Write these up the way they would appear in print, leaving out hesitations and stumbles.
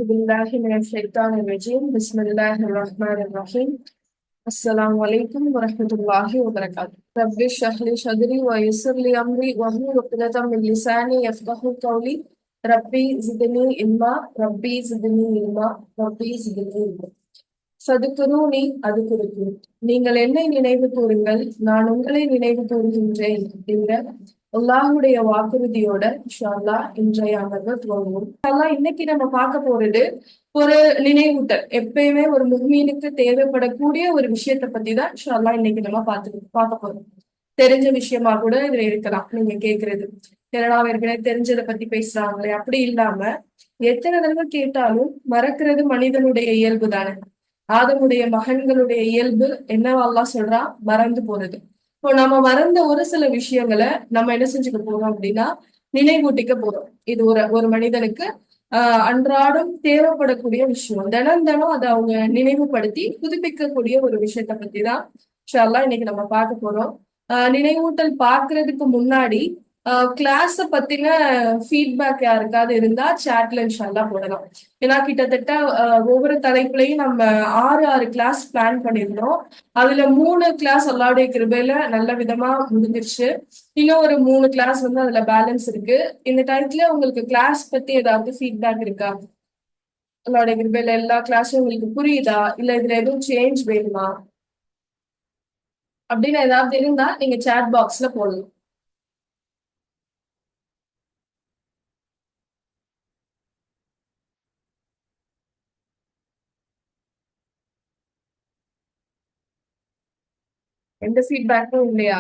أعوذ بالله من الشيطان الرجيم بسم الله الرحمن الرحيم السلام عليكم ورحمة الله وبركاته رب اشرح لي صدري ويسر لي أمري واحلل عقدة من لساني يفقهوا قولي ربي زدني علما ربي زدني علما ربي زدني علما சதுகுருனி அது குறிக்கும் நீங்கள் என்னை நினைவு கூறுங்கள் நான் உங்களை நினைவு கூறுகின்றேன் அப்படிங்கிற அல்லாஹுடைய வாக்குறுதியோட இன்ஷா அல்லாஹ் இன்றைய அமர்வை துவங்குவோம். இன்னைக்கு நம்ம பார்க்க போறது ஒரு நினைவூட்டல். எப்பயுமே ஒரு முஃமினுக்கு தேவைப்படக்கூடிய ஒரு விஷயத்த பத்தி தான் இன்ஷா அல்லாஹ் இன்னைக்கு நம்ம பார்க்க போறோம். தெரிஞ்ச விஷயமா கூட இதுல இருக்கலாம் நீங்க கேக்குறது, ஏன்னா ஏற்கனவே தெரிஞ்சதை பத்தி பேசுறாங்களே அப்படி இல்லாம எத்தனை தடவை கேட்டாலும் மறக்கிறது மனிதனுடைய இயல்பு தானே. ஆதமுடைய மகன்களுடைய இயல்பு என்னவா அல்லாஹ் சொல்றா, மறந்து போறது. இப்போ நம்ம மறந்த ஒரு சில விஷயங்களை நம்ம என்ன செஞ்சுக்க போறோம் அப்படின்னா நினைவூட்டிக்க போறோம். இது ஒரு மனிதனுக்கு அன்றாடம் தேவைப்படக்கூடிய விஷயம். தினம் தினம் அதை அவங்க நினைவுபடுத்தி புதுப்பிக்கக்கூடிய ஒரு விஷயத்த பத்தி தான் இன்ஷா அல்லாஹ் இன்னைக்கு நம்ம பார்க்க போறோம். நினைவூட்டல் பாக்குறதுக்கு முன்னாடி கிளாஸ பத்தின ஃபீட்பேக் யாருக்காவது இருந்தா சாட்ல இன்ஷால்லா போடலாம். ஏன்னா கிட்டத்தட்ட ஒவ்வொரு தலைப்புலையும் நம்ம 6 கிளாஸ் பிளான் பண்ணியிருந்தோம். அதுல 3 கிளாஸ் அல்லாவுடைய கிருபையில நல்ல விதமா முடிஞ்சிருச்சு. இன்னும் ஒரு 3 கிளாஸ் வந்து அதுல பேலன்ஸ் இருக்கு. இந்த டைத்துல உங்களுக்கு கிளாஸ் பத்தி ஏதாவது ஃபீட்பேக் இருக்கா? அல்லாவுடைய கிருபையில எல்லா கிளாஸும் உங்களுக்கு புரியுதா, இல்ல இதுல எதுவும் சேஞ்ச் வேணுமா அப்படின்னு ஏதாவது இருந்தா நீங்க சாட் பாக்ஸ்ல போடலாம். எந்த ஃபீட்பேக்கும் இல்லையா?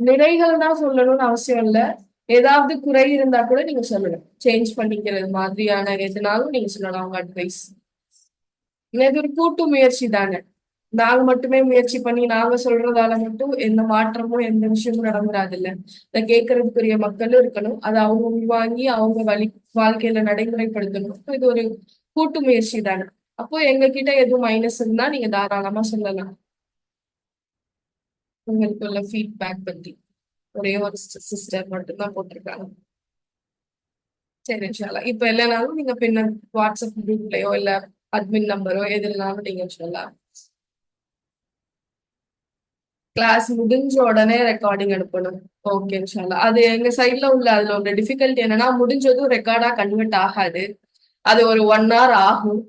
நிறைகள் தான் சொல்லணும்னு அவசியம் இல்ல. ஏதாவது குறை இருந்தா கூட நீங்க சொல்லணும். சேஞ்ச் பண்ணிக்கிறது மாதிரியான எதுனாலும் நீங்க சொல்லலாம் உங்க அட்வைஸ். இது ஒரு கூட்டு முயற்சி தானே. நாங்க மட்டுமே முயற்சி பண்ணி நாங்க சொல்றதால மட்டும் எந்த மாற்றமும் எந்த விஷயமும் நடந்துராது இல்ல. இதை கேட்கறதுக்குரிய மக்களும் இருக்கணும். அதை அவங்க உள்வாங்கி அவங்க வாழ்க்கையில நடைமுறைப்படுத்தணும். இது ஒரு கூட்டு முயற்சி தானே. அப்போ எங்க கிட்ட எதுவும் மைனஸ் இருந்தா நீங்க தாராளமா சொல்லலாம். உங்களுக்கு உள்ள ஃபீட்பேக் பத்தி ஒரே ஒரு சிஸ்டர் மட்டும்தான் போட்டிருக்காங்க. சரி இன்ஷால்லா. இப்ப இல்லைனாலும் நீங்க பின்ன வாட்ஸ்அப் குரூப்லயோ இல்ல அட்மின் நம்பரோ எதுனாலும் நீங்க சொல்லலாம். கிளாஸ் முடிஞ்ச உடனே ரெக்கார்டிங் அனுப்பணும். ஓகே இன்ஷால்லா. அது எங்க சைட்ல உள்ள அதுல ஒரு டிஃபிகல்ட்டி என்னன்னா முடிஞ்சதும் ரெக்கார்டா கன்வெர்ட் ஆகாது. அது ஒரு 1 hour ஆகும்.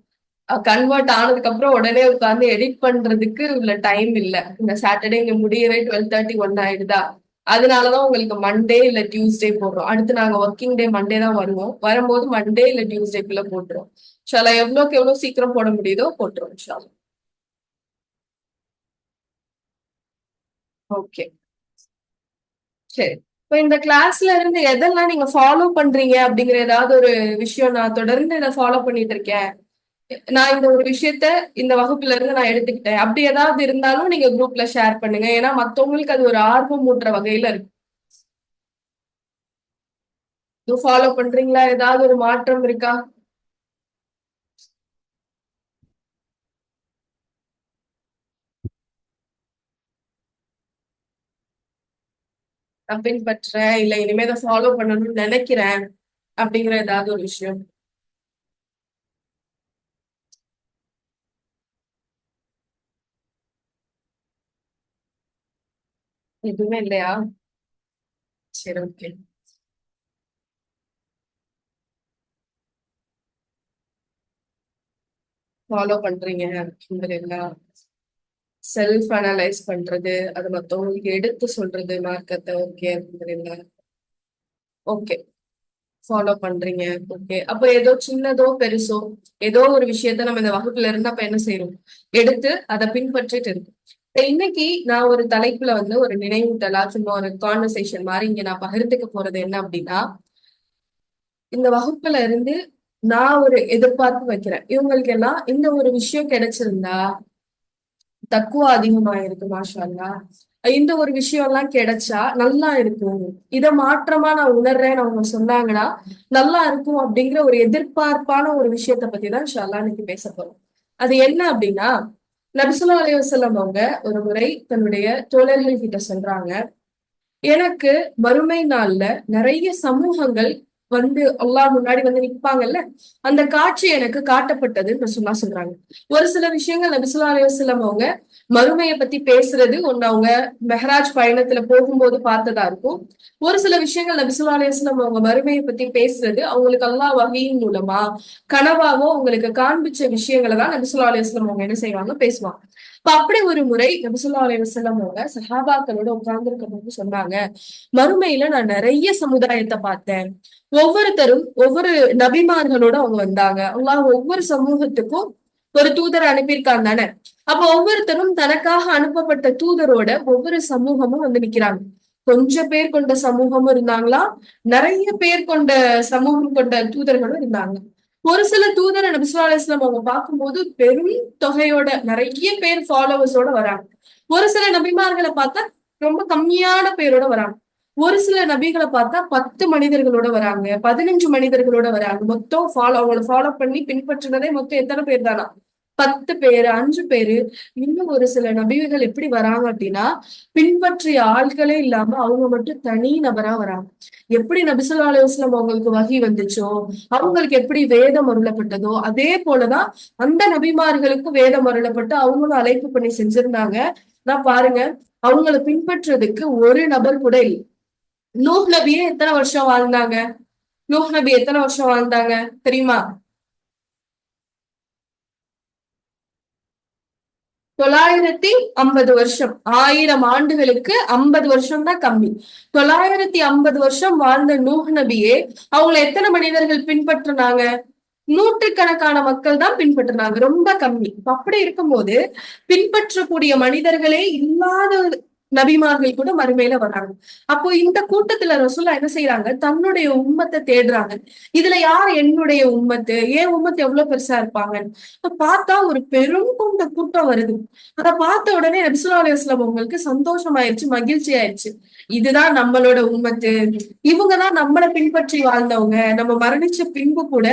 கன்வெர்ட் ஆனதுக்கு அப்புறம் உடனே உட்காந்து எடிட் பண்றதுக்கு உள்ள டைம் இல்ல. இந்த சாட்டர்டே இங்க முடியவே 12:30 1 ஆயிடுதா. அதனாலதான் உங்களுக்கு மண்டே இல்ல டியூஸ்டே போடுறோம். அடுத்து நாங்க ஒர்க்கிங் டே மண்டே தான் வருவோம். வரும்போது மண்டே இல்ல டியூஸ்டேக்குள்ள போட்டுரும். இன்ஷால்லா எவ்வளவுக்கு எவ்வளவு சீக்கிரம் போட முடியுதோ போட்டுரும் இன்ஷால்லா. ஓகே சரி. இப்ப இந்த கிளாஸ்ல இருந்து எதெல்லாம் நீங்க ஃபாலோ பண்றீங்க அப்படிங்கிற ஏதாவது ஒரு விஷயம், நான் தொடர்ந்து இதை ஃபாலோ பண்ணிட்டு இருக்கேன், நான் இந்த ஒரு விஷயத்த இந்த வகுப்புல இருந்து நான் எடுத்துக்கிட்டேன், அப்படி ஏதாவது இருந்தாலும் நீங்க குரூப்ல ஷேர் பண்ணுங்க. ஏன்னா மத்தவங்களுக்கு அது ஒரு ஆர்வம் ஊட்டுற வகையில இருக்கு. ஃபாலோ பண்றீங்களா? ஏதாவது ஒரு மாற்றம் இருக்கா? நான் பின்பற்றுறேன், இல்ல இனிமே இதை ஃபாலோ பண்ணணும்னு நினைக்கிறேன் அப்படிங்கிற ஏதாவது ஒரு விஷயம். எதுவுமே இல்லையா? சரி ஓகே. ஃபாலோ பண்றீங்க அல்ஹம்துலில்லாஹ். செல்ஃப் அனலைஸ் பண்றது, அது மத்தவங்களுக்கு எடுத்து சொல்றது மார்க்கத்தை. ஓகே அல்ஹம்துலில்லாஹ். ஓகே ஃபாலோ பண்றீங்க. ஓகே. அப்ப ஏதோ சின்னதோ பெருசோ ஏதோ ஒரு விஷயத்த நம்ம இந்த வகுப்புல இருந்து அப்ப என்ன செய்யறோம், எடுத்து அதை பின்பற்றிட்டு இருக்கு. இன்னைக்கு நான் ஒரு தலைப்புல வந்து ஒரு நினைவூட்டலா சும்மா ஒரு கான்வர்சேஷன் மாதிரி இங்க நான் பகிர்ந்துக்க போறது என்ன அப்படின்னா, இந்த வகுப்புல இருந்து நான் ஒரு எதிர்பார்ப்பு வைக்கிறேன். இவங்களுக்கு எல்லாம் இந்த ஒரு விஷயம் கிடைச்சிருந்தா தக்குவா அதிகமாயிருக்கு மாஷா அல்லாஹ். இந்த ஒரு விஷயம் எல்லாம் கிடைச்சா நல்லா இருக்கும், இத மாற்றமா நான் உணர்றேன்னு அவங்க சொன்னாங்கன்னா நல்லா இருக்கும் அப்படிங்கிற ஒரு எதிர்பார்ப்பான ஒரு விஷயத்த பத்தி தான் இன்ஷா அல்லாஹ் இன்னைக்கு பேச போறோம். அது என்ன அப்படின்னா, நபி ஸல்லல்லாஹு அலைஹி வஸல்லம் அவங்க ஒரு முறை தன்னுடைய தோழர்கள் கிட்ட சொல்றாங்க, எனக்கு மறுமை நாள்ல நிறைய சமூகங்கள் வந்து அல்லாஹ் முன்னாடி வந்து நிற்பாங்கல்ல, அந்த காட்சி எனக்கு காட்டப்பட்டதுன்னு ரசூலுல்லாஹ் சொல்றாங்க. ஒரு சில விஷயங்கள் நபி ஸல்லல்லாஹு அலைஹி வஸல்லம் அவங்க மறுமையை பத்தி பேசுறது ஒண்ணு அவங்க மெஹராஜ் பயணத்துல போகும்போது பார்த்ததா இருக்கும். ஒரு சில விஷயங்கள் நபி ஸல்லல்லாஹு அலைஹி வஸல்லம் அவங்க மறுமையை பத்தி பேசுறது அவங்களுக்கு அல்லாஹ் வஹீயின் மூலமா கனவாவோ உங்களுக்கு காண்பிச்ச விஷயங்களை தான் நபி ஸல்லல்லாஹு அலைஹி வஸல்லம் அவங்க என்ன செய்வாங்க, பேசுவாங்க. இப்ப அப்படி ஒரு முறை நபி ஸல்லல்லாஹு அலைஹி வஸல்லம் அவங்க சஹாபாக்களோட உட்கார்ந்து இருக்கும் போது சொன்னாங்க, மறுமையில நான் நிறைய சமுதாயத்தை பார்த்தேன். ஒவ்வொருத்தரும் ஒவ்வொரு நபிமார்களோட அவங்க வந்தாங்க. அல்லாஹ் ஒவ்வொரு சமூகத்துக்கும் ஒரு தூதரை அனுப்பியிருக்காங்க தானே. அப்ப ஒவ்வொருத்தரும் தனக்காக அனுப்பப்பட்ட தூதரோட ஒவ்வொரு சமூகமும் வந்து நிக்கிறாங்க. கொஞ்சம் பேர் கொண்ட சமூகமும் இருந்தாங்களா, நிறைய பேர் கொண்ட சமூகம் கொண்ட தூதர்களும் இருந்தாங்க. ஒரு சில தூதரை நபி ஸல்லல்லாஹு அலைஹி வஸல்லம் அவங்க பார்க்கும்போது பெரும் தொகையோட நிறைய பேர் ஃபாலோவர்ஸோட வராங்க. ஒரு சில நபிமார்களை பார்த்தா ரொம்ப கம்மியான பேரோட வராங்க. ஒரு சில நபிகளை பார்த்தா 10 மனிதர்களோட வராங்க, 15 மனிதர்களோட வராங்க. மொத்தம் அவங்களை ஃபாலோ பண்ணி பின்பற்றினதே மொத்தம் எத்தனை பேர் தானா? 10 பேரு, 5 பேரு. இன்னும் ஒரு சில நபிகள் எப்படி வராங்க அப்படின்னா, பின்பற்றிய ஆட்களே இல்லாம அவங்க மட்டும் தனி நபரா வராங்க. எப்படி நபி ஸல்லல்லாஹு அலைஹி வஸல்லம் அவங்களுக்கு வஹி வந்துச்சோ, அவங்களுக்கு எப்படி வேதம் அருளப்பட்டதோ, அதே போலதான் அந்த நபிமார்களுக்கும் வேதம் அருளப்பட்டு அவங்களும் அழைப்பு பண்ணி செஞ்சிருந்தாங்க. நான் பாருங்க, அவங்கள பின்பற்றுறதுக்கு ஒரு நபர் கூட இல்லை. நூஹ் நபியே எத்தனை வருஷம் வாழ்ந்தாங்க? நூஹ் நபி எத்தனை வருஷம் வாழ்ந்தாங்க தெரியுமா? 950 வருஷம். 1000 ஆண்டுகளுக்கு 50 வருஷம் தான் கம்மி. 950 வருஷம் வாழ்ந்த நூஹ் நபியே அவங்களை எத்தனை மனிதர்கள் பின்பற்றினாங்க? நூற்றுக்கணக்கான மக்கள் தான் பின்பற்றினாங்க. ரொம்ப கம்மி. அப்படி இருக்கும்போது பின்பற்றக்கூடிய மனிதர்களே இல்லாத நபிமார்கள் கூட மறுமையில வர்றாங்க. அப்போ இந்த கூட்டத்துல ரசூலா என்ன செய்யறாங்க, தன்னுடைய உம்மத்தை தேடுறாங்க. இதுல யார் என்னுடைய உம்மத்து, ஏன் உம்மத்து எவ்வளவு பெருசா இருப்பாங்க. இப்ப பார்த்தா ஒரு பெரும் கொண்ட கூட்டம் வருது. அத பார்த்த உடனே நபி ஸல்லல்லாஹு அலைஹி வஸல்லம் உங்களுக்கு சந்தோஷம் ஆயிடுச்சு, மகிழ்ச்சி ஆயிடுச்சு. இதுதான் நம்மளோட உம்மத்து, இவங்கதான் நம்மளை பின்பற்றி வாழ்ந்தவங்க. நம்ம மரணிச்ச பின்பு கூட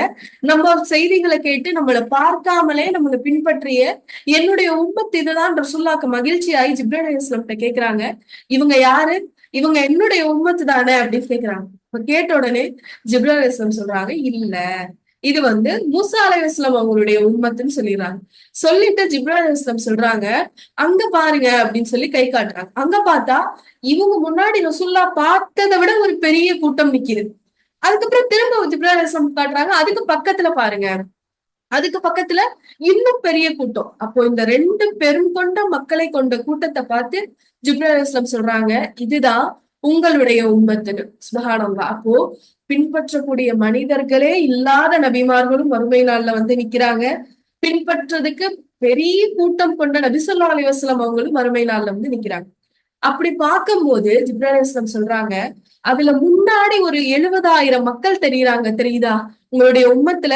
நம்ம செய்திகளை கேட்டு நம்மளை பார்க்காமலே நம்மளை பின்பற்றிய என்னுடைய உம்மத்து இதுதான் ரசூலுல்லாஹ்க்கு மகிழ்ச்சி ஆகி ஜிப்ரீல் அலைஹிஸ்ஸலாம் கிட்ட கேக்குறாங்க, இவங்க யாரு, இவங்க என்னுடைய உம்மத்து தானே அப்படின்னு கேக்குறாங்க. இப்ப கேட்ட உடனே ஜிப்ரீல் அலைஹிஸ்ஸலாம் சொல்றாங்க, இல்ல இது வந்து மூசா அலைஹிஸ்ஸலாம் அவங்களுடைய உம்மத்துன்னு சொல்லிடுறாங்க. சொல்லிட்டு ஜிப்ரீல் அலைஹிஸ்ஸலாம் சொல்றாங்க, அங்க பாருங்க அப்படின்னு சொல்லி கை காட்டுறாங்க. அங்க பார்த்தா இவங்க முன்னாடி ரசூலுல்லாஹ் பார்த்ததை விட ஒரு பெரிய கூட்டம் நிக்குது. அதுக்கப்புறம் திரும்ப ஜிப்ரீல் அலைஹிஸ்ஸலாம் காட்டுறாங்க, அதுக்கு பக்கத்துல பாருங்க, அதுக்கு பக்கத்துல இன்னும் பெரிய கூட்டம். அப்போ இந்த 2 பெரும் கொண்ட மக்களை கொண்ட கூட்டத்தை பார்த்து ஜிப்ரீல் அலைஹிஸ்ஸலாம் சொல்றாங்க, இதுதான் உங்களுடைய உம்மத்துன்னு. சுப்ஹானல்லாஹ். அப்போ பின்பற்றக்கூடிய மனிதர்களே இல்லாத நபிமார்களும் மறுமை நாள்ல வந்து நிக்கிறாங்க. பின்பற்றதுக்கு பெரிய கூட்டம் கொண்ட நபி ஸல்லல்லாஹு அலைஹி வஸல்லம் அவங்களும் மறுமை நாள்ல வந்து நிக்கிறாங்க. அப்படி பார்க்கும்போது ஜிப்ரீல் அலைஹிஸ்ஸலாம் சொல்றாங்க, அதுல முன்னாடி ஒரு 70,000 மக்கள் தெரியுறாங்க, தெரியுதா? உங்களுடைய உம்மத்துல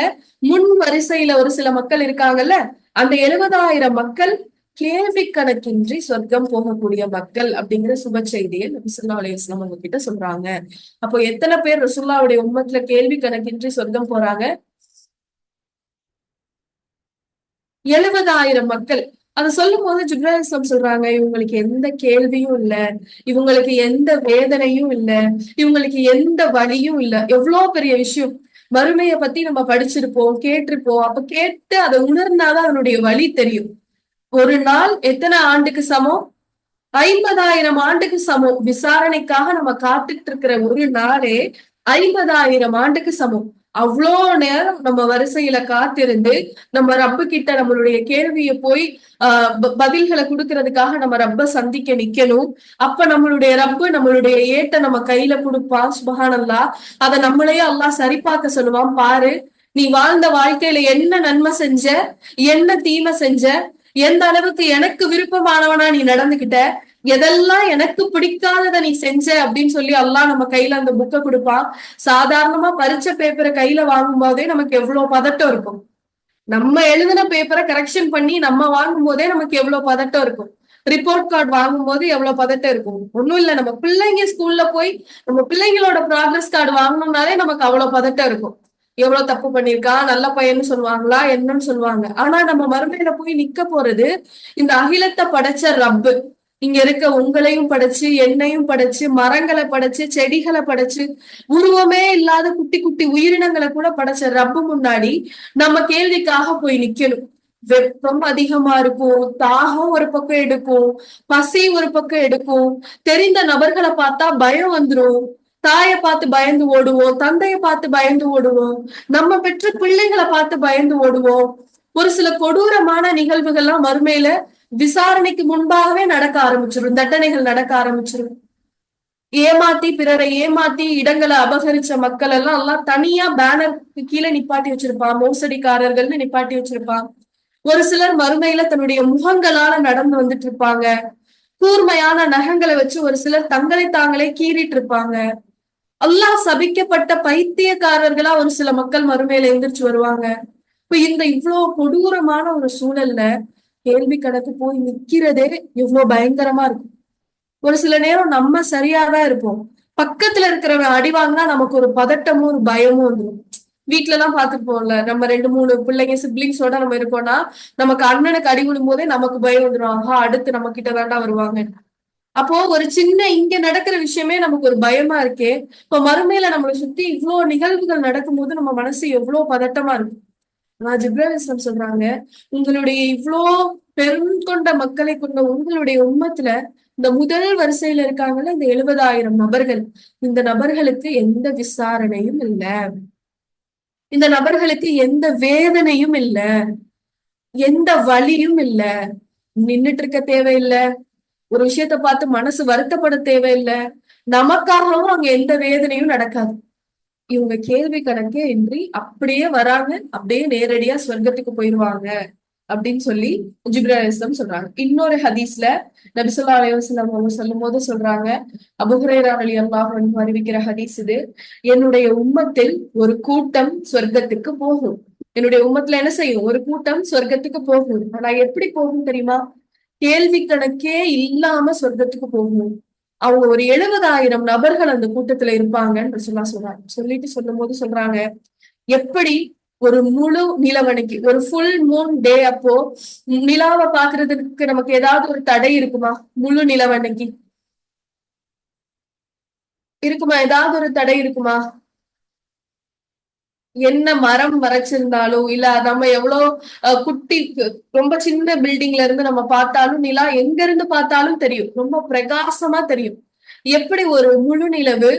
முன் வரிசையில ஒரு சில மக்கள் இருக்காங்கல்ல, அந்த 70,000 மக்கள் கேள்வி கணக்கின்றி சொர்க்கம் போகக்கூடிய மக்கள் அப்படிங்கிற சுப செய்தியை நபி ஸல்லல்லாஹு அலைஹி வஸல்லம் அவங்க கிட்ட சொல்றாங்க. அப்போ எத்தனை பேர் ரசூலுல்லாஹ்வுடைய உம்மத்துல கேள்வி கணக்கின்றி சொர்க்கம் போறாங்க? 70,000 மக்கள். அத சொல்லும் போது ஜிப்ரீல் அலைஹிஸ்ஸலாம் சொல்றாங்க, இவங்களுக்கு எந்த கேள்வியும் இல்ல, இவங்களுக்கு எந்த வேதனையும் இல்ல, இவங்களுக்கு எந்த வலியும் இல்ல. எவ்வளவு பெரிய விஷயம். மறுமையை பத்தி நம்ம படிச்சிருப்போம், கேட்டிருப்போம். அப்ப கேட்டு அதை உணர்ந்தாதான் அதனுடைய வலி தெரியும். ஒரு நாள் எத்தனை ஆண்டுக்கு சமம்? 50,000 ஆண்டுக்கு சமம். விசாரணைக்காக நம்ம காத்துட்டு இருக்கிற ஒரு நாளே 50,000 ஆண்டுக்கு சமம். அவ்வளோ நேரம் நம்ம வரிசையில காத்திருந்து நம்ம ரப்பு கிட்ட நம்மளுடைய கேள்வியை போய் பதில்களை கொடுக்கறதுக்காக நம்ம ரப்ப சந்திக்க நிக்கணும். அப்ப நம்மளுடைய ரப்பு நம்மளுடைய ஏட்ட நம்ம கையில கொடுப்பான். சுப்ஹானல்லாஹ். அதை நம்மளையே அல்லாஹ் சரிபார்க்க சொல்லுவான். பாரு, நீ வாழ்ந்த வாழ்க்கையில என்ன நன்மை செஞ்ச, என்ன தீமை செஞ்ச, எந்த அளவுக்கு எனக்கு விருப்பமானவனா நீ நடந்துகிட்ட, எதெல்லாம் எனக்கு பிடிக்காதத நீ செஞ்ச அப்படின்னு சொல்லி அல்லாஹ் நம்ம கையில அந்த புக்கை கொடுப்பான். சாதாரணமா பரீட்சை பேப்பரை கையில வாங்கும் போதே நமக்கு எவ்வளவு பதட்டம் இருக்கும். நம்ம எழுதின பேப்பரை கரெக்ஷன் பண்ணி நம்ம வாங்கும் போதே நமக்கு எவ்வளவு பதட்டம் இருக்கும். ரிப்போர்ட் கார்டு வாங்கும் போது எவ்வளவு பதட்டம் இருக்கும். ஒண்ணும் இல்ல, நம்ம பிள்ளைங்க ஸ்கூல்ல போய் நம்ம பிள்ளைங்களோட ப்ராக்ரஸ் கார்டு வாங்கணும்னாலே நமக்கு அவ்வளவு பதட்டம் இருக்கும். எவ்வளவு தப்பு பண்ணிருக்கான், நல்ல பையன்னு சொல்லுவாங்களா, என்னன்னு சொல்லுவாங்க. ஆனா நம்ம மறுமையில போய் நிக்க போறது இந்த அகிலத்தை படைச்ச ரப்பு. இங்க இருக்க உங்களையும் படைச்சு, என்னையும் படைச்சு, மரங்களை படைச்சு, செடிகளை படைச்சு, உருவமே இல்லாத குட்டி குட்டி உயிரினங்களை கூட படைச்ச ரப்பு முன்னாடி நம்ம கேள்விக்காக போய் நிக்கணும். வெப்பம் அதிகமா இருக்கும், தாகம் ஒரு பக்கம் எடுக்கும், பசி ஒரு பக்கம் எடுக்கும், தெரிந்த நபர்களை பார்த்தா பயம் வந்துரும், தாயை பார்த்து பயந்து ஓடுவோம், தந்தையை பார்த்து பயந்து ஓடுவோம், நம்ம பெற்ற பிள்ளைகளை பார்த்து பயந்து ஓடுவோம். ஒரு சில கொடூரமான நிகழ்வுகள்லாம் மறுமையில விசாரணைக்கு முன்பாகவே நடக்க ஆரம்பிச்சிடும், தண்டனைகள் நடக்க ஆரம்பிச்சிடும். ஏமாத்தி பிறரை ஏமாத்தி இடங்களை அபகரிச்ச மக்கள் எல்லாம் தனியா பேனருக்கு கீழே நிப்பாட்டி வச்சிருப்பான், மோசடிக்காரர்கள்னு நிப்பாட்டி வச்சிருப்பான். ஒரு சிலர் மறுமையில தன்னுடைய முகங்களால நடந்து வந்துட்டு இருப்பாங்க. கூர்மையான நகங்களை வச்சு ஒரு சிலர் தங்களை தாங்களே கீறிட்டு இருப்பாங்க. அல்லாஹ் சபிக்கப்பட்ட பைத்தியக்காரர்களா ஒரு சில மக்கள் மறுமையில எந்திரிச்சு வருவாங்க. இப்ப இந்த இவ்வளவு கொடூரமான ஒரு சூழல்ல கேள்வி கணக்கு போய் நிக்கிறதே எவ்வளவு பயங்கரமா இருக்கும். ஒரு சில நேரம் நம்ம சரியாதான் இருப்போம், பக்கத்துல இருக்கிறவன் அடி வாங்கினா நமக்கு ஒரு பதட்டமும் ஒரு பயமும் வந்துடும். வீட்டுல எல்லாம் பாத்துப்போம்ல, நம்ம 2 3 பிள்ளைங்க சிப்ளிங்ஸோட நம்ம இருக்கோம்னா நமக்கு அண்ணனுக்கு அடி விடும் போதே நமக்கு பயம் வந்துடும், ஆஹா அடுத்து நம்ம கிட்ட தாண்டா வருவாங்க. அப்போ ஒரு சின்ன இங்க நடக்கிற விஷயமே நமக்கு ஒரு பயமா இருக்கே, இப்ப மறுமையில நம்மளை சுத்தி இவ்வளவு நிகழ்வுகள் நடக்கும்போது நம்ம மனசு எவ்வளவு பதட்டமா இருக்கும். ஆனா ஜிப்ராஹிம் சொல்றாங்க, உங்களுடைய இவ்வளோ பெரும் கொண்ட மக்களை கொண்ட உங்களுடைய உம்மத்துல இந்த முதல் வரிசையில இருக்காங்கல்ல இந்த 70,000 நபர்கள், இந்த நபர்களுக்கு எந்த விசாரணையும் இல்ல, இந்த நபர்களுக்கு எந்த வேதனையும் இல்ல, எந்த வலியும் இல்ல, நின்னுட்டு இருக்க தேவையில்லை, ஒரு விஷயத்த பார்த்து மனசு வருத்தப்பட தேவையில்லை, நமக்காகவும் அங்க எந்த வேதனையும் நடக்காது. இவங்க கேள்வி கணக்கே இன்றி அப்படியே வராங்க, அப்படியே நேரடியா சொர்க்கத்துக்கு போயிருவாங்க அப்படின்னு சொல்லி ஜிப்ரீல் அலைஹிஸ்ஸலாம் சொல்றாங்க. இன்னொரு ஹதீஸ்ல நபி ஸல்லல்லாஹு அலைஹி வஸல்லம் அவங்க சொல்லும் போது சொல்றாங்க, அபூ ஹுரைரா ரலியல்லாஹு அன்ஹு அறிவிக்கிற ஹதீஸ் இது, என்னுடைய உம்மத்தில் ஒரு கூட்டம் சொர்க்கத்துக்கு போகும். என்னுடைய உம்மத்துல என்ன செய்யும்? ஒரு கூட்டம் சொர்க்கத்துக்கு போகும். ஆனா எப்படி போகும் தெரியுமா? கேள்வி கணக்கே இல்லாம சொர்க்கத்துக்கு போகும். அவங்க ஒரு 70,000 நபர்கள் அந்த கூட்டத்துல இருப்பாங்கன்னு ரசூலுல்லாஹ் சொல்றாங்க. சொல்லிட்டு சொல்லும் போது சொல்றாங்க, எப்படி ஒரு முழு நிலவனைக்கு ஒரு ஃபுல் மூன் டே அப்போ நிலாவை பாக்குறதுக்கு நமக்கு ஏதாவது ஒரு தடை இருக்குமா? முழு நிலவனைக்கு இருக்குமா? ஏதாவது ஒரு தடை இருக்குமா? என்ன மரம் மறைச்சிருந்தாலும் இல்ல நம்ம எவ்வளவு குட்டி ரொம்ப சின்ன பில்டிங்ல இருந்து நம்ம பார்த்தாலும் நிலா எங்க இருந்து பார்த்தாலும் தெரியும், ரொம்ப பிரகாசமா தெரியும். எப்படி ஒரு முழு நிலவு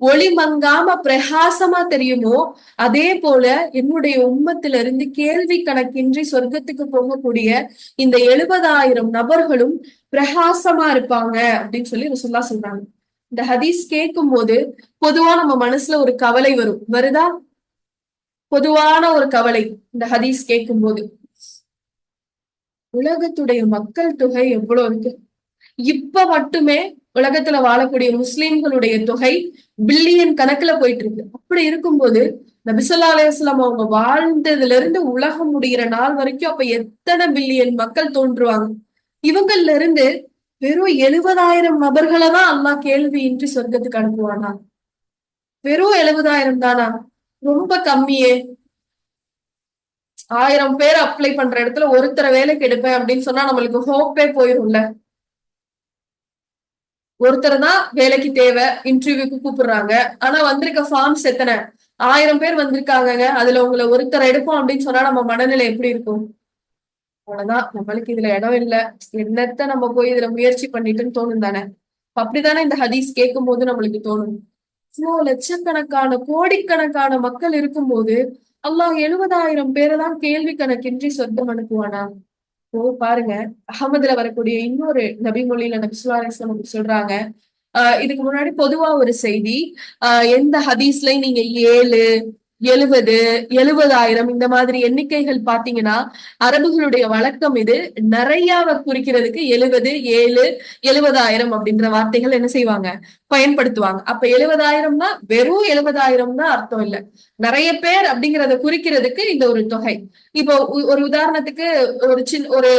ஒளி மங்காம பிரகாசமா தெரியுமோ, அதே போல என்னுடைய உம்மத்தில இருந்து கேள்வி கணக்கின்றி சொர்க்கத்துக்கு போகக்கூடிய இந்த 70,000 நபர்களும் பிரகாசமா இருப்பாங்க அப்படின்னு சொல்லி ரசூலுல்லாஹ் சொல்றாங்க. இந்த ஹதீஸ் கேட்கும் போது பொதுவா நம்ம மனசுல ஒரு கவலை வருதா? பொதுவான ஒரு கவலை இந்த ஹதீஸ் கேட்கும் போது, உலகத்துடைய மக்கள் தொகை எவ்வளவு இருக்கு? இப்ப மட்டுமே உலகத்துல வாழக்கூடிய முஸ்லிம்களுடைய தொகை பில்லியன் கணக்குல போயிட்டு இருக்கு. அப்படி இருக்கும்போது நபி ஸல்லல்லாஹு அலைஹி வஸல்லம் அவங்க வாழ்ந்ததுல இருந்து உலகம் முடிகிற நாள் வரைக்கும் அப்ப எத்தனை பில்லியன் மக்கள் தோன்றுவாங்க? இவங்கள்ல இருந்து வெறும் 70,000 நபர்களை தான் அல்லாஹ் கேள்வியின்றி சொர்க்கத்துக்கு அனுப்புவானா? வெறும் 70,000 தானா? ரொம்ப கம்மியே. 1000 பேர் அப்ளை பண்ற இடத்துல ஒருத்தரை வேலைக்கு எடுப்பேன் அப்படின்னு சொன்னா நம்மளுக்கு ஹோப்பே போயிரும்ல. ஒருத்தர் தான் வேலைக்கு தேவை, இன்டர்வியூக்கு கூப்பிடுறாங்க. ஆனா வந்திருக்க ஃபார்ம்ஸ் எத்தனை? 1000 பேர் வந்திருக்காங்க, அதுல உங்களை ஒருத்தர் எடுப்போம் அப்படின்னு சொன்னா நம்ம மனநிலை எப்படி இருக்கும்? அவ்வளவுதான், நம்மளுக்கு இதுல இடம் இல்ல, என்னத்த நம்ம போய் இதுல முயற்சி பண்ணிட்டுன்னு தோணும் தானே. அப்படித்தானே இந்த ஹதீஸ் கேட்கும் போது நம்மளுக்கு தோணும். இவ்வளவு லட்சக்கணக்கான கோடிக்கணக்கான மக்கள் இருக்கும்போது அல்லாஹ் 70,000 பேரை தான் கேள்வி கணக்கின்றி சொர்க்கம் அனுப்புவானா? ஓ பாருங்க, அகமதுல வரக்கூடிய இன்னொரு நபிமொழியில நபி ஸல்லல்லாஹு அலைஹி வஸல்லம் சொல்றாங்க, இதுக்கு முன்னாடி பொதுவா ஒரு செய்தி, எந்த ஹதீஸ்லயும் நீங்க 7, 70, 70,000 இந்த மாதிரி எண்ணிக்கைகள் பாத்தீங்கன்னா அரபுகளுடைய வழக்கம் இது. நிறையாவை குறிக்கிறதுக்கு 70, 7, 70,000 அப்படின்ற வார்த்தைகள் என்ன செய்வாங்க? பயன்படுத்துவாங்க. அப்ப 70,000னா வெறும் 70,000 தான் அர்த்தம் இல்ல, நிறைய பேர் அப்படிங்கறத குறிக்கிறதுக்கு இந்த ஒரு தொகை. இப்போ ஒரு உதாரணத்துக்கு ஒரு ஒரு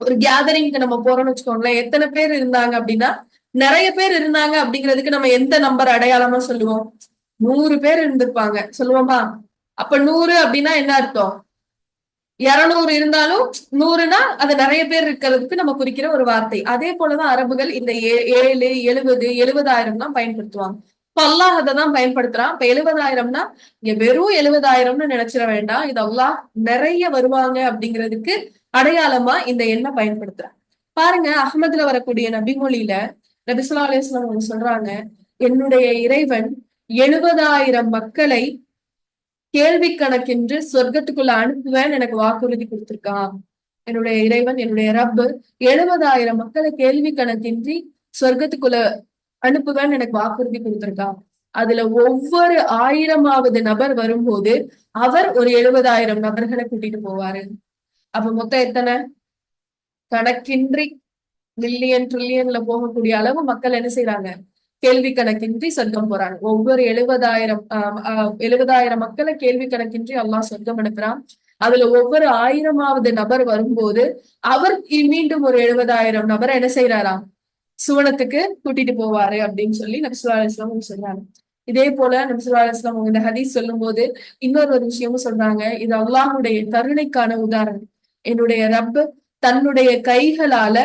ஒரு கேதரிங்க்கு நம்ம போறோம்னு வச்சுக்கோங்களேன், எத்தனை பேர் இருந்தாங்க அப்படின்னா நிறைய பேர் இருந்தாங்க அப்படிங்கிறதுக்கு நம்ம எந்த நம்பர் அடையாளமா சொல்லுவோம்? 100 பேர் இருந்திருப்பாங்க சொல்லுவோமா? அப்ப 100 அப்படின்னா என்ன அர்த்தம்? 200 இருந்தாலும் 100னா அது நிறைய பேர் இருக்கிறதுக்கு நம்ம குறிக்கிற ஒரு வார்த்தை. அதே போலதான் அரபுகள் இந்த 7, 70, 70,000 தான் பயன்படுத்துவாங்க. இப்ப அல்லாஹ் அதை தான் பயன்படுத்துறான். இப்ப 70,000னா இங்க வெறும் 70,000ன்னு நினைச்சிட வேண்டாம். இது அல்லாஹ் நிறைய வருவாங்க அப்படிங்கிறதுக்கு அடையாளமா இந்த எண்ணை பயன்படுத்துறான். பாருங்க, அஹ்மதுல வரக்கூடிய நபிமொழியில நபி ஸல்லல்லாஹு அலைஹி வஸல்லம் அவங்க சொல்றாங்க, என்னுடைய இறைவன் 70,000 மக்களை கேள்வி கணக்கின்றி சொர்க்கத்துக்குள்ள அனுப்புவேன்னு எனக்கு வாக்குறுதி கொடுத்திருக்கான். என்னுடைய இறைவன், என்னுடைய ரப்பு 70,000 மக்களை கேள்வி கணக்கின்றி சொர்க்கத்துக்குள்ள அனுப்புவேன்னு எனக்கு வாக்குறுதி கொடுத்திருக்கான். அதுல ஒவ்வொரு 1000வது நபர் வரும்போது அவர் ஒரு 70,000 நபர்களை கூட்டிட்டு போவாரு. அப்ப மொத்தம் எத்தனை? கணக்கின்றி மில்லியன் ட்ரில்லியன்ல போகக்கூடிய அளவு மக்கள் என்ன செய்யறாங்க? கேள்வி கணக்கின்றி சொர்க்கம் போறாங்க. ஒவ்வொரு 70,000 மக்களை கேள்வி கணக்கின்றி அல்லாஹ் சொர்க்கம் அனுப்புறான். அதுல ஒவ்வொரு 1000வது நபர் வரும்போது அவர் மீண்டும் ஒரு 70,000 நபரை என்ன செய்யறாராம்? சுவனத்துக்கு கூட்டிட்டு போவாரு அப்படின்னு சொல்லி நபி ஸல்லல்லாஹு அலைஹி வஸல்லம் சொல்றாங்க. இதே போல நபி ஸல்லல்லாஹு அலைஹி வஸல்லம் இந்த ஹதீஸ் சொல்லும் போது இன்னொரு விஷயமும் சொல்றாங்க. இது அல்லாஹ்வுடைய கருணைக்கான உதாரணம். என்னுடைய ரப்பு தன்னுடைய கைகளால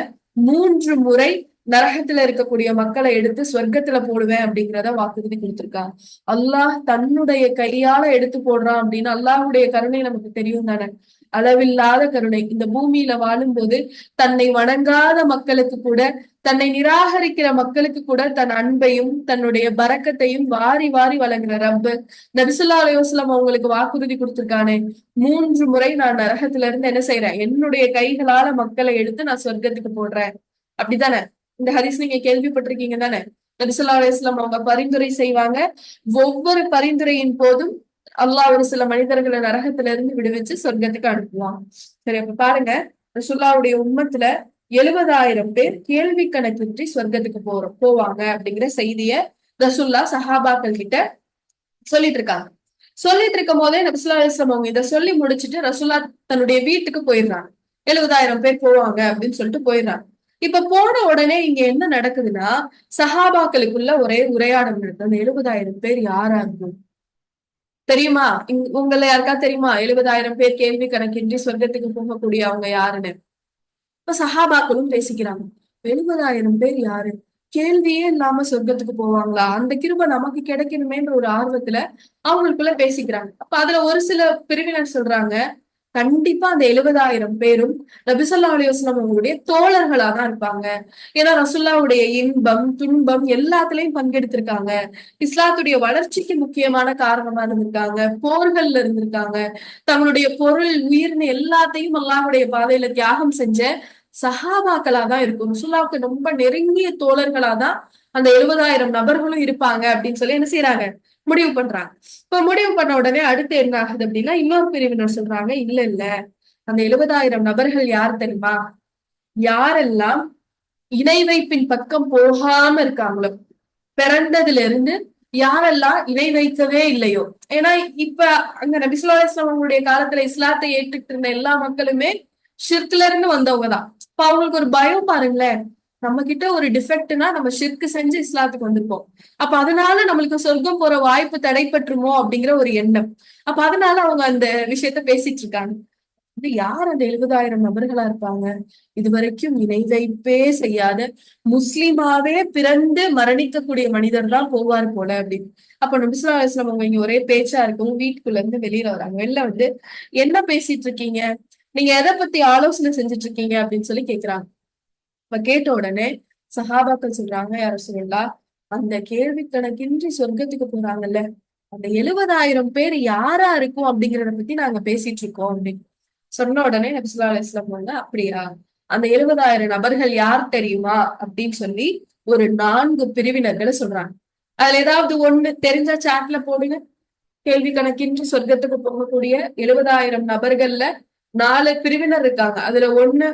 3 முறை நரகத்துல இருக்கக்கூடிய மக்களை எடுத்து சொர்க்கத்துல போடுவேன் அப்படிங்கிறத வாக்குறுதி கொடுத்திருக்கான். அல்லாஹ் தன்னுடைய கையால எடுத்து போடுறான் அப்படின்னு அல்லாஹ்வுடைய கருணை நமக்கு தெரியும் தானே. அளவில்லாத கருணை. இந்த பூமியில வாழும்போது தன்னை வணங்காத மக்களுக்கு கூட, தன்னை நிராகரிக்கிற மக்களுக்கு கூட தன் அன்பையும் தன்னுடைய பரக்கத்தையும் வாரி வாரி வழங்குற ரப்பு நபி ஸல்லல்லாஹு அலைஹி வஸல்லம் அவங்களுக்கு வாக்குறுதி கொடுத்திருக்கானே, 3 முறை நான் நரகத்துல இருந்து என்ன செய்யறேன்? என்னுடைய கைகளால மக்களை எடுத்து நான் சொர்க்கத்துக்கு போடுறேன். அப்படித்தானே? இந்த ஹதீஸ் நீங்க கேள்விப்பட்டிருக்கீங்க தானே? நபி ஸல்லல்லாஹு அலைஹி வஸல்லம் அவங்க பரிந்துரை செய்வாங்க. ஒவ்வொரு பரிந்துரையின் போதும் அல்லாஹ் ஒரு சில மனிதர்களை நரகத்துல இருந்து விடுவிச்சு சொர்க்கத்துக்கு அனுப்புவான். சரி, அப்ப பாருங்க, ரசூலுல்லாஹ்வுடைய உம்மத்துல 70,000 பேர் கேள்வி கணக்கின்றி சொர்க்கத்துக்கு போவாங்க அப்படிங்கிற செய்திய ரசூலுல்லாஹ் சஹாபாக்கள் கிட்ட சொல்லிட்டு இருக்காங்க. சொல்லிட்டு இருக்கும் போதே நபி ஸல்லல்லாஹு அலைஹி வஸல்லம் அவங்க இதை சொல்லி முடிச்சுட்டு ரசூலுல்லாஹ் தன்னுடைய வீட்டுக்கு போயிடுறாங்க. 70,000 பேர் போவாங்க அப்படின்னு சொல்லிட்டு போயிடுறாங்க. இப்ப போன உடனே இங்க என்ன நடக்குதுன்னா, சஹாபாக்களுக்குள்ள ஒரே உரையாடல் நடக்குது. அந்த 70,000 பேர் யாரா இருக்கும் தெரியுமா? உங்களை யாருக்கா தெரியுமா? 70,000 பேர் கேள்வி கணக்கின்றி சொர்க்கத்துக்கு போகக்கூடிய அவங்க யாருன்னு? இப்ப சஹாபாக்களும் பேசிக்கிறாங்க. 70,000 பேர் யாரு? கேள்வியே இல்லாம சொர்க்கத்துக்கு போவாங்களா? அந்த கிருபை நமக்கு கிடைக்கணுமேன்ற ஒரு ஆர்வத்துல அவங்களுக்குள்ள பேசிக்கிறாங்க. அப்ப அதுல ஒரு சில பிரிவினர் சொல்றாங்க, கண்டிப்பா அந்த 70,000 பேரும் நபி ஸல்லல்லாஹு அலைஹி வஸல்லம் அவங்களுடைய தோழர்களா தான் இருப்பாங்க. ஏன்னா ரசூலுல்லாஹ்வுடைய இன்பம், துன்பம் எல்லாத்துலயும் பங்கெடுத்திருக்காங்க. இஸ்லாத்துடைய வளர்ச்சிக்கு முக்கியமான காரணமா இருந்திருக்காங்க. போர்கள்ல இருந்திருக்காங்க. தங்களுடைய பொருள், உயிர்னு எல்லாத்தையும் அல்லாஹ்வுடைய பாதையில தியாகம் செஞ்ச சஹாபாக்களா தான் இருக்கும். ரசூலுல்லாஹ்வுக்கு ரொம்ப நெருங்கிய தோழர்களா தான் அந்த 70,000 நபர்களும் இருப்பாங்க அப்படின்னு சொல்லி என்ன செய்யறாங்க? முடிவு பண்றாங்க. இப்ப முடிவு பண்ண உடனே அடுத்து என்ன ஆகுது அப்படின்னா, இன்னொரு பிரிவினர் சொல்றாங்க, இல்ல இல்ல, அந்த 70,000 நபர்கள் யார் தெரியுமா? யாரெல்லாம் இணை வைப்பின் பக்கம் போகாம இருக்காங்களோ, பிறந்ததுல இருந்து யாரெல்லாம் இணை வைக்கவே இல்லையோ. ஏன்னா இப்ப அங்க நபி ஸல்லல்லாஹு அலைஹி வஸல்லம் அவங்களுடைய காலத்துல இஸ்லாத்தை ஏற்றுக்கிட்டு இருந்த எல்லா மக்களுமே ஷிர்க்ல இருந்து வந்தவங்கதான். இப்ப அவங்களுக்கு ஒரு பயம் பாருங்களேன். நம்ம கிட்ட ஒரு டிஃபெக்ட்னா நம்ம ஷிர்க் செஞ்சு இஸ்லாத்துக்கு வந்திருப்போம். அப்ப அதனால நம்மளுக்கு சொர்க்கம் போற வாய்ப்பு தடைப்பட்டுருமோ அப்படிங்கிற ஒரு எண்ணம். அப்ப அதனால அவங்க அந்த விஷயத்த பேசிட்டு இருக்காங்க. இது யார் அந்த 70,000 நபர்களா இருப்பாங்க? இதுவரைக்கும் இணை வைப்பே செய்யாத முஸ்லிமாவே பிறந்து மரணிக்கக்கூடிய மனிதர் தான் போவார் போல அப்படின்னு. அப்ப நபி ஸல்லல்லாஹு அலைஹி வஸல்லம் அவங்க இங்க ஒரே பேச்சா இருக்கும். வீட்டுக்குள்ள இருந்து வெளியில வராங்க. வெளில வந்து என்ன பேசிட்டு இருக்கீங்க? நீங்க எதை பத்தி ஆலோசனை செஞ்சுட்டு இருக்கீங்க அப்படின்னு சொல்லி கேக்குறாங்க. அப்ப கேட்ட உடனே சஹாபாக்கள் சொல்றாங்க, யார சொல்லலாம், அந்த கேள்வி கணக்கின்றி சொர்க்கத்துக்கு போறாங்கல்ல, அந்த 70,000 பேர் யாரா இருக்கும் அப்படிங்கறத பத்தி நாங்க பேசிட்டு இருக்கோம் அப்படின்னு சொன்ன உடனே நபி ஸல்லல்லாஹு அலைஹி வஸல்லம் வந்து, அப்படியா, அந்த 70,000 நபர்கள் யார் தெரியுமா அப்படின்னு சொல்லி ஒரு 4 பிரிவினர்களை சொல்றாங்க. அதுல ஏதாவது ஒண்ணு தெரிஞ்சா சாட்ல போடுங்க. கேள்வி கணக்கின்றி சொர்க்கத்துக்கு போகக்கூடிய 70,000 நபர்கள்ல 4 பிரிவினர் இருக்காங்க. அதுல ஒண்ணு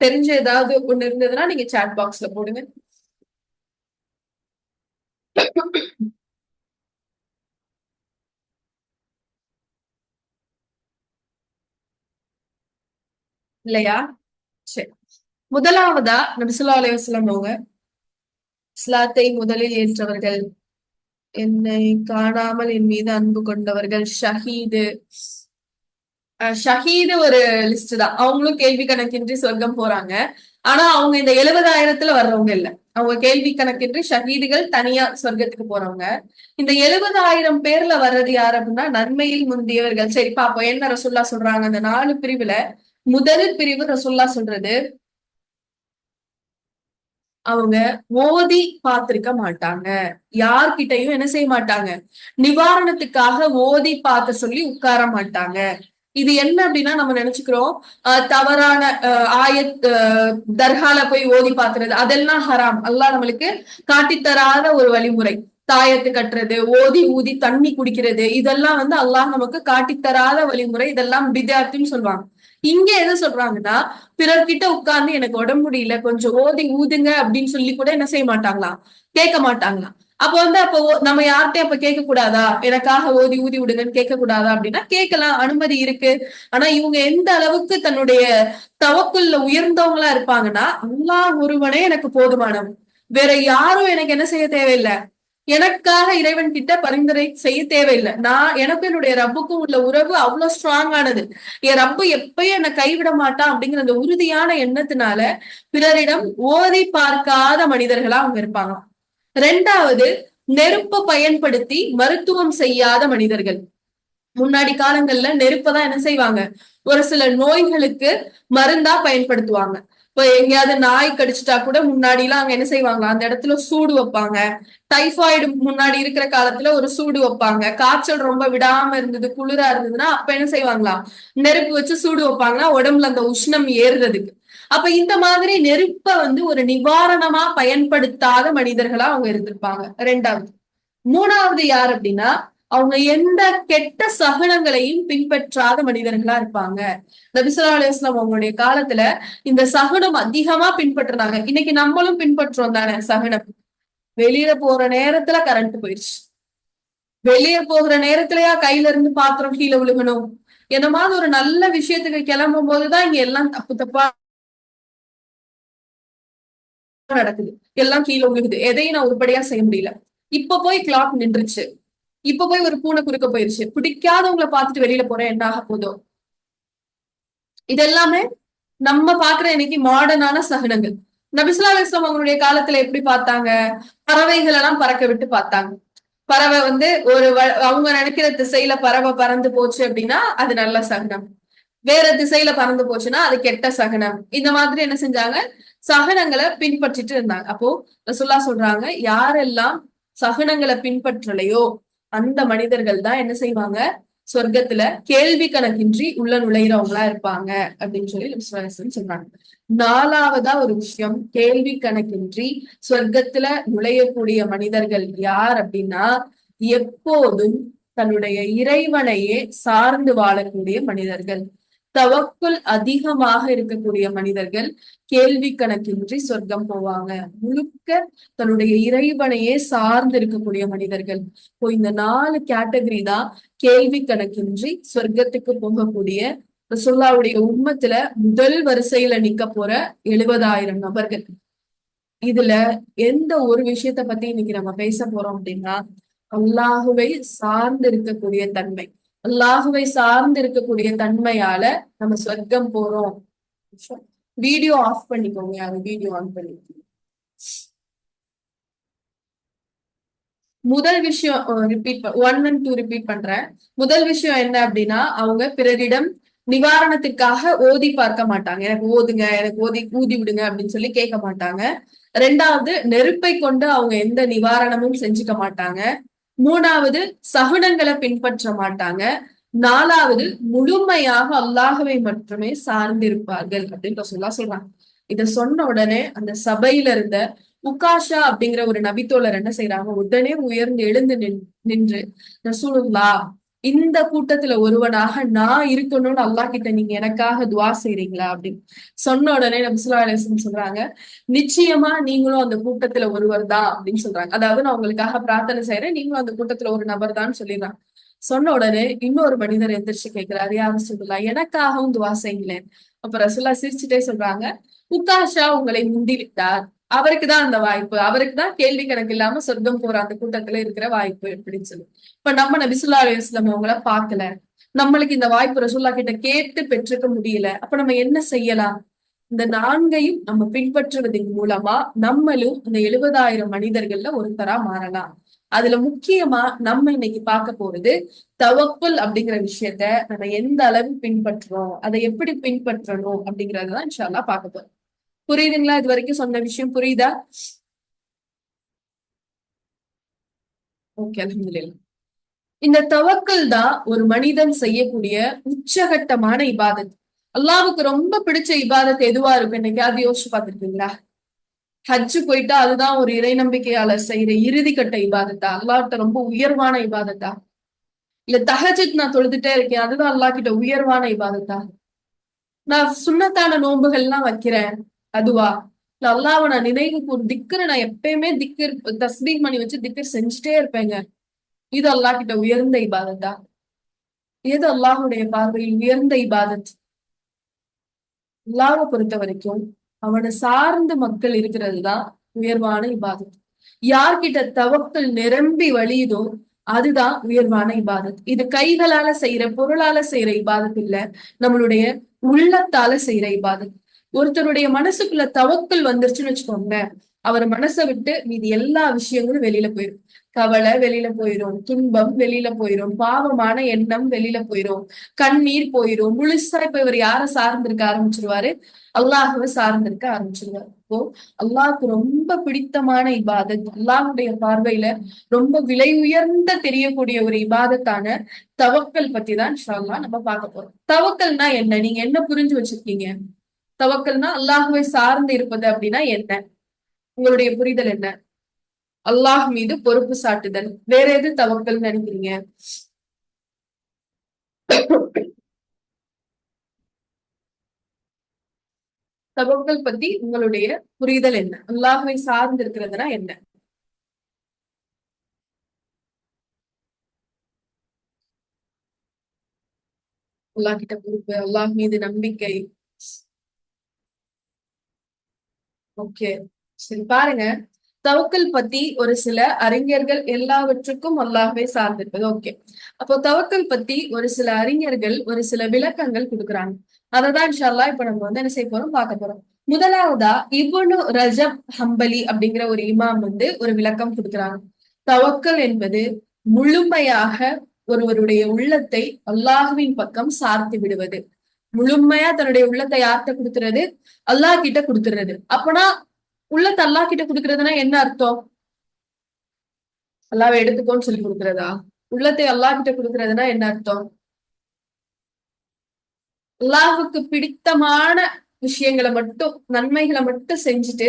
தெரிஞ்ச ஏதாவது ஒண்ணு இருந்ததுன்னா நீங்க சாட் பாக்ஸ்ல போடுங்க. இல்லையா? சரி. முதலாவதா நபி ஸல்லல்லாஹு அலைஹி வஸல்லம் அவங்க இஸ்லாத்தை முதலில் ஏற்றவர்கள், என்னை காணாமல் என் மீது அன்பு கொண்டவர்கள், ஷஹீது, ஷஹீது ஒரு லிஸ்ட் தான். அவங்களும் கேள்வி கணக்கின்றி சொர்க்கம் போறாங்க. ஆனா அவங்க இந்த 70,000 வர்றவங்க இல்ல. அவங்க கேள்வி கணக்கின்றி ஷஹீதுகள் தனியா சொர்க்கத்துக்கு போறவங்க. இந்த 70,000 பேர்ல வர்றது யாரு அப்படின்னா நன்மையில் முந்தியவர்கள். சரி பாப்போம் என்ன ரசூல்லா சொல்றாங்க. அந்த 4 பிரிவுல முதல் பிரிவு ரசூல்லா சொல்றது, அவங்க ஓதி பார்த்திருக்க மாட்டாங்க. யார்கிட்டயும் என்ன செய்ய மாட்டாங்க, நிவாரணத்துக்காக ஓதி பார்க்க சொல்லி உட்கார மாட்டாங்க. இது என்ன அப்படின்னா நம்ம நினைச்சுக்கிறோம் தவறான ஆயத் தர்கால போய் ஓதி பாக்குறது அதெல்லாம் ஹராம். அல்லாஹ் நம்மளுக்கு காட்டித்தராத ஒரு வழிமுறை. தாயத்து கட்டுறது, ஓதி ஊதி தண்ணி குடிக்கிறது, இதெல்லாம் வந்து அல்லாஹ் நமக்கு காட்டித்தராத வழிமுறை. இதெல்லாம் பிதாத்துன்னு சொல்லுவாங்க. இங்க எது சொல்றாங்கன்னா, பிறர்கிட்ட உட்கார்ந்து எனக்கு உடம்பு முடியல கொஞ்சம் ஓதி ஊதுங்க அப்படின்னு சொல்லி கூட என்ன செய்ய மாட்டாங்களாம், கேட்க மாட்டாங்களாம். அப்ப வந்து அப்போ நம்ம யார்கிட்டயும் அப்ப கேட்க கூடாதா, எனக்காக ஓதி ஊதி விடுங்கன்னு கேட்க கூடாதா அப்படின்னா கேட்கலாம், அனுமதி இருக்கு. ஆனா இவங்க எந்த அளவுக்கு தன்னுடைய தவக்குள்ள உயர்ந்தவங்களா இருப்பாங்கன்னா, அல்லாஹ் ஒருவனே எனக்கு போதுமானவன், வேற யாரும் எனக்கு என்ன செய்ய தேவையில்லை, எனக்காக இறைவன் கிட்ட பரிந்துரை செய்ய தேவையில்லை. நான் எனக்கு என்னுடைய ரப்புக்கும் உள்ள உறவு அவ்வளவு ஸ்ட்ராங் ஆனது. என் ரப்பு எப்பயும் என்னை கைவிட மாட்டான் அப்படிங்கிற அந்த உறுதியான எண்ணத்தினால பிறரிடம் ஓதி பார்க்காத மனிதர்களா அவங்க இருப்பாங்க. ரெண்டாவது, நெருப்பை பயன்படுத்தி மருத்துவம் செய்யாத மனிதர்கள். முன்னாடி காலங்கள்ல நெருப்பதான் என்ன செய்வாங்க, ஒரு சில நோய்களுக்கு மருந்தா பயன்படுத்துவாங்க. இப்ப எங்கேயாவது நாய் கடிச்சிட்டா கூட முன்னாடி எல்லாம் அங்க என்ன செய்வாங்க, அந்த இடத்துல சூடு வைப்பாங்க. டைபாய்டு முன்னாடி இருக்கிற காலத்துல ஒரு சூடு வைப்பாங்க. காய்ச்சல் ரொம்ப விடாம இருந்தது, குளிரா இருந்ததுன்னா அப்ப என்ன செய்வாங்களாம், நெருப்பு வச்சு சூடு வைப்பாங்கன்னா உடம்புல அந்த உஷ்ணம் ஏறுறதுக்கு. அப்ப இந்த மாதிரி நெருப்ப வந்து ஒரு நிவாரணமா பயன்படுத்தாத மனிதர்களா அவங்க இருந்திருப்பாங்க. ரெண்டாவது. மூணாவது யார் அப்படின்னா, அவங்க எந்த கெட்ட சகுனங்களையும் பின்பற்றாத மனிதர்களா இருப்பாங்க. நபி ஸல்லல்லாஹு அலைஹி வஸல்லம் அவங்களுடைய காலத்துல இந்த சகுனம் அதிகமா பின்பற்றுனாங்க. இன்னைக்கு நம்மளும் பின்பற்றுறோம் தானே சகுனம். வெளியில போற நேரத்துல கரண்ட் போயிடுச்சு, வெளியே போகிற நேரத்திலயா கையில இருந்து பாத்திரம் கீழே விழுகணும், என்ன மாதிரி ஒரு நல்ல விஷயத்துக்கு கிளம்பும் போதுதான் இங்க எல்லாம் தப்பு தப்பா நடக்குது, எல்லாம் கீழே விழுகுது, எதையும் நான் உருப்படியா செய்ய முடியல. இப்ப போய் கிளாக் நின்றுச்சு, இப்ப போய் ஒரு பூனை குறுக்க போயிருச்சு, பிடிக்காதவங்களை பார்த்துட்டு வெளியில போறேன் என்ன ஆக போதோ. இது எல்லாமே நம்ம பாக்குற இன்னைக்கு மாடர்னான சகுனங்கள். நபி ஸல்லல்லாஹு அலைஹி வஸல்லம் அவங்களுடைய காலத்துல எப்படி பார்த்தாங்க, பறவைகள் எல்லாம் பறக்க விட்டு பார்த்தாங்க. பறவை வந்து ஒரு அவங்க நினைக்கிற திசையில பறவை பறந்து போச்சு அப்படின்னா அது நல்ல சகுனம், வேற திசையில பறந்து போச்சுன்னா அது கெட்ட சகுனம். இந்த மாதிரி என்ன செஞ்சாங்க, சகுனங்களை பின்பற்றிட்டு இருந்தாங்க. அப்போ ரசூலுல்லாஹ் சொல்றாங்க, யாரெல்லாம் சகுனங்களை பின்பற்றலையோ அந்த மனிதர்கள் தான் என்ன செய்வாங்க, சொர்க்கத்துல கேள்வி கணக்கின்றி உள்ள நுழையிறவங்களா இருப்பாங்க அப்படின்னு சொல்லி நபி ஸல்லல்லாஹு அலைஹி வஸல்லம் சொல்றாங்க. நாலாவதா ஒரு விஷயம், கேள்வி கணக்கின்றி சொர்க்கத்துல நுழையக்கூடிய மனிதர்கள் யார் அப்படின்னா, எப்போதும் தன்னுடைய இறைவனையே சார்ந்து வாழக்கூடிய மனிதர்கள். தவக்குல் அதிகமாக இருக்கக்கூடிய மனிதர்கள் கேள்வி கணக்கின்றி சொர்க்கம் போவாங்க. முழுக்க தன்னுடைய இறைவனையே சார்ந்து இருக்கக்கூடிய மனிதர்கள். இப்போ இந்த 4 கேட்டகரி தான் கேள்வி கணக்கின்றி சொர்க்கத்துக்கு போகக்கூடிய ரசூலுல்லாஹ்வுடைய உம்மத்துல முதல் வரிசையில நிக்க போற 70,000 நபர்கள். இதுல எந்த ஒரு விஷயத்த பத்தி இன்னைக்கு நம்ம பேச போறோம் அப்படின்னா, அல்லாஹுவை சார்ந்து இருக்கக்கூடிய தன்மை. அல்லாஹுவை சார்ந்து இருக்கக்கூடிய தன்மையால நம்ம சொர்க்கம் போறோம். வீடியோ ஆஃப் பண்ணிக்கோங்க, அது வீடியோ ஆன் பண்ணி. முதல் விஷயம் ரிப்பீட் 1 and 2 ரிப்பீட் பண்றேன். முதல் விஷயம் என்ன அப்படின்னா, அவங்க பிறரிடம் நிவாரணத்திற்காக ஓதி பார்க்க மாட்டாங்க. எனக்கு ஓதுங்க, எனக்கு ஓதி ஊதி விடுங்க அப்படின்னு சொல்லி கேட்க மாட்டாங்க. ரெண்டாவது, நெருப்பை கொண்டு அவங்க எந்த நிவாரணமும் செஞ்சுக்க மாட்டாங்க. மூணாவது, சகுனங்களை பின்பற்ற மாட்டாங்க. நாலாவது, முழுமையாக அல்லாஹ்வை மட்டுமே சார்ந்திருப்பார்கள் அப்படின்னு சொல்றாங்க. இத சொன்ன உடனே அந்த சபையில இருந்த உகாஷா அப்படிங்கிற ஒரு நபித்தோழர் என்ன செய்யறாங்க, உடனே உயர்ந்து எழுந்து நின்று, ரசூலுல்லாஹ், இந்த கூட்டத்துல ஒருவனாக நான் இருக்கணும்னு அல்லாஹ் கிட்ட நீங்க எனக்காக துவா செய்றீங்களா அப்படின்னு சொன்ன உடனே நபி ஸல்லல்லாஹு அலைஹி வஸல்லம் சொல்றாங்க, நிச்சயமா நீங்களும் அந்த கூட்டத்துல ஒருவர் தான் அப்படின்னு சொல்றாங்க. அதாவது நான் உங்களுக்காக பிரார்த்தனை செய்யறேன், நீங்களும் அந்த கூட்டத்துல ஒரு நபர் தான் சொல்லிடுறாங்க. சொன்ன உடனே இன்னொரு மனிதர் எந்திரிச்சு கேட்கிறாரு, யார் ரசூலுல்லாஹ், எனக்காகவும் துவா செய்யுங்களேன். அப்ப ரசூலுல்லாஹ் சிரிச்சுட்டே சொல்றாங்க, உக்காஷா உங்களை முந்தி விட்டார், அவருக்குதான் அந்த வாய்ப்பு, அவருக்குதான் கேள்வி கணக்கு இல்லாம சொர்க்கம் போற அந்த கூட்டத்துல இருக்கிற வாய்ப்பு அப்படின்னு சொல்லி. இப்ப நம்ம நபி ஸல்லல்லாஹு அலைஹி வஸல்லம் அவங்கள பாக்கல, நம்மளுக்கு இந்த வாய்ப்பு ரசூல்லா கிட்ட கேட்டு பெற்றுக்க முடியல. அப்ப நம்ம என்ன செய்யலாம்? இந்த நான்கையும் நம்ம பின்பற்றுவதன் மூலமா நம்மளும் அந்த 70,000 மனிதர்கள்ல ஒருத்தரா மாறலாம். அதுல முக்கியமா நம்ம இன்னைக்கு பார்க்க போறது தவக்குல் அப்படிங்கிற விஷயத்த நம்ம எந்த அளவு பின்பற்றுறோம், அதை எப்படி பின்பற்றணும் அப்படிங்கறதுதான் இன்ஷா அல்லாஹ் பார்க்க போறோம். புரியுதுங்களா? இது வரைக்கும் சொன்ன விஷயம் புரியுதா? ஓகே, அல்ஹம்துலில்லாஹ். இந்த தவக்கல் தான் ஒரு மனிதன் செய்யக்கூடிய உச்சகட்டமான இபாதத். அல்லாஹ்வுக்கு ரொம்ப பிடிச்ச இபாதத் எதுவா இருக்கும்? என்னைக்காவது யோசிச்சு பார்த்திருக்கீங்களா? ஹஜ் போயிட்டா அதுதான் ஒரு இறை நம்பிக்கையாளர் செய்யற இறுதி கட்ட இபாதத்தா? அல்லாஹ்ட்ட ரொம்ப உயர்வான இபாதத்தா? இல்ல தஹஜ்ஜுத் நான் தொழுதுட்டே இருக்கேன் அதுதான் அல்லாஹ் கிட்ட உயர்வான இபாதத்தா? நான் சுன்னத்தான நோன்புகள்லாம் வைக்கிறேன் அதுவா? இல்ல அல்லாஹ்வை நான் நினைவு திக்ரு நான் எப்பயுமே திக்ர் தஸ்பீஹ் பண்ணி வச்சு திக்ர் செஞ்சுட்டே இருப்பேங்க, இது அல்லாஹ் கிட்ட உயர்ந்த இபாதத்தா? எது அல்லாஹுடைய பார்வையில் உயர்ந்த இபாதத்? அல்லாஹ்வை பொறுத்த வரைக்கும் அவனை சார்ந்த மக்கள் இருக்கிறதுதான் உயர்வான இபாதத். யார்கிட்ட தவக்கல் நிரம்பி வழியுதோ அதுதான் உயர்வான இபாதத். இது கைகளால செய்யற பொருளால செய்யற இபாதத் இல்ல, நம்மளுடைய உள்ளத்தால செய்யற இபாதத். ஒருத்தருடைய மனசுக்குள்ள தவக்கல் வந்துருச்சுன்னு வச்சுக்கோங்க, அவர் மனசை விட்டு மீதி எல்லா விஷயங்களும் வெளியில போயிடும். கவலை வெளியில போயிரும், துன்பம் வெளியில போயிரும், பாவமான எண்ணம் வெளியில போயிரும், கண்ணீர் போயிரும். முழுசா இப்ப இவர் யார சார்ந்திருக்க ஆரம்பிச்சிருவாரு? அல்லாஹுவை சார்ந்திருக்க ஆரம்பிச்சிருவாரு. இப்போ அல்லாஹ்க்கு ரொம்ப பிடித்தமான இபாதத், அல்லாஹுடைய பார்வையில ரொம்ப விலை உயர்ந்த தெரியக்கூடிய ஒரு இபாதத்தான தவக்கல் பத்தி தான் இன்ஷா அல்லாஹ் நம்ம பார்க்க போறோம். தவக்கல்னா என்ன? நீங்க என்ன புரிஞ்சு வச்சிருக்கீங்க? தவக்கல்னா அல்லாஹுவை சார்ந்து இருப்பது அப்படின்னா என்ன? உங்களுடைய புரிதல் என்ன? அல்லாஹ் மீது பொறுப்பு சாட்டுதல். வேற எது தவக்கல் நினைக்கிறீங்க? தவக்கல் பத்தி உங்களுடைய புரிதல் என்ன? அல்லாஹுவை சார்ந்து இருக்கிறதுனா என்ன? அல்லாஹ் கிட்ட பொறுப்பு, அல்லாஹ் மீது நம்பிக்கை. ஓகே, சரி பாருங்க. தவக்கல் பத்தி ஒரு சில அறிஞர்கள் எல்லாவற்றுக்கும் அல்லாஹ்வை சார்ந்திருப்பது ஓகே. அப்போ தவக்கல் பத்தி ஒரு சில அறிஞர்கள் ஒரு சில விளக்கங்கள் கொடுக்குறாங்க. அததான் இன்ஷா அல்லாஹ் இப்ப நம்ம வந்து என்ன செய்ய போறோம், பார்க்க போறோம். முதலாவதா இப்னு ரஜப் ஹம்பலி அப்படிங்கிற ஒரு இமாம் வந்து ஒரு விளக்கம் கொடுக்குறாங்க. தவக்கல் என்பது முழுமையாக ஒருவருடைய உள்ளத்தை அல்லாஹ்வின் பக்கம் சார்த்தி விடுவது. முழுமையா தன்னுடைய உள்ளத்தை யார்கிட்ட கொடுத்துறது? அல்லாஹ் கிட்ட கொடுத்துறது. அப்பனா உள்ளத்தை அல்லாஹ் கிட்ட கொடுக்கறதுன்னா என்ன அர்த்தம்? அல்லாவை எடுத்துக்கோன்னு சொல்லி கொடுக்கறதா? உள்ளத்தை அல்லாஹ் கிட்ட கொடுக்கறதுன்னா என்ன அர்த்தம்? அல்லாஹுக்கு பிடித்தமான விஷயங்களை மட்டும், நன்மைகளை மட்டும் செஞ்சுட்டு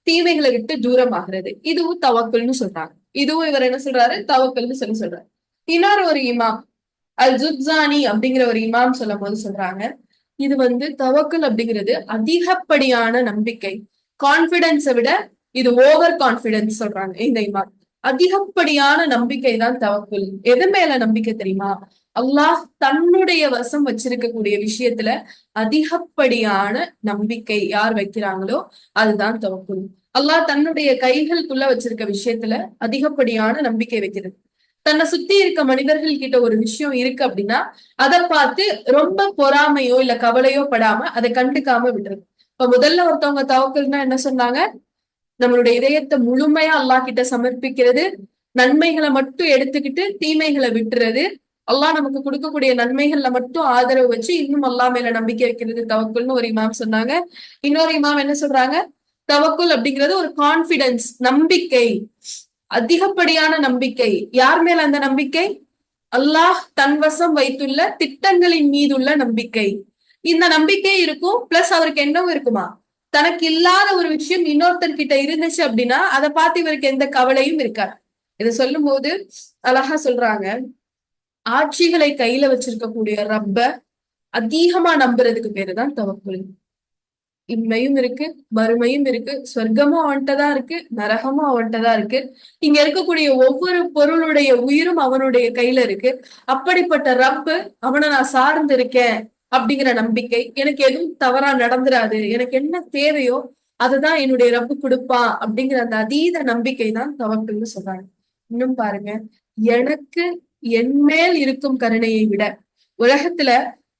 தீமைகளை விட்டு தூரம் ஆகிறது. இதுவும் தவக்கல்னு சொல்றாங்க. இதுவும் இவர் என்ன சொல்றாரு? தவக்கல்னு சொல்லி சொல்றாரு. இன்னொரு ஒரு இமாம் அல் ஜுப்சானி அப்படிங்கிற ஒரு இமாம் சொல்லும் போது சொல்றாங்க, இது வந்து தவக்கல் அப்படிங்கிறது அதிகப்படியான நம்பிக்கை, கான்பிடன்ஸை விட இது ஓவர் கான்பிடன்ஸ் சொல்றாங்க இந்த இமாம். அதிகப்படியான நம்பிக்கை தான் தவக்குல். எது மேல நம்பிக்கை தெரியுமா? அல்லாஹ் தன்னுடைய வசம் வச்சிருக்கக்கூடிய விஷயத்துல அதிகப்படியான நம்பிக்கை யார் வைக்கிறாங்களோ அதுதான் தவக்குல். அல்லாஹ் தன்னுடைய கைகளுக்குள்ள வச்சிருக்க விஷயத்துல அதிகப்படியான நம்பிக்கை வைக்கிறது. தன்னை சுத்தி இருக்க மனிதர்கள் கிட்ட ஒரு விஷயம் இருக்கு அப்படின்னா அதை பார்த்து ரொம்ப பொறாமையோ இல்ல கவலையோ படாம அதை கண்டுக்காம விடுறது. இப்ப முதல்ல ஒருத்தவங்க தவக்கல்னா என்ன சொன்னாங்க? நம்மளுடைய இதயத்தை முழுமையா அல்லாஹ் கிட்ட சமர்ப்பிக்கிறது, நன்மைகளை மட்டும் எடுத்துக்கிட்டு தீமைகளை விட்டுறது, அல்லாஹ் நமக்கு கொடுக்கக்கூடிய நன்மைகள்ல மட்டும் ஆதரவு வச்சு இன்னும் அல்லாஹ் மேல நம்பிக்கை வைக்கிறது தவக்குல்னு ஒரு இமாம் சொன்னாங்க. இன்னொரு இமாம் என்ன சொல்றாங்க? தவக்குல் அப்படிங்கிறது ஒரு கான்பிடன்ஸ், நம்பிக்கை, அதிகப்படியான நம்பிக்கை. யார் மேல அந்த நம்பிக்கை? அல்லாஹ் தன்வசம் வைத்துள்ள திட்டங்களின் மீதுள்ள நம்பிக்கை. இந்த நம்பிக்கை இருக்கும், பிளஸ் அவருக்கு என்னவும் இருக்குமா? தனக்கு இல்லாத ஒரு விஷயம் இன்னொருத்தர் கிட்ட இருந்துச்சு அப்படின்னா அதை பார்த்து இவருக்கு எந்த கவலையும் இருக்காது. இதை சொல்லும் போது அழகா சொல்றாங்க, ஆட்சிகளை கையில வச்சிருக்கக்கூடிய ரப்ப அதிகமா நம்புறதுக்கு பேருதான் தவக்குல். இம்மையும் இருக்கு, மறுமையும் இருக்கு, சொர்க்கமும் அவன்கிட்டதான் இருக்கு, நரகமும் அவன்கிட்டதான் இருக்கு. இங்க இருக்கக்கூடிய ஒவ்வொரு பொருளுடைய உயிரும் அவனுடைய கையில இருக்கு. அப்படிப்பட்ட ரப்பு, அவனை நான் சார்ந்து இருக்கேன் அப்படிங்கிற நம்பிக்கை, எனக்கு எதுவும் தவறா நடந்துராது, எனக்கு என்ன தேவையோ அதுதான் என்னுடைய ரப்பு கொடுப்பான் அப்படிங்கிற அந்த அதீத நம்பிக்கை தான் தவக்குல்னு சொல்றாங்க. இன்னும் பாருங்க, எனக்கு என் மேல் இருக்கும் கருணையை விட உலகத்துல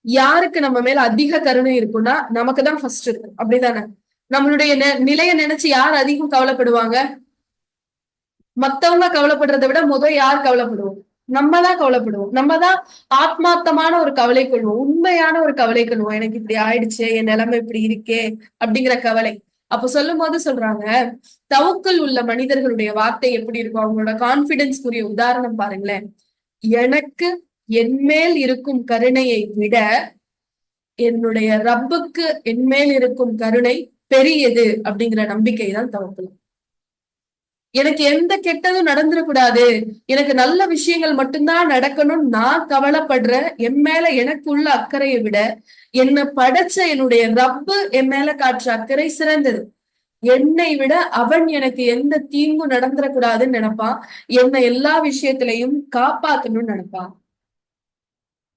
யாருக்கு நம்ம மேல அதிக கருணை இருக்கும்னா நமக்கு தான் ஃபர்ஸ்ட் இருக்கும். அப்படிதானே? நம்மளுடைய நிலைய நினைச்சு யார் அதிகம் கவலைப்படுவாங்க? மத்தவங்க கவலைப்படுறதை விட யார் கவலைப்படுவோம்? நம்ம தான் கவலைப்படுவோம். நம்ம தான் ஆத்மார்த்தமான ஒரு கவலை கொள்வோம், உண்மையான ஒரு கவலை கொள்வோம். எனக்கு இப்படி ஆயிடுச்சு, என் நிலைமை இப்படி இருக்கே அப்படிங்கிற கவலை. அப்ப சொல்லும் போது சொல்றாங்க, தவக்கல் உள்ள மனிதர்களுடைய வார்த்தை எப்படி இருக்கும், அவங்களோட கான்பிடன்ஸ்க்குரிய உதாரணம் பாருங்களேன். எனக்கு என்மேல் இருக்கும் கருணையை விட என்னுடைய ரப்புக்கு என்மேல் இருக்கும் கருணை பெரியது அப்படிங்கிற நம்பிக்கை தான் தவக்கல். எனக்கு எந்த கெட்டதும் நடந்துடக்கூடாது, எனக்கு நல்ல விஷயங்கள் மட்டும்தான் நடக்கணும்னு நான் கவலைப்படுற என் மேல எனக்கு உள்ள அக்கறையை விட என்னை படைச்ச என்னுடைய ரப்பு என் மேல காட்டுற அக்கறை சிறந்தது. என்னை விட அவன் எனக்கு எந்த தீங்கும் நடந்துடக்கூடாதுன்னு நினைப்பான். என்னை எல்லா விஷயத்திலையும் காப்பாத்தணும்னு நினைப்பான்.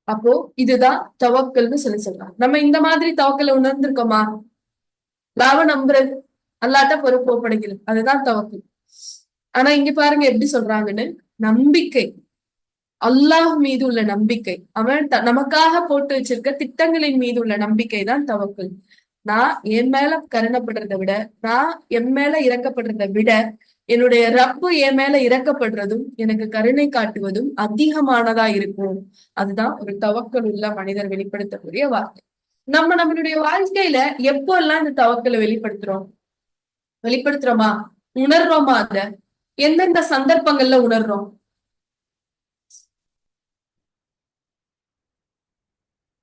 அப்போ இதுதான் தவக்கல்னு சொல்றாங்க. நம்ம இந்த மாதிரி தவக்கலை உணர்ந்திருக்கோமா? லாபம் நம்புறது, அல்லாட்ட பொறுப்பு ஒப்படைக்கிறது, அதுதான் தவக்கல். ஆனா இங்க பாருங்க எப்படி சொல்றாங்கன்னு. நம்பிக்கை, அல்லாஹ் மீது உள்ள நம்பிக்கை, அவன் நமக்காக போட்டு வச்சிருக்க திட்டங்களின் மீது உள்ள நம்பிக்கை தான் தவக்கல். நான் என் மேல கருணப்படுறதை விட, நான் என் மேல இறக்கப்படுறதை விட என்னுடைய ரப்பு என் மேல இறக்கப்படுறதும் எனக்கு கருணை காட்டுவதும் அதிகமானதா இருக்கும். அதுதான் ஒரு தவக்கல் உள்ள மனிதர் வெளிப்படுத்தக்கூடிய வார்த்தை. நம்மளுடைய வாழ்க்கையில எப்போ எல்லாம் இந்த தவக்கலை வெளிப்படுத்துறோமா, உணர்றோமா? அத எந்தெந்த சந்தர்ப்பங்கள்ல உணர்றோம்?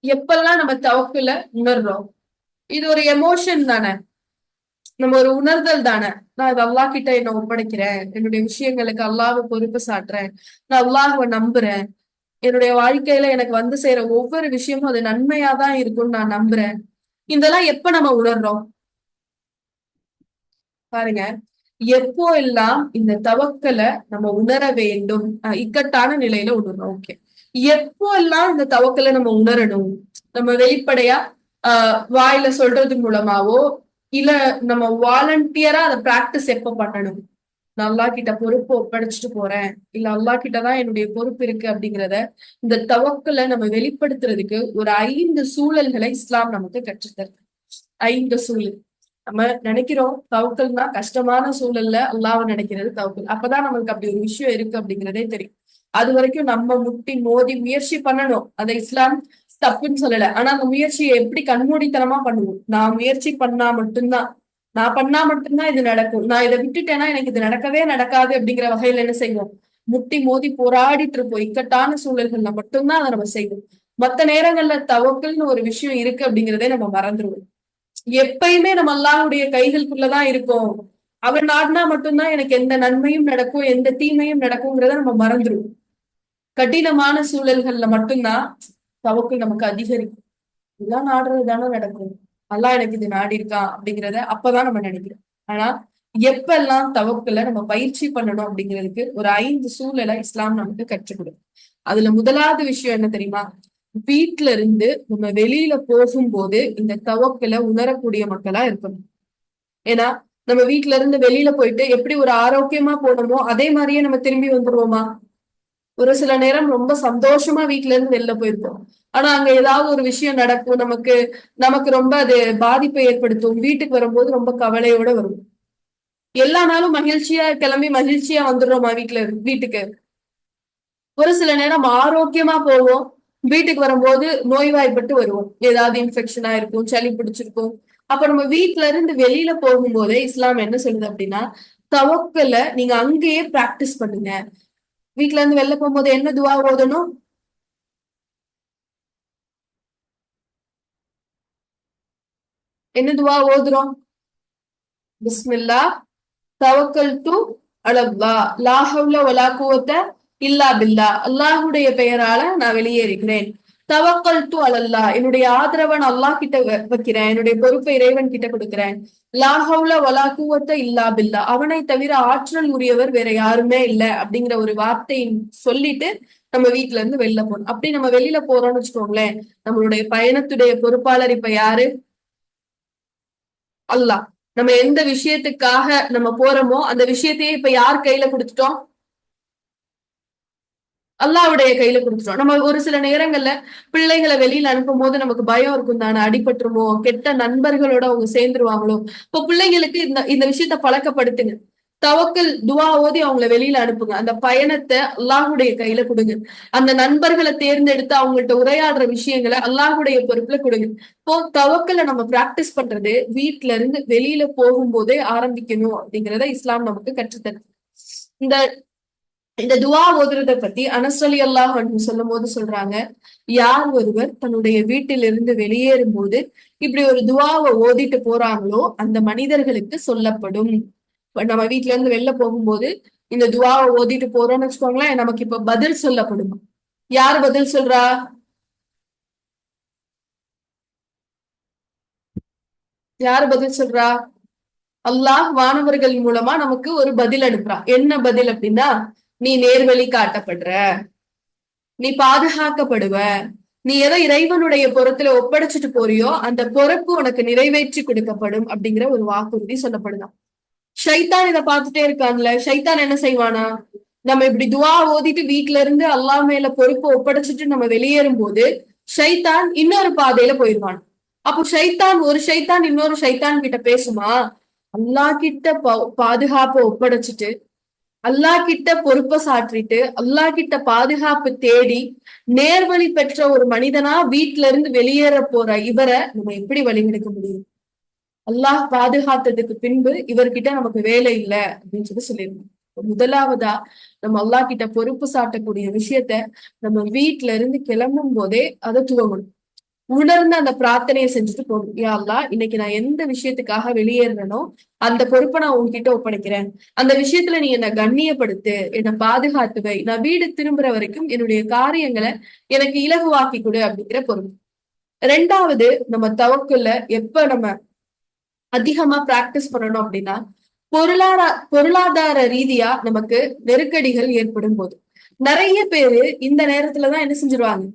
எப்பெல்லாம் நம்ம தவக்குல உணர்றோம்? இது ஒரு எமோஷன் தானே, நம்ம ஒரு உணர்தல் தானே. நான் இது அல்லாஹ் கிட்ட என்ன ஒப்படைக்கிறேன், என்னுடைய விஷயங்களுக்கு அல்லாஹ்வை பொறுப்பு சாட்டுறேன், நான் அல்லாஹ்வை நம்புறேன், என்னுடைய வாழ்க்கையில எனக்கு வந்து செய்யற ஒவ்வொரு விஷயமும் அது நன்மையாதான் இருக்கும்னு நான் நம்புறேன். இதெல்லாம் எப்ப நம்ம உணர்றோம் பாருங்க. எப்போ எல்லாம் இந்த தவக்கலை நம்ம உணர வேண்டும், இக்கட்டான நிலையில உணர்றோம். ஓகே, எப்போ எல்லாம் இந்த தவக்கலை நம்ம உணரணும்? நம்ம வெளிப்படையா வாயில சொல்றது மூலமாவோ, இல்ல நம்ம வாலண்டியரா அதை பிராக்டிஸ் எப்ப பண்ணணும்? நான் அல்லா கிட்ட பொறுப்பு ஒப்படைச்சிட்டு போறேன், இல்ல அல்லா கிட்டதான் என்னுடைய பொறுப்பு இருக்கு அப்படிங்கிறத இந்த தவக்கலை நம்ம வெளிப்படுத்துறதுக்கு ஒரு 5 சூழல்களை இஸ்லாம் நமக்கு கற்றுத்தருது. 5 சூழல். நம்ம நினைக்கிறோம் தவக்கல்னா கஷ்டமான சூழல்ல அல்லாஹ்வை நினைக்கிறது தவக்கல். அப்பதான் நமக்கு அப்படி ஒரு விஷயம் இருக்கு அப்படிங்கிறதே தெரியும். அது வரைக்கும் நம்ம முட்டி மோதி முயற்சி பண்ணணும். அதை இஸ்லாம் தப்புன்னு சொல்லல. ஆனா அந்த முயற்சியை எப்படி கண்மூடித்தனமா பண்ணுவோம்? நான் முயற்சி பண்ணா மட்டும்தான், நான் பண்ணா மட்டும்தான் இது நடக்கும், நான் இதை விட்டுட்டேன்னா எனக்கு இது நடக்கவே நடக்காது அப்படிங்கிற வகையில என்ன செய்வோம்? முட்டி மோதி போராடிட்டு இருப்போம். இக்கட்டான சூழல்கள்ல மட்டும்தான் அதை நம்ம செய்வோம். மத்த நேரங்கள்ல தவக்கல்னு ஒரு விஷயம் இருக்கு அப்படிங்கிறதே நம்ம மறந்துடுவோம். எப்பயுமே நம்ம அல்லாஹ்வுடைய கைகளுக்குள்ளதான் இருக்கும், அவன் நாடினா மட்டும்தான் எனக்கு எந்த நன்மையும் நடக்கும், எந்த தீமையும் நடக்குங்கிறத நம்ம மறந்துடுவோம். கடினமான சூழல்கள்ல மட்டும்தான் தவக்குல் நமக்கு அதிகரிக்கும். இதெல்லாம் நாடுறது தானே நடக்கும், அல்லாஹ் எனக்கு இது நாடி இருக்கான் அப்படிங்கிறத அப்பதான் நம்ம நினைக்கிறோம். ஆனா எப்பெல்லாம் தவக்குல நம்ம பயிற்சி பண்ணணும் அப்படிங்கிறதுக்கு ஒரு 5 சூழலை இஸ்லாம் நமக்கு கற்றுக் கொடுக்கும். அதுல முதலாவது விஷயம் என்ன தெரியுமா? வீட்டுல இருந்து நம்ம வெளியில போகும்போது இந்த தவக்கலை உணரக்கூடிய மக்களா இருக்கணும். ஏன்னா நம்ம வீட்டுல இருந்து வெளியில போயிட்டு எப்படி ஒரு ஆரோக்கியமா போனோமோ அதே மாதிரியே நம்ம திரும்பி வந்துருவோமா? ஒரு சில நேரம் ரொம்ப சந்தோஷமா வீட்டுல இருந்து வெளில போயிருப்போம். ஆனா அங்க ஏதாவது ஒரு விஷயம் நடக்கும், நமக்கு நமக்கு ரொம்ப அது பாதிப்பை ஏற்படுத்தும். வீட்டுக்கு வரும்போது ரொம்ப கவலையோட வரும். எல்லா நாளும் மகிழ்ச்சியா கிளம்பி மகிழ்ச்சியா வந்துடுறோமா வீட்டுக்கு? ஒரு சில நேரம் ஆரோக்கியமா போவோம், வீட்டுக்கு வரும்போது நோய்வாய்ப்பட்டு வருவோம். ஏதாவது இன்ஃபெக்ஷனா இருக்கும், சளி பிடிச்சிருக்கும். அப்ப நம்ம வீட்டுல இருந்து வெளியில போகும்போதே இஸ்லாம் என்ன சொல்லுது அப்படின்னா, தவக்கல நீங்க அங்கேயே பிராக்டிஸ் பண்ணுங்க. வீட்டுல இருந்து வெளில போகும்போது என்ன துவா ஓதணும்? என்ன துவா ஓதுறோம்? பிஸ்மில்லா தவக்கல்து அலல்லா லா ஹவ்ல வலா குவத்த இல்லா பில்லா. அல்லாஹுடைய பெயரால நான் வெளியேறுகிறேன். தவக்கல்து அலல்லா, என்னுடைய ஆதரவன் அல்லாஹ் கிட்ட வைக்கிறேன், என்னுடைய பொறுப்பை இறைவன் கிட்ட கொடுக்கிறேன். லா ஹவ்ல வலா குவத்த இல்லா பில்லா, அவனை தவிர ஆற்றல் உரியவர் வேற யாருமே இல்ல அப்படிங்கிற ஒரு வார்த்தை சொல்லிட்டு நம்ம வீட்டுல இருந்து வெளில போறோம். அப்படி நம்ம வெளியில போறோம்னு வச்சுக்கோங்களேன், நம்மளுடைய பயணத்துடைய பொறுப்பாளர் இப்ப யாரு? அல்லாஹ். நம்ம எந்த விஷயத்துக்காக நம்ம போறோமோ அந்த விஷயத்தையே இப்ப யார் கையில கொடுத்துட்டோம்? அல்லாஹ்வுடைய கையில கொடுத்துட்டோம். நம்ம ஒரு சில நேரங்கள்ல பிள்ளைகளை வெளியில அனுப்பும் போது நமக்கு பயம் இருக்கும் தானே, அடிபட்டுருமோ, கெட்ட நண்பர்களோட அவங்க சேர்ந்துருவாங்களோ. இப்போ பிள்ளைங்களுக்கு இந்த இந்த விஷயத்த பழக்கப்படுத்துங்க. தவக்கல் துவா ஓதி அவங்கள வெளியில அனுப்புங்க. அந்த பயணத்தை அல்லாஹ்வுடைய கையில கொடுங்க. அந்த நண்பர்களை தேர்ந்தெடுத்து அவங்கள்ட்ட உரையாடுற விஷயங்களை அல்லாஹ்வுடைய பொறுப்புல கொடுங்க. இப்போ தவக்கலை நம்ம பிராக்டிஸ் பண்றது வீட்ல இருந்து வெளியில போகும்போதே ஆரம்பிக்கணும் அப்படிங்கிறத இஸ்லாம் நமக்கு கற்றுத்தருது. இந்த இந்த துவா ஓதுறத பத்தி அனஸ் ரலியல்லாஹு அன்ஹு சொல்லும் போது சொல்றாங்க, யார் ஒருவர் தன்னுடைய வீட்டிலிருந்து வெளியேறும் போது இப்படி ஒரு துவாவை ஓதிட்டு போறாங்களோ அந்த மனிதர்களுக்கு சொல்லப்படும். நம்ம வீட்ல இருந்து வெளில போகும்போது இந்த துவாவை ஓதிட்டு போறோம்னு வச்சுக்கோங்களேன், நமக்கு இப்ப பதில் சொல்லப்படும். யார் பதில் சொல்றா? யாரு பதில் சொல்றா? அல்லாஹ் வானவர்கள் மூலமா நமக்கு ஒரு பதில் அனுப்புறான். என்ன பதில் அப்படின்னா, நீ நேர்வழி காட்டப்படுற, நீ பாதுகாக்கப்படுவ, நீ எதை இறைவனுடைய பொறுப்புல ஒப்படைச்சிட்டு போறியோ அந்த பொறுப்பு உனக்கு நிறைவேற்றி கொடுக்கப்படும் அப்படிங்கிற ஒரு வாக்குறுதி சொல்லப்படுதான். ஷைத்தான் இதை பார்த்துட்டே இருக்கான்ல, ஷைத்தான் என்ன செய்வானா, நம்ம இப்படி துவா ஓதிட்டு வீட்டுல இருந்து அல்லாஹ் மேல பொறுப்பு ஒப்படைச்சிட்டு நம்ம வெளியேறும் போது ஷைத்தான் இன்னொரு பாதையில போயிடுவான். அப்போ ஷைத்தான் ஒரு ஷைத்தான் இன்னொரு ஷைத்தான் கிட்ட பேசுமா? அல்லாஹ் கிட்ட பாதுகாப்பை ஒப்படைச்சிட்டு அல்லாஹ் கிட்ட பொறுப்பை சாற்றிட்டு அல்லாஹ் கிட்ட பாதுகாப்பு தேடி நேர்வழி பெற்ற ஒரு மனிதனா வீட்டுல இருந்து வெளியேற போற இவரை நம்ம எப்படி வழிநடக்க முடியும்? அல்லாஹ் பாதுகாத்ததுக்கு பின்பு இவர்கிட்ட நமக்கு வேலை இல்லை அப்படின்னு சொல்லியிருந்தோம். முதலாவதா நம்ம அல்லாஹ் கிட்ட பொறுப்பு சாட்டக்கூடிய விஷயத்த நம்ம வீட்டுல இருந்து கிளம்பும் போதே அதை துவங்கணும். உணர்ந்து அந்த பிரார்த்தனையை செஞ்சுட்டு போகணும். யா அல்லாஹ், இன்னைக்கு நான் எந்த விஷயத்துக்காக வெளியேறனோ அந்த பொறுப்பை நான் உன்கிட்ட ஒப்படைக்கிறேன். அந்த விஷயத்துல நீ என்னை கண்ணியப்படுத்து, என்னை பாதுகாத்து வை, நான் வீடு திரும்புற வரைக்கும் என்னுடைய காரியங்களை எனக்கு இலகுவாக்கி கொடு அப்படிங்கிற பொறுப்பு. ரெண்டாவது, நம்ம தவக்குல எப்ப நம்ம அதிகமா பிராக்டிஸ் பண்ணணும் அப்படின்னா, பொருளாதார ரீதியா நமக்கு நெருக்கடிகள் ஏற்படும் போது நிறைய பேரு இந்த நேரத்துலதான் என்ன செஞ்சிருவாங்க,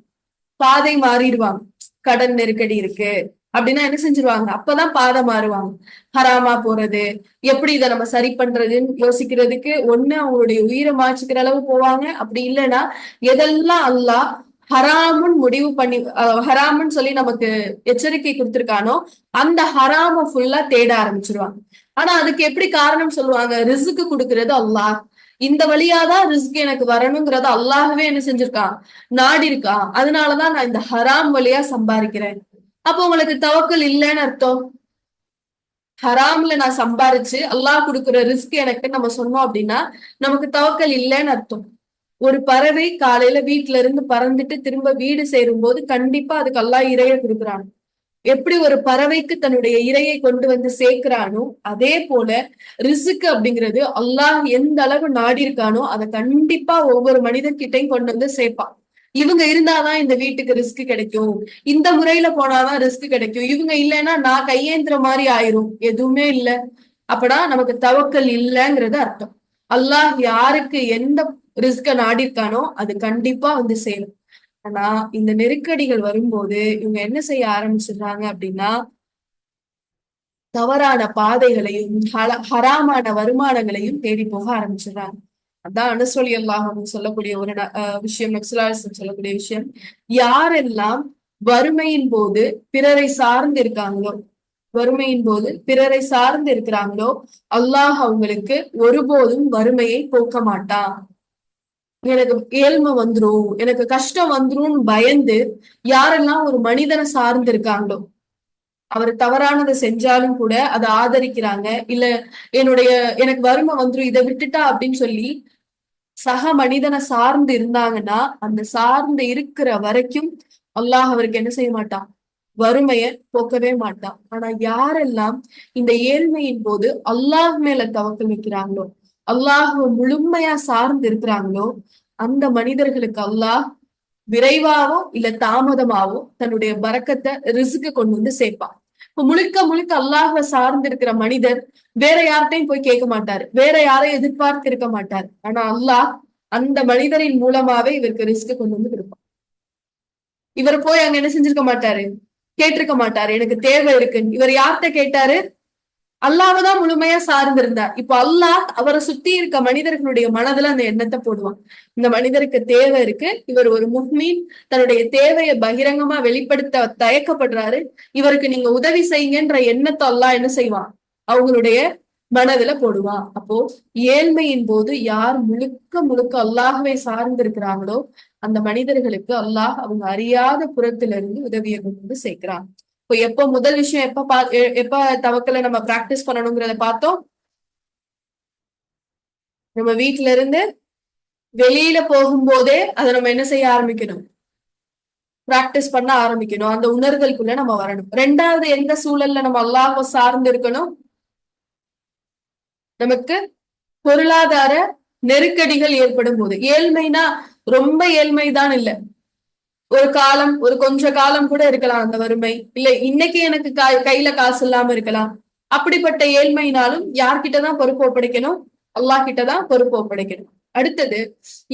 பாதை மாறிடுவாங்க. கடன் நெருக்கடி இருக்கு அப்படின்னா என்ன செஞ்சிருவாங்க, அப்பதான் பாதை மாறுவாங்க. ஹராமா போறது, எப்படி இதை நம்ம சரி பண்றதுன்னு யோசிக்கிறதுக்கு ஒண்ணு அவங்களுடைய உயிரை மாச்சுக்கிற அளவு போவாங்க. அப்படி இல்லைன்னா எதெல்லாம் அல்லாஹ் ஹராமுன்னு முடிவு பண்ணி ஹராமுன்னு சொல்லி நமக்கு எச்சரிக்கை கொடுத்திருக்கானோ அந்த ஹராம ஃபுல்லா தேட ஆரம்பிச்சிருவாங்க. ஆனா அதுக்கு எப்படி காரணம் சொல்லுவாங்க, ரிஸ்க்கு கொடுக்கறது அல்லாஹ், இந்த வழியாதான் ரிஸ்க் எனக்கு வரணுங்கிறத அல்லாஹவே என்ன செஞ்சிருக்கான், நாடி இருக்கான். அதனாலதான் நான் இந்த ஹராம் வழியா சம்பாதிக்கிறேன். அப்போ உங்களுக்கு தவக்கல் இல்லைன்னு அர்த்தம். ஹராம்ல நான் சம்பாரிச்சு அல்லாஹ் கொடுக்குற ரிஸ்க் எனக்கு நம்ம சொன்னோம் அப்படின்னா நமக்கு தவக்கல் இல்லைன்னு அர்த்தம். ஒரு பறவை காலையில வீட்டுல இருந்து பறந்துட்டு திரும்ப வீடு சேரும் போது கண்டிப்பா அதுக்கு அல்லாஹ் இரையை கொடுக்குறான். எப்படி ஒரு பறவைக்கு தன்னுடைய இரையை கொண்டு வந்து சேர்க்கிறானோ அதே போல ரிசுக்கு அப்படிங்கிறது அல்லாஹ் எந்த அளவு நாடி இருக்கானோ அதை கண்டிப்பா ஒவ்வொரு மனிதர்கிட்டையும் கொண்டு வந்து சேர்ப்பான். இவங்க இருந்தாதான் இந்த வீட்டுக்கு ரிஸ்க் கிடைக்கும், இந்த முறையில போனாதான் ரிஸ்க் கிடைக்கும், இவங்க இல்லைன்னா நான் கையேந்திர மாதிரி ஆயிரும். எதுவுமே இல்ல அப்படா நமக்கு தவக்கல் இல்லைங்கிறது அர்த்தம். அல்லாஹ் யாருக்கு எந்த ரிஸ்க நாடி இருக்கானோ அது கண்டிப்பா வந்து சேரும். ஆனா இந்த நெருக்கடிகள் வரும்போது இவங்க என்ன செய்ய ஆரம்பிச்சிடுறாங்க அப்படின்னா, தவறான பாதைகளையும் ஹராமான வருமானங்களையும் தேடி போக ஆரம்பிச்சிடுறாங்க. அதான் அனுசொலி அல்லாஹ் சொல்லக்கூடிய ஒரு விஷயம், நக்சலாலிசம் சொல்லக்கூடிய விஷயம், யாரெல்லாம் வறுமையின் போது பிறரை சார்ந்து இருக்காங்களோ, வறுமையின் போது பிறரை சார்ந்து இருக்கிறாங்களோ அல்லாஹ் அவங்களுக்கு ஒருபோதும் வறுமையை போக்க மாட்டான். எனக்கு ஏழ்மை வந்துரும், எனக்கு கஷ்டம் வந்துரும்னு பயந்து யாரெல்லாம் ஒரு மனிதனை சார்ந்து இருக்காங்களோ, அவர் தவறானதை செஞ்சாலும் கூட அதை ஆதரிக்கிறாங்க, இல்ல என்னுடைய எனக்கு வறுமை வந்துரும் இதை விட்டுட்டா அப்படின்னு சொல்லி சக மனிதனை சார்ந்து இருந்தாங்கன்னா அந்த சார்ந்து இருக்கிற வரைக்கும் அல்லாஹ் அவருக்கு என்ன செய்ய மாட்டான், வறுமைய போக்கவே மாட்டான். ஆனா யாரெல்லாம் இந்த ஏழ்மையின் போது அல்லாஹ் மேல தவக்கல் வைக்கிறாங்களோ, அல்லாஹ் முழுமையா சார்ந்து இருக்கிறாங்களோ அந்த மனிதர்களுக்கு அல்லாஹ் விரைவாவோ இல்ல தாமதமாவோ தன்னுடைய பரக்கத்தை ரிஸ்க்கு கொண்டு வந்து சேர்ப்பான். இப்ப முழுக்க முழுக்க அல்லாஹ்வை சார்ந்து இருக்கிற மனிதர் வேற யார்கிட்டையும் போய் கேட்க மாட்டாரு, வேற யாரையும் எதிர்பார்த்து இருக்க மாட்டார். ஆனா அல்லாஹ் அந்த மனிதரின் மூலமாவே இவருக்கு ரிஸ்க் கொண்டு வந்து கொடுப்பான். இவர் போய் அங்க என்ன செஞ்சிருக்க மாட்டாரு, கேட்டிருக்க மாட்டாரு எனக்கு தேவை இருக்குன்னு. இவர் யார்கிட்ட கேட்டாரு, அல்லாஹ்தான் முழுமையா சார்ந்திருந்தார். இப்ப அல்லாஹ் அவரை சுத்தி இருக்க மனிதர்களுடைய மனதுல அந்த எண்ணத்தை போடுவான். இந்த மனிதருக்கு தேவை இருக்கு, இவர் ஒரு முஃமின், தன்னுடைய தேவையை பகிரங்கமா வெளிப்படுத்த தயக்கப்படுறாரு, இவருக்கு நீங்க உதவி செய்யுங்கன்ற எண்ணத்தை அல்லாஹ் என்ன செய்வான், அவங்களுடைய மனதுல போடுவான். அப்போ ஏழ்மையின் போது யார் முழுக்க முழுக்க அல்லாஹ்வை சார்ந்து இருக்கிறாங்களோ அந்த மனிதர்களுக்கு அல்லாஹ் அவங்க அறியாத புறத்துல இருந்து உதவியை கொண்டு சேர்க்கிறான். இப்போ எப்போ முதல் விஷயம் எப்ப தவக்கல நம்ம பிராக்டிஸ் பண்ணணுங்கிறத பார்த்தோம். நம்ம வீட்டுல இருந்து வெளியில போகும்போதே அதை நம்ம என்ன செய்ய ஆரம்பிக்கணும், பிராக்டிஸ் பண்ண ஆரம்பிக்கணும். அந்த உணர்தலுக்குள்ள நம்ம வரணும். ரெண்டாவது, எந்த சூழல்ல நம்ம அல்லாஹ்வை சார்ந்து இருக்கணும், நமக்கு பொருளாதார நெருக்கடிகள் ஏற்படும் போது. ஏழ்மைனா ரொம்ப ஏழ்மைதான் இல்ல, ஒரு காலம், ஒரு கொஞ்ச காலம் கூட இருக்கலாம் அந்த வறுமை. இல்ல இன்னைக்கு எனக்கு கையில காசு இல்லாம இருக்கலாம். அப்படிப்பட்ட ஏழ்மையினாலும் யார்கிட்டதான் பொறுப்பு ஒப்படைக்கணும், அல்லாஹ் கிட்டதான் பொறுப்பு ஒப்படைக்கணும். அடுத்தது,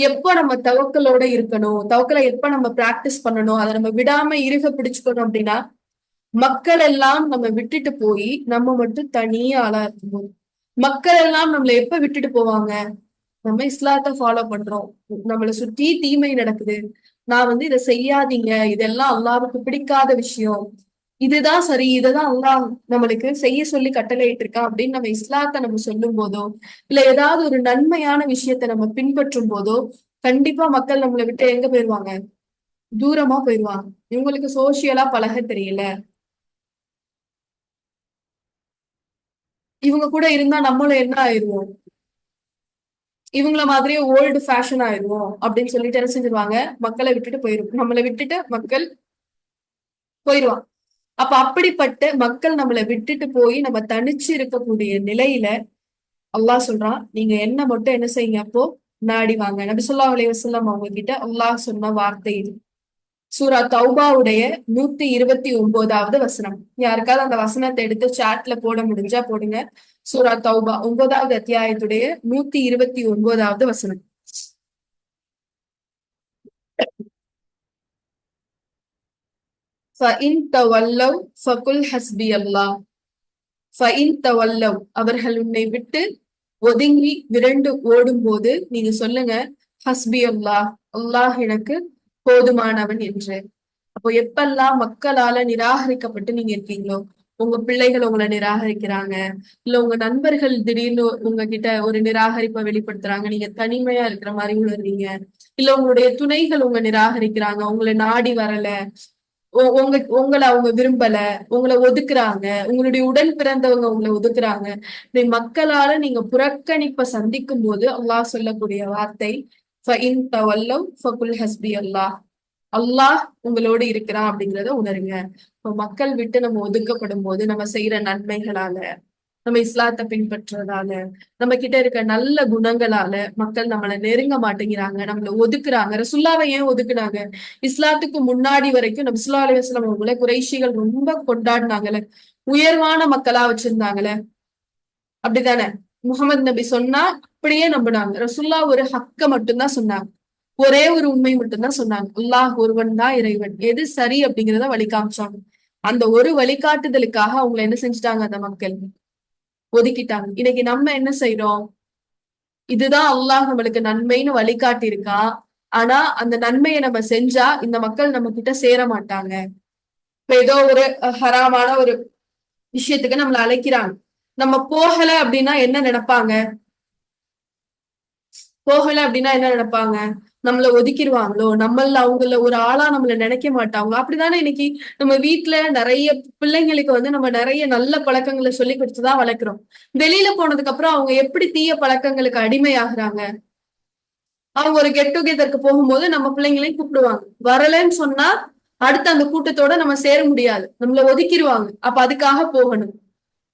எப்ப நம்ம தவக்கலோட இருக்கணும், தவக்கலை எப்ப நம்ம பிராக்டிஸ் பண்ணணும், அதை நம்ம விடாம இறுக பிடிச்சுக்கணும் அப்படின்னா, மக்கள் எல்லாம் நம்ம விட்டுட்டு போய் நம்ம மட்டும் தனியா ஆளா இருக்கும்போது. மக்கள் எல்லாம் நம்மள எப்ப விட்டுட்டு போவாங்க, நம்ம இஸ்லாத்தை ஃபாலோ பண்றோம், நம்மளை சுற்றி தீமை நடக்குது, நான் இதை செய்யாதீங்க, இதெல்லாம் அல்லாஹ்வுக்கு பிடிக்காத விஷயம், இதுதான் சரி, இதுதான் அல்லாஹ் நம்மளுக்கு செய்ய சொல்லி கட்டளையிட்டு இருக்கான் அப்படின்னு நம்ம இஸ்லாத்தை நம்ம சொல்லும் போதோ, இல்ல ஏதாவது ஒரு நன்மையான விஷயத்த நம்ம பின்பற்றும் போதோ, கண்டிப்பா மக்கள் நம்மளை விட்டு எங்க போயிருவாங்க, தூரமா போயிருவாங்க. இவங்களுக்கு சோசியலா பழக தெரியல, இவங்க கூட இருந்தா நம்மளும் என்ன ஆயிருவோம், இவங்கள மாதிரியே ஓல்டு ஃபேஷன் ஆயிடுவோம் அப்படின்னு சொல்லிட்டு என்ன செஞ்சிருவாங்க, மக்களை விட்டுட்டு போயிரும், நம்மளை விட்டுட்டு மக்கள் போயிருவாங்க. அப்ப அப்படிப்பட்ட மக்கள் நம்மளை விட்டுட்டு போய் நம்ம தனிச்சு இருக்கக்கூடிய நிலையில அல்லாஹ் சொல்றான், நீங்க என்ன மட்டும் என்ன செய்யுங்க, அப்போ நாடி வாங்க. நபி ஸல்லல்லாஹு அலைஹி வஸல்லம் அவங்க கிட்ட அல்லாஹ் சொன்ன வார்த்தை இது. சூரா தௌபாவுடைய 129வது வசனம். யாருக்காவது அந்த வசனத்தை எடுத்து சாட்ல போட முடிஞ்சா போடுங்க. சூரா தௌபா 9வது அத்தியாயத்துடைய 129வது வசனம். فَإِن تَوَلَّوْا فَقُلْ حَسْبِيَ اللَّهُ. فَإِن تَوَلَّوْا, அவர்கள் உன்னை விட்டு ஒதுங்கி விரண்டு ஓடும் போது நீங்க சொல்லுங்க, ஹஸ்பி அல்லாஹ், அல்லாஹ் எனக்கு போதுமானவன் என்று. அப்போ எப்பெல்லாம் மக்களால நிராகரிக்கப்பட்டு நீங்க இருக்கீங்களோ, உங்க பிள்ளைகள் உங்களை நிராகரிக்கிறாங்க, இல்ல உங்க நண்பர்கள் திடீர்னு உங்ககிட்ட ஒரு நிராகரிப்பை வெளிப்படுத்துறாங்க, நீங்க தனிமையா இருக்கிற மாதிரி உணர்றீங்க, இல்ல உங்களுடைய துணைகள் உங்க நிராகரிக்கிறாங்க, உங்களை நாடி வரல, உங்களை அவங்க விரும்பல, உங்களை ஒதுக்குறாங்க, உங்களுடைய உடன் பிறந்தவங்க உங்களை ஒதுக்குறாங்க, இப்படி மக்களால நீங்க புறக்கணிப்பை சந்திக்கும் போது அல்லாஹ் சொல்லக்கூடிய வார்த்தை, فَإِن تَوَلَّوْا فَقُلْ حَسْبِيَ اللَّهُ. அல்லாஹ் உங்களோடு இருக்கிறான் அப்படிங்கிறத உணருங்க. இப்போ மக்கள் விட்டு நம்ம ஒதுக்கப்படும் போது நம்ம செய்யற நன்மைகளால, நம்ம இஸ்லாத்தை பின்பற்றுறதால, நம்ம கிட்ட இருக்க நல்ல குணங்களால மக்கள் நம்மளை நெருங்க மாட்டேங்கிறாங்க, நம்மள ஒதுக்குறாங்க. ரசுல்லாவை ஏன் ஒதுக்குனாங்க, இஸ்லாத்துக்கு முன்னாடி வரைக்கும் நபி ஸல்லல்லாஹு அலைஹி வஸல்லம் அவங்கள குறைஷிகள் ரொம்ப கொண்டாடினாங்கல்ல, உயர்வான மக்களா வச்சிருந்தாங்கல்ல, அப்படித்தானே? முகமது நபி சொன்னா அப்படியே நம்பினாங்க. ரசுல்லா ஒரு ஹக்க மட்டும்தான் சொன்னாங்க, ஒரே ஒரு உண்மை மட்டும்தான் சொன்னாங்க, அல்லாஹ் ஒருவன் தான் இறைவன், எது சரி அப்படிங்கிறத வழி காமிச்சாங்க. அந்த ஒரு வழிகாட்டுதலுக்காக அவங்களை என்ன செஞ்சுட்டாங்க, அந்த மக்கள் ஒதுக்கிட்டாங்க. இன்னைக்கு நம்ம என்ன செய்யறோம், இதுதான் அல்லாஹ் நம்மளுக்கு நன்மைன்னு வழிகாட்டி இருக்கான், ஆனா அந்த நன்மையை நம்ம செஞ்சா இந்த மக்கள் நம்ம கிட்ட சேர மாட்டாங்க. இப்ப ஏதோ ஒரு ஹராமான ஒரு விஷயத்துக்கு நம்மள அழைக்கிறாங்க, நம்ம போகல அப்படின்னா என்ன நினைப்பாங்க, போகல அப்படின்னா என்ன நினைப்பாங்க, நம்மள ஒதுக்கிடுவாங்களோ, நம்மள அவங்கள ஒரு ஆளா நம்மள நினைக்க மாட்டாங்க. அப்படிதானே இன்னைக்கு நம்ம வீட்டுல நிறைய பிள்ளைங்களுக்கு நம்ம நிறைய நல்ல பழக்கங்களை சொல்லி கொடுத்துதான் வளர்க்கிறோம். வெளியில போனதுக்கு அப்புறம் அவங்க எப்படி தீய பழக்கங்களுக்கு அடிமையாகுறாங்க, அவங்க ஒரு கெட் டுகெதருக்கு போகும்போது நம்ம பிள்ளைங்களையும் கூப்பிடுவாங்க, வரலன்னு சொன்னா அடுத்த அந்த கூட்டத்தோட நம்ம சேர முடியாது, நம்மள ஒதுக்கிடுவாங்க, அப்ப அதுக்காக போகணும்.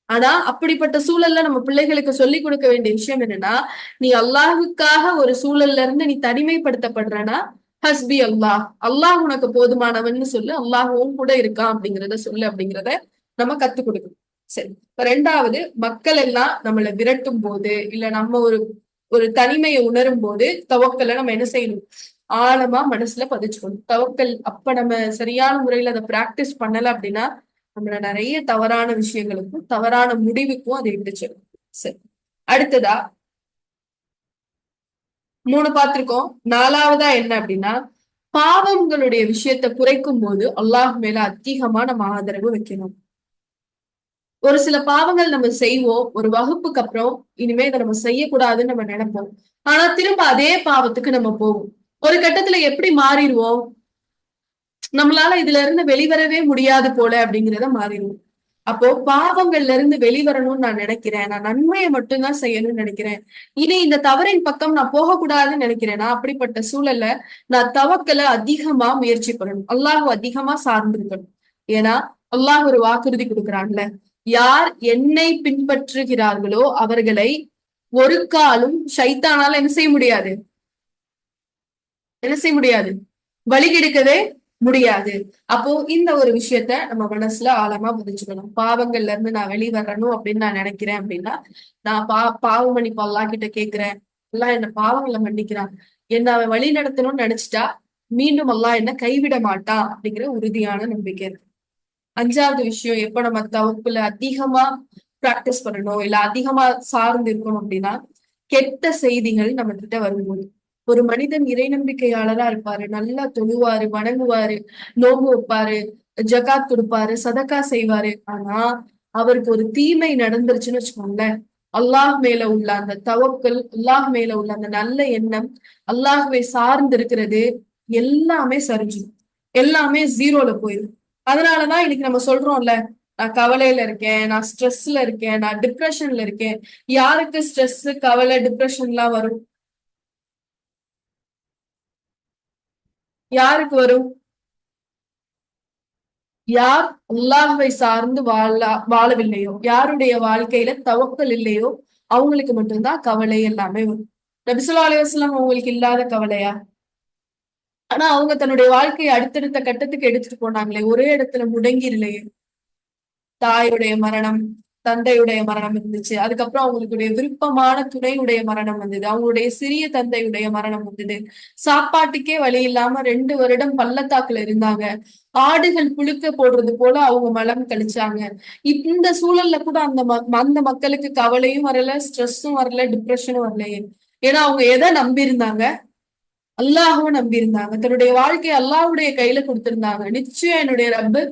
ஆனா அப்படிப்பட்ட சூழல்ல நம்ம பிள்ளைகளுக்கு சொல்லி கொடுக்க வேண்டிய விஷயம் என்னன்னா, நீ அல்லாஹுக்காக ஒரு சூழல்ல இருந்து நீ தனிமைப்படுத்தப்படுறனா, ஹஸ்பி அல்லாஹ், அல்லாஹ் உனக்கு போதுமானவன்னு சொல்லு, அல்லாஹும் கூட இருக்கான் அப்படிங்கிறத சொல்லு அப்படிங்கிறத நம்ம கத்துக் கொடுக்கணும். சரி, இப்ப ரெண்டாவது, மக்கள் எல்லாம் நம்மளை விரட்டும் போது, இல்ல நம்ம ஒரு ஒரு தனிமையை உணரும் போது தவக்கலை நம்ம என்ன செய்யணும், ஆழமா மனசுல பதிச்சுக்கணும். தவக்கல் அப்ப நம்ம சரியான முறையில அதை பிராக்டிஸ் பண்ணல அப்படின்னா நம்மள நிறைய தவறான விஷயங்களுக்கும் தவறான முடிவுக்கும் அது இட்டுச்சு. சரி, அடுத்ததா 3 பார்த்திருக்கோம். 4வதா என்ன அப்படின்னா, பாவங்களுடைய விஷயத்த குறைக்கும் போது அல்லாஹ் மேல அதிகமா நம்ம ஆதரவு வைக்கணும். ஒரு சில பாவங்கள் நம்ம செய்வோம். ஒரு வகுப்புக்கு அப்புறம் இனிமே இதை நம்ம செய்யக்கூடாதுன்னு நம்ம நினைப்போம். ஆனா திரும்ப அதே பாவத்துக்கு நம்ம போவோம். ஒரு கட்டத்துல எப்படி மாறிடுவோம்? நம்மளால இதுல இருந்து வெளிவரவே முடியாது போல அப்படிங்கிறத மாறிடுவோம். அப்போ பாவங்கள்ல இருந்து வெளிவரணும்னு நான் நினைக்கிறேன். நான் நன்மையை மட்டும்தான் செய்யணும்னு நினைக்கிறேன். இனி இந்த தவறின் பக்கம் நான் போகக்கூடாதுன்னு நினைக்கிறேன். நான் அப்படிப்பட்ட சூழல்ல நான் தவக்கல அதிகமா முயற்சி பண்ணணும். அல்லாஹ் அதிகமா சார்ந்திருக்கணும். ஏன்னா அல்லாஹ் ஒரு வாக்குறுதி கொடுக்குறான்ல, யார் என்னை பின்பற்றுகிறார்களோ அவர்களை ஒரு காலும் ஷைத்தானால என்ன செய்ய முடியாது, என்ன செய்ய முடியாது, வழிகெடுக்கவே முடியாது. அப்போ இந்த ஒரு விஷயத்த நம்ம மனசுல ஆழமா பதிச்சுக்கணும். பாவங்கள்ல இருந்து நான் வெளிவரணும் அப்படின்னு நான் நினைக்கிறேன் அப்படின்னா, நான் பாவ மன்னிப்பு அல்லாஹ் கிட்ட கேட்கிறேன். அல்லாஹ் என்ன பாவங்களை மன்னிக்கிறான், என்ன அவன் வழி நடத்தணும்னு நினைச்சிட்டா மீண்டும் அல்லாஹ் என்ன கைவிட மாட்டான் அப்படிங்கிற உறுதியான நம்பிக்கை இருக்கு. 5வது விஷயம், எப்ப நம்ம தவப்புல அதிகமா பிராக்டிஸ் பண்ணணும் இல்ல அதிகமா சார்ந்து இருக்கணும் அப்படின்னா, கெட்ட செய்திகள் நம்ம கிட்ட வரும்போது. ஒரு மனிதன் இறை நம்பிக்கையாளரா இருப்பாரு, நல்லா தொழுவாரு, வணங்குவாரு, நோன்பு வைப்பாரு, ஜகாத் கொடுப்பாரு, சதக்கா செய்வாரு. ஆனா அவருக்கு ஒரு தீமை நடந்துருச்சுன்னு வச்சுக்கோங்களேன், அல்லாஹ் மேல உள்ள அந்த தவக்கல், அல்லாஹ் மேல உள்ள அந்த நல்ல எண்ணம், அல்லாஹ்வை சார்ந்து இருக்கிறது எல்லாமே சரிஞ்சிடும். எல்லாமே ஜீரோல போயிடும். அதனாலதான் இன்னைக்கு நம்ம சொல்றோம்ல, நான் கவலையில இருக்கேன், நான் ஸ்ட்ரெஸ்ல இருக்கேன், நான் டிப்ரெஷன்ல இருக்கேன். யாருக்கு ஸ்ட்ரெஸ், கவலை, டிப்ரெஷன் எல்லாம் வரும்? யாருக்கு வரும்? யார் அல்லாஹ்வை சார்ந்து வாழவில்லையோ, யாருடைய வாழ்க்கையில தவக்கல் இல்லையோ அவங்களுக்கு மட்டும்தான் கவலை எல்லாமே வரும். நபி ஸல்லல்லாஹு அலைஹி வஸல்லம் அவங்களுக்கு இல்லாத கவலையா? ஆனா அவங்க தன்னுடைய வாழ்க்கையை அடுத்தடுத்த கட்டத்துக்கு எடுத்துட்டு போனாங்களே, ஒரே இடத்துல முடங்கிரலையே. தாயுடைய மரணம், தந்தையுடைய மரணம் இருந்துச்சு. அதுக்கப்புறம் அவங்களுடைய விருப்பமான துணையுடைய மரணம் வந்தது. அவங்களுடைய சிறிய தந்தையுடைய மரணம் வந்தது. சாப்பாட்டுக்கே வழி இல்லாம 2 வருடம் பள்ளத்தாக்குல இருந்தாங்க. ஆடுகள் புழுக்க போடுறது போல அவங்க மலம் கழிச்சாங்க. இந்த சூழல்ல கூட அந்த மக்களுக்கு கவலையும் வரல, ஸ்ட்ரெஸ்ஸும் வரல, டிப்ரெஷனும் வரலையே. ஏன்னா அவங்க எதை நம்பி இருந்தாங்க? அல்லாஹ்வும் நம்பி இருந்தாங்க. தன்னுடைய வாழ்க்கையை அல்லாஹ்வுடைய கையில கொடுத்திருந்தாங்க. நிச்சயம் என்னுடைய ரப்பு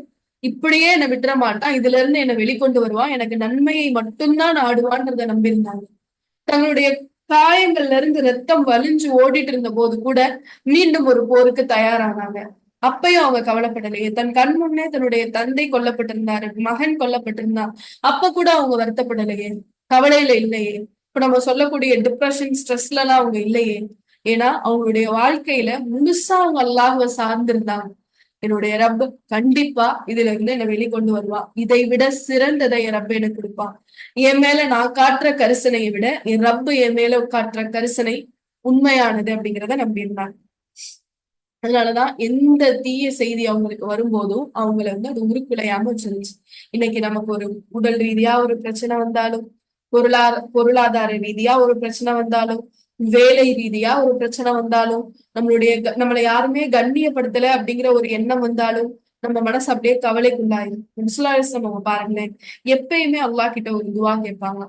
இப்படியே என்னை விட்டுற மாட்டான், இதுல இருந்து என்னை வெளிக்கொண்டு வருவான், எனக்கு நன்மையை மட்டும்தான் நாடுவான்றத நம்பியிருந்தாங்க. தங்களுடைய காயங்கள்ல இருந்து ரத்தம் வலிஞ்சு ஓடிட்டு இருந்த போது கூட மீண்டும் ஒரு போருக்கு தயாரானாங்க. அப்பயும் அவங்க கவலைப்படலையே. தன் கண் முன்னே தன்னுடைய தந்தை கொல்லப்பட்டிருந்தாரு, மகன் கொல்லப்பட்டிருந்தான். அப்ப கூட அவங்க வருத்தப்படலையே, கவலையில இல்லையே. இப்ப நம்ம சொல்லக்கூடிய டிப்ரெஷன், ஸ்ட்ரெஸ்ல எல்லாம் அவங்க இல்லையே. ஏன்னா அவங்களுடைய வாழ்க்கையில முழுசா அவங்க அல்லாஹ்வை சார்ந்திருந்தாங்க. என்னுடைய ரப் கண்டிப்பா இதுல இருந்து என்னை வெளிக்கொண்டு வருவான், இதை விட சிறந்ததை என் ரப் எனக்கு கொடுப்பான். என் மேல நான் காட்டுற கரிசனையை விட என் ரப்பு என் மேல காட்டுற கரிசனை உண்மையானது அப்படிங்கிறத நம்பியிருந்தாங்க. அதனாலதான் எந்த தீய செய்தி அவங்களுக்கு வரும்போதும் அவங்கள அது உருக்குலையாம வச்சிருந்துச்சு. இன்னைக்கு நமக்கு ஒரு உடல் ரீதியா ஒரு பிரச்சனை வந்தாலும், பொருளாதார ரீதியா ஒரு பிரச்சனை வந்தாலும், வேலை ரீதியா ஒரு பிரச்சனை வந்தாலும், நம்மளை யாருமே கண்ணியப்படுத்தல அப்படிங்கிற ஒரு எண்ணம் வந்தாலும் நம்ம மனசு அப்படியே கவலைக்குள்ளாயிரும். நம்ம பாருங்களேன், எப்பயுமே அல்லாஹ் கிட்ட ஒரு துவா கேட்பாங்க.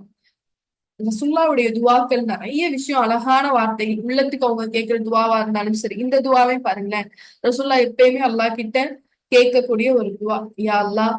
ரசூலுல்லாஹ்வுடைய துவாக்கள் நிறைய விஷயம், அழகான வார்த்தைகள், உள்ளத்துக்கு அவங்க கேட்கிற துவாவா இருந்தாலும் சரி. இந்த துவாவே பாருங்களேன், ரசூலுல்லாஹ் எப்பயுமே அல்லாஹ் கிட்ட கேட்கக்கூடிய ஒரு துவா, யா அல்லாஹ்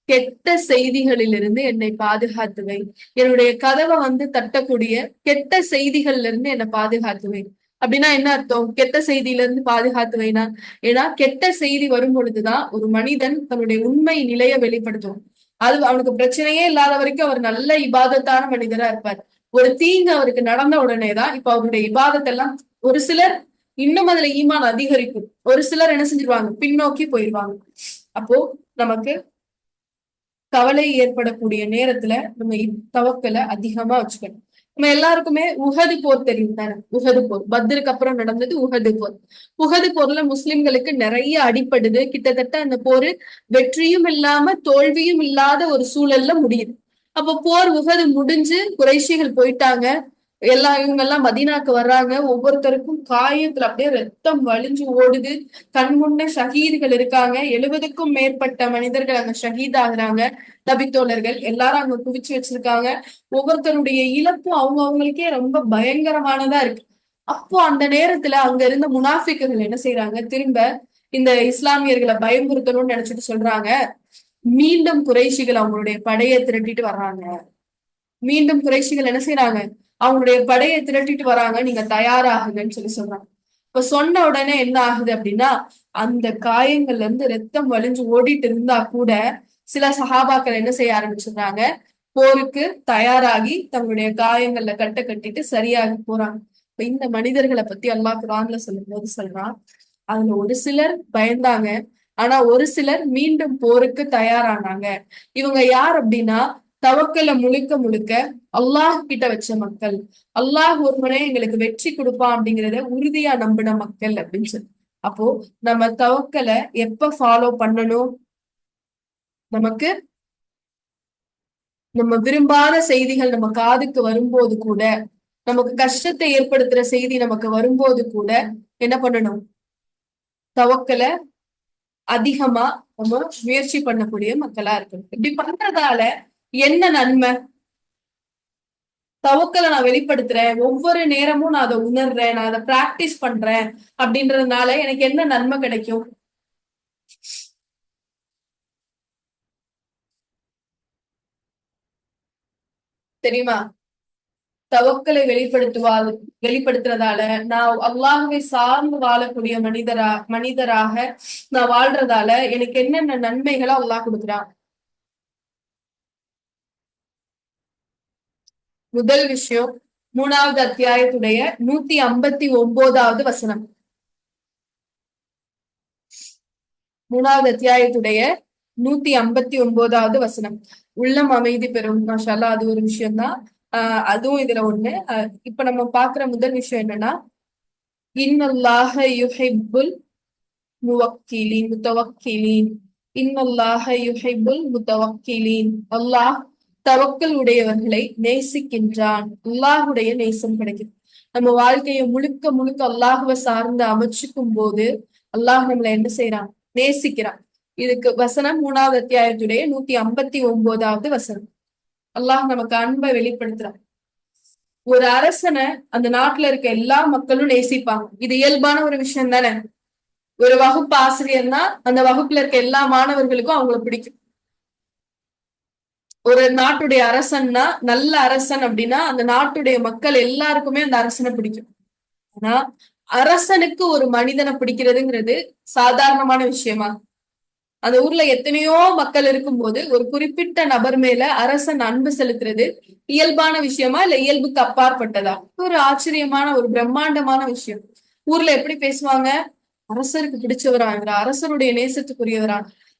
கெட்ட செய்திகளிலிருந்து என்னை பாதுகாத்துவை. என்னுடைய கதவை தட்டக்கூடிய கெட்ட செய்திகள்ல இருந்து என்னை பாதுகாத்துவை. அப்படின்னா என்ன அர்த்தம்? கெட்ட செய்தியில இருந்து பாதுகாத்துவைனா, ஏன்னா கெட்ட செய்தி வரும் பொழுதுதான் ஒரு மனிதன் தன்னுடைய உண்மை நிலைய வெளிப்படுத்தும். அது அவனுக்கு பிரச்சனையே இல்லாத வரைக்கும் அவர் நல்ல இபாதத்தான மனிதரா இருப்பார். ஒரு தீங்கு அவருக்கு நடந்த உடனேதான் இப்ப அவருடைய இபாதத்தெல்லாம், ஒரு சிலர் இன்னும் அதுல ஈமான் அதிகரிக்கும், ஒரு சிலர் என்ன செஞ்சிருவாங்க, பின்னோக்கி போயிருவாங்க. அப்போ நமக்கு கவலை ஏற்படக்கூடிய நேரத்துல நம்ம தவக்கலை அதிகமா வச்சுக்கணும். நம்ம எல்லாருக்குமே உஹது போர் தெரியும் தானே? உஹது போர் பத்ருக்கு அப்புறம் நடந்தது உஹது போர். உஹது போர்ல முஸ்லிம்களுக்கு நிறைய அடிப்படுது. கிட்டத்தட்ட அந்த போர் வெற்றியும் இல்லாம தோல்வியும் இல்லாத ஒரு சூழல்ல முடியுது. அப்ப போர் உஹது முடிஞ்சு குறைஷிகள் போயிட்டாங்க. இவங்க எல்லாம் மதீனாக்கு வர்றாங்க. ஒவ்வொருத்தருக்கும் காயத்துல அப்படியே ரத்தம் வழிஞ்சு ஓடுது. கண் முன்ன ஷஹீதுகள் இருக்காங்க. 70க்கும் மேற்பட்ட மனிதர்கள் அங்க ஷஹீத் ஆகுறாங்க. நபித்தோழர்கள் எல்லாரும் அங்க குவிச்சு வச்சிருக்காங்க. ஒவ்வொருத்தருடைய இழப்பும் அவங்களுக்கே ரொம்ப பயங்கரமானதா இருக்கு. அப்போ அந்த நேரத்துல அங்க இருந்த முனாஃபிக்குகள் என்ன செய்யறாங்க, திரும்ப இந்த இஸ்லாமியர்களை பயமுறுத்தணும்னு நினைச்சிட்டு சொல்றாங்க, மீண்டும் குறைஷிகள் அவங்களுடைய படையை திரட்டிட்டு வர்றாங்க. மீண்டும் குறைஷிகள் என்ன செய்யறாங்க, அவங்களுடைய படையை திரட்டிட்டு வராங்க, நீங்க தயாராகுங்கன்னு சொல்றாங்க. இப்ப சொன்ன உடனே என்ன ஆகுது அப்படின்னா, அந்த காயங்கள்ல இருந்து ரத்தம் வழிஞ்சு ஓடிட்டு இருந்தா கூட சில சஹாபாக்கள் என்ன செய்ய ஆரம்பிச்சிடுறாங்க, போருக்கு தயாராகி தங்களுடைய காயங்கள்ல கட்ட கட்டிட்டு சரியாகி போறாங்க. இப்ப இந்த மனிதர்களை பத்தி அல்லாஹ் குர்ஆன்ல சொல்லும் போது சொல்றான், அதுல ஒரு சிலர் பயந்தாங்க, ஆனா ஒரு சிலர் மீண்டும் போருக்கு தயாரானாங்க. இவங்க யார் அப்படின்னா, தவக்கல முழுக்க முழுக்க அல்லாஹ் கிட்ட வச்ச மக்கள், அல்லாஹ் ஒருவனே எங்களுக்கு வெற்றி கொடுப்பான் அப்படிங்கிறத உறுதியா நம்பின மக்கள் அப்படின்னு சொல்லி. அப்போ நம்ம தவக்கல எப்ப ஃபாலோ பண்ணணும், நமக்கு நம்ம விரும்பாத செய்திகள் நம்ம காதுக்கு வரும்போது கூட, நமக்கு கஷ்டத்தை ஏற்படுத்துற செய்தி நமக்கு வரும்போது கூட என்ன பண்ணணும், தவக்கல அதிகமா நம்ம முயற்சி பண்ணக்கூடிய மக்களா இருக்கணும். இப்படி பண்றதால என்ன நன்மை, தவக்கலை நான் வெளிப்படுத்துறேன், ஒவ்வொரு நேரமும் நான் அதை உணர்றேன், நான் அதை பிராக்டிஸ் பண்றேன் அப்படின்றதுனால எனக்கு என்ன நன்மை கிடைக்கும் தெரியுமா? தவக்கலை வெளிப்படுத்துறதால நான் அல்லாஹ்வை சார்ந்து வாழக்கூடிய மனிதராக நான் வாழ்றதால எனக்கு என்னென்ன நன்மைகளை அல்லாஹ் கொடுக்குறான். முதல் விஷயம், 3வது அத்தியாயத்துடைய 159வது வசனம். 3வது அத்தியாயத்துடைய 159வது வசனம். உள்ளம் அமைதி பெறும். மாஷா அல்லாஹ், அது ஒரு விஷயம்தான். அதுவும் இதுல ஒண்ணு. இப்ப நம்ம பாக்குற முதல் விஷயம் என்னன்னா, இன்னல்லாஹ யுஹிப்புல் முத்தவக்கிலீன். இன்னல்லாஹ யுஹிப்புல் முத்தவக்கிலீன். அல்லாஹ் தவக்கல் உடையவர்களை நேசிக்கின்றான். அல்லாஹுடைய நேசம் கிடைக்குது. நம்ம வாழ்க்கையை முழுக்க முழுக்க அல்லாஹுவை சார்ந்து அமைச்சுக்கும் போது அல்லாஹ் நம்மளை என்ன செய்யறான், நேசிக்கிறான். இதுக்கு வசனம் 3வது அத்தியாயத்துடைய 159வது வசனம். அல்லாஹ் நமக்கு அன்பை வெளிப்படுத்துறான். ஒரு அரசனை அந்த நாட்டுல இருக்க எல்லா மக்களும் நேசிப்பாங்க. இது இயல்பான ஒரு விஷயம் தானே. ஒரு வகுப்பு ஆசிரியர்னா அந்த வகுப்புல இருக்க எல்லா மாணவர்களுக்கும் அவங்கள பிடிக்கும். ஒரு நாட்டுடைய அரசன்னா, நல்ல அரசன் அப்படின்னா அந்த நாட்டுடைய மக்கள் எல்லாருக்குமே அந்த அரசனை பிடிக்கும். ஆனா அரசனுக்கு ஒரு மனிதனை பிடிக்கிறதுங்கிறது சாதாரணமான விஷயமா? அந்த ஊர்ல எத்தனையோ மக்கள் இருக்கும்போது ஒரு குறிப்பிட்ட நபர் மேல அரசன் அன்பு செலுத்துறது இயல்பான விஷயமா, இல்ல இயல்புக்கு அப்பாற்பட்டதா? ஒரு ஆச்சரியமான ஒரு பிரம்மாண்டமான விஷயம். ஊர்ல எப்படி பேசுவாங்க, அரசருக்கு பிடிச்சவரா, இவர் அரசருடைய நேசத்துக்குரியவரா.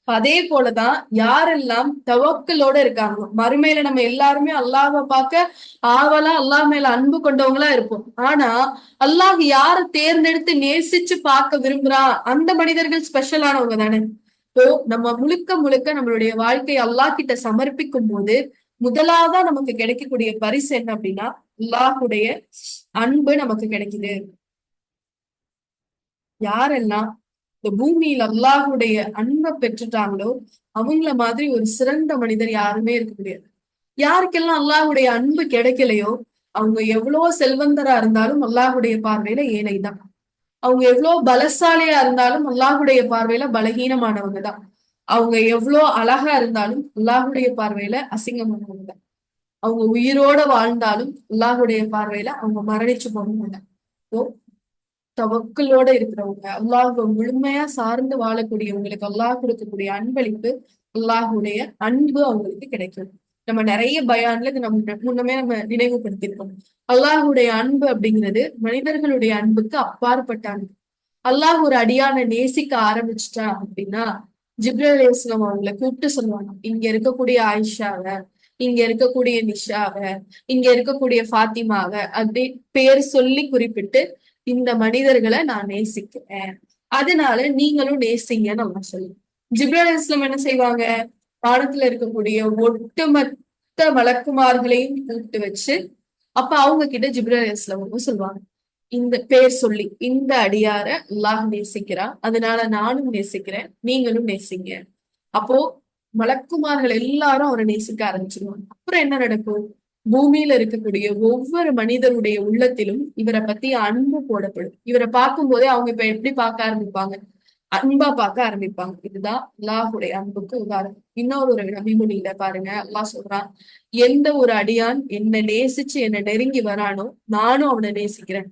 அதே போலதான் யாரெல்லாம் தவக்கலோட இருக்காங்க, மறுமையில நம்ம எல்லாருமே அல்லாஹ்வை பார்க்க ஆவலா அல்லாஹ் மேல அன்பு கொண்டவங்களா இருப்போம். ஆனா அல்லாஹ் யார தேர்ந்தெடுத்து நேசிச்சு பார்க்க விரும்புறான், அந்த மனிதர்கள் ஸ்பெஷலானவங்க தானே. இப்போ நம்ம முழுக்க முழுக்க நம்மளுடைய வாழ்க்கையை அல்லாஹ் கிட்ட சமர்ப்பிக்கும் போது முதலாவதா நமக்கு கிடைக்கக்கூடிய பரிசு என்ன அப்படின்னா, அல்லாஹுடைய அன்பு நமக்கு கிடைக்குது. யாரெல்லாம் இந்த பூமியில அல்லாஹுடைய அன்பை பெற்றுட்டாங்களோ அவங்கள மாதிரி ஒரு சிறந்த மனிதர் யாருமே இருக்க முடியாது. யாருக்கெல்லாம் அல்லாஹுடைய அன்பு கிடைக்கலையோ அவங்க எவ்வளவு செல்வந்தரா இருந்தாலும் அல்லாஹுடைய பார்வையில ஏழைதான். அவங்க எவ்வளவு பலசாலியா இருந்தாலும் அல்லாஹுடைய பார்வையில பலகீனமானவங்க தான். அவங்க எவ்வளவு அழகா இருந்தாலும் அல்லாஹுடைய பார்வையில அசிங்கமானவங்க தான். அவங்க உயிரோட வாழ்ந்தாலும் அல்லாஹுடைய பார்வையில அவங்க மரணிச்சு போனவங்க தான். தவக்கலோட இருக்கிறவங்க, அல்லாஹ் முழுமையா சார்ந்து வாழக்கூடியவங்களுக்கு அல்லாஹ் கொடுக்கக்கூடிய அன்பளிப்பு, அல்லாஹுடைய அன்பு அவங்களுக்கு கிடைக்கும். நம்ம நிறைய பயான்ல இது நம்ம முன்னமே நம்ம நினைவுபடுத்திருக்கோம். அல்லாஹுடைய அன்பு அப்படிங்கிறது மனிதர்களுடைய அன்புக்கு அப்பாற்பட்ட அன்பு. அல்லாஹ் ஒரு அடியான நேசிக்க ஆரம்பிச்சுட்டா அப்படின்னா ஜிப்ரீல் அலைஹிஸ்ஸலாம் அவங்களை கூப்பிட்டு சொல்லுவாங்க, இங்க இருக்கக்கூடிய ஆயிஷாவை, இங்க இருக்கக்கூடிய நிஷாவை, இங்க இருக்கக்கூடிய ஃபாத்திமாவை அப்படி பேர் சொல்லி குறிப்பிட்டு இந்த மனிதர்களை நான் நேசிக்கிறேன், அதனால நீங்களும் நேசிங்கன்னு அவங்க சொல்லுவோம். ஜிப்ரீல் அலைஹிஸ்ஸலாம் என்ன செய்வாங்க, வானத்துல இருக்கக்கூடிய ஒட்டுமொத்த மலக்குமார்களையும் கூப்பிட்டு வச்சு அப்ப அவங்க கிட்ட ஜிப்ரீல் அலைஹிஸ்ஸலாம் சொல்லுவாங்க, இந்த பேர் சொல்லி இந்த அடியார அல்லாஹ் நேசிக்கிறான், அதனால நானும் நேசிக்கிறேன், நீங்களும் நேசிங்க. அப்போ மலக்குமார்கள் எல்லாரும் அவரை நேசிக்க ஆரம்பிச்சிருவாங்க. அப்புறம் என்ன நடக்கும்? பூமியில இருக்கக்கூடிய ஒவ்வொரு மனிதருடைய உள்ளத்திலும் இவரை பத்தி அன்பு போடப்படும். இவரை பார்க்கும் போதே அவங்க இப்ப எப்படி பார்க்க ஆரம்பிப்பாங்க? அன்பா பார்க்க ஆரம்பிப்பாங்க. இதுதான் அல்லாஹுடைய அன்புக்கு உதாரணம். இன்னொரு ஒரு நபிமொழியில பாருங்க, அல்லாஹ் சொல்றான், எந்த ஒரு அடியான் என்னை நேசிச்சு என்னை நெருங்கி வரானோ நானும் அவனை நேசிக்கிறேன்.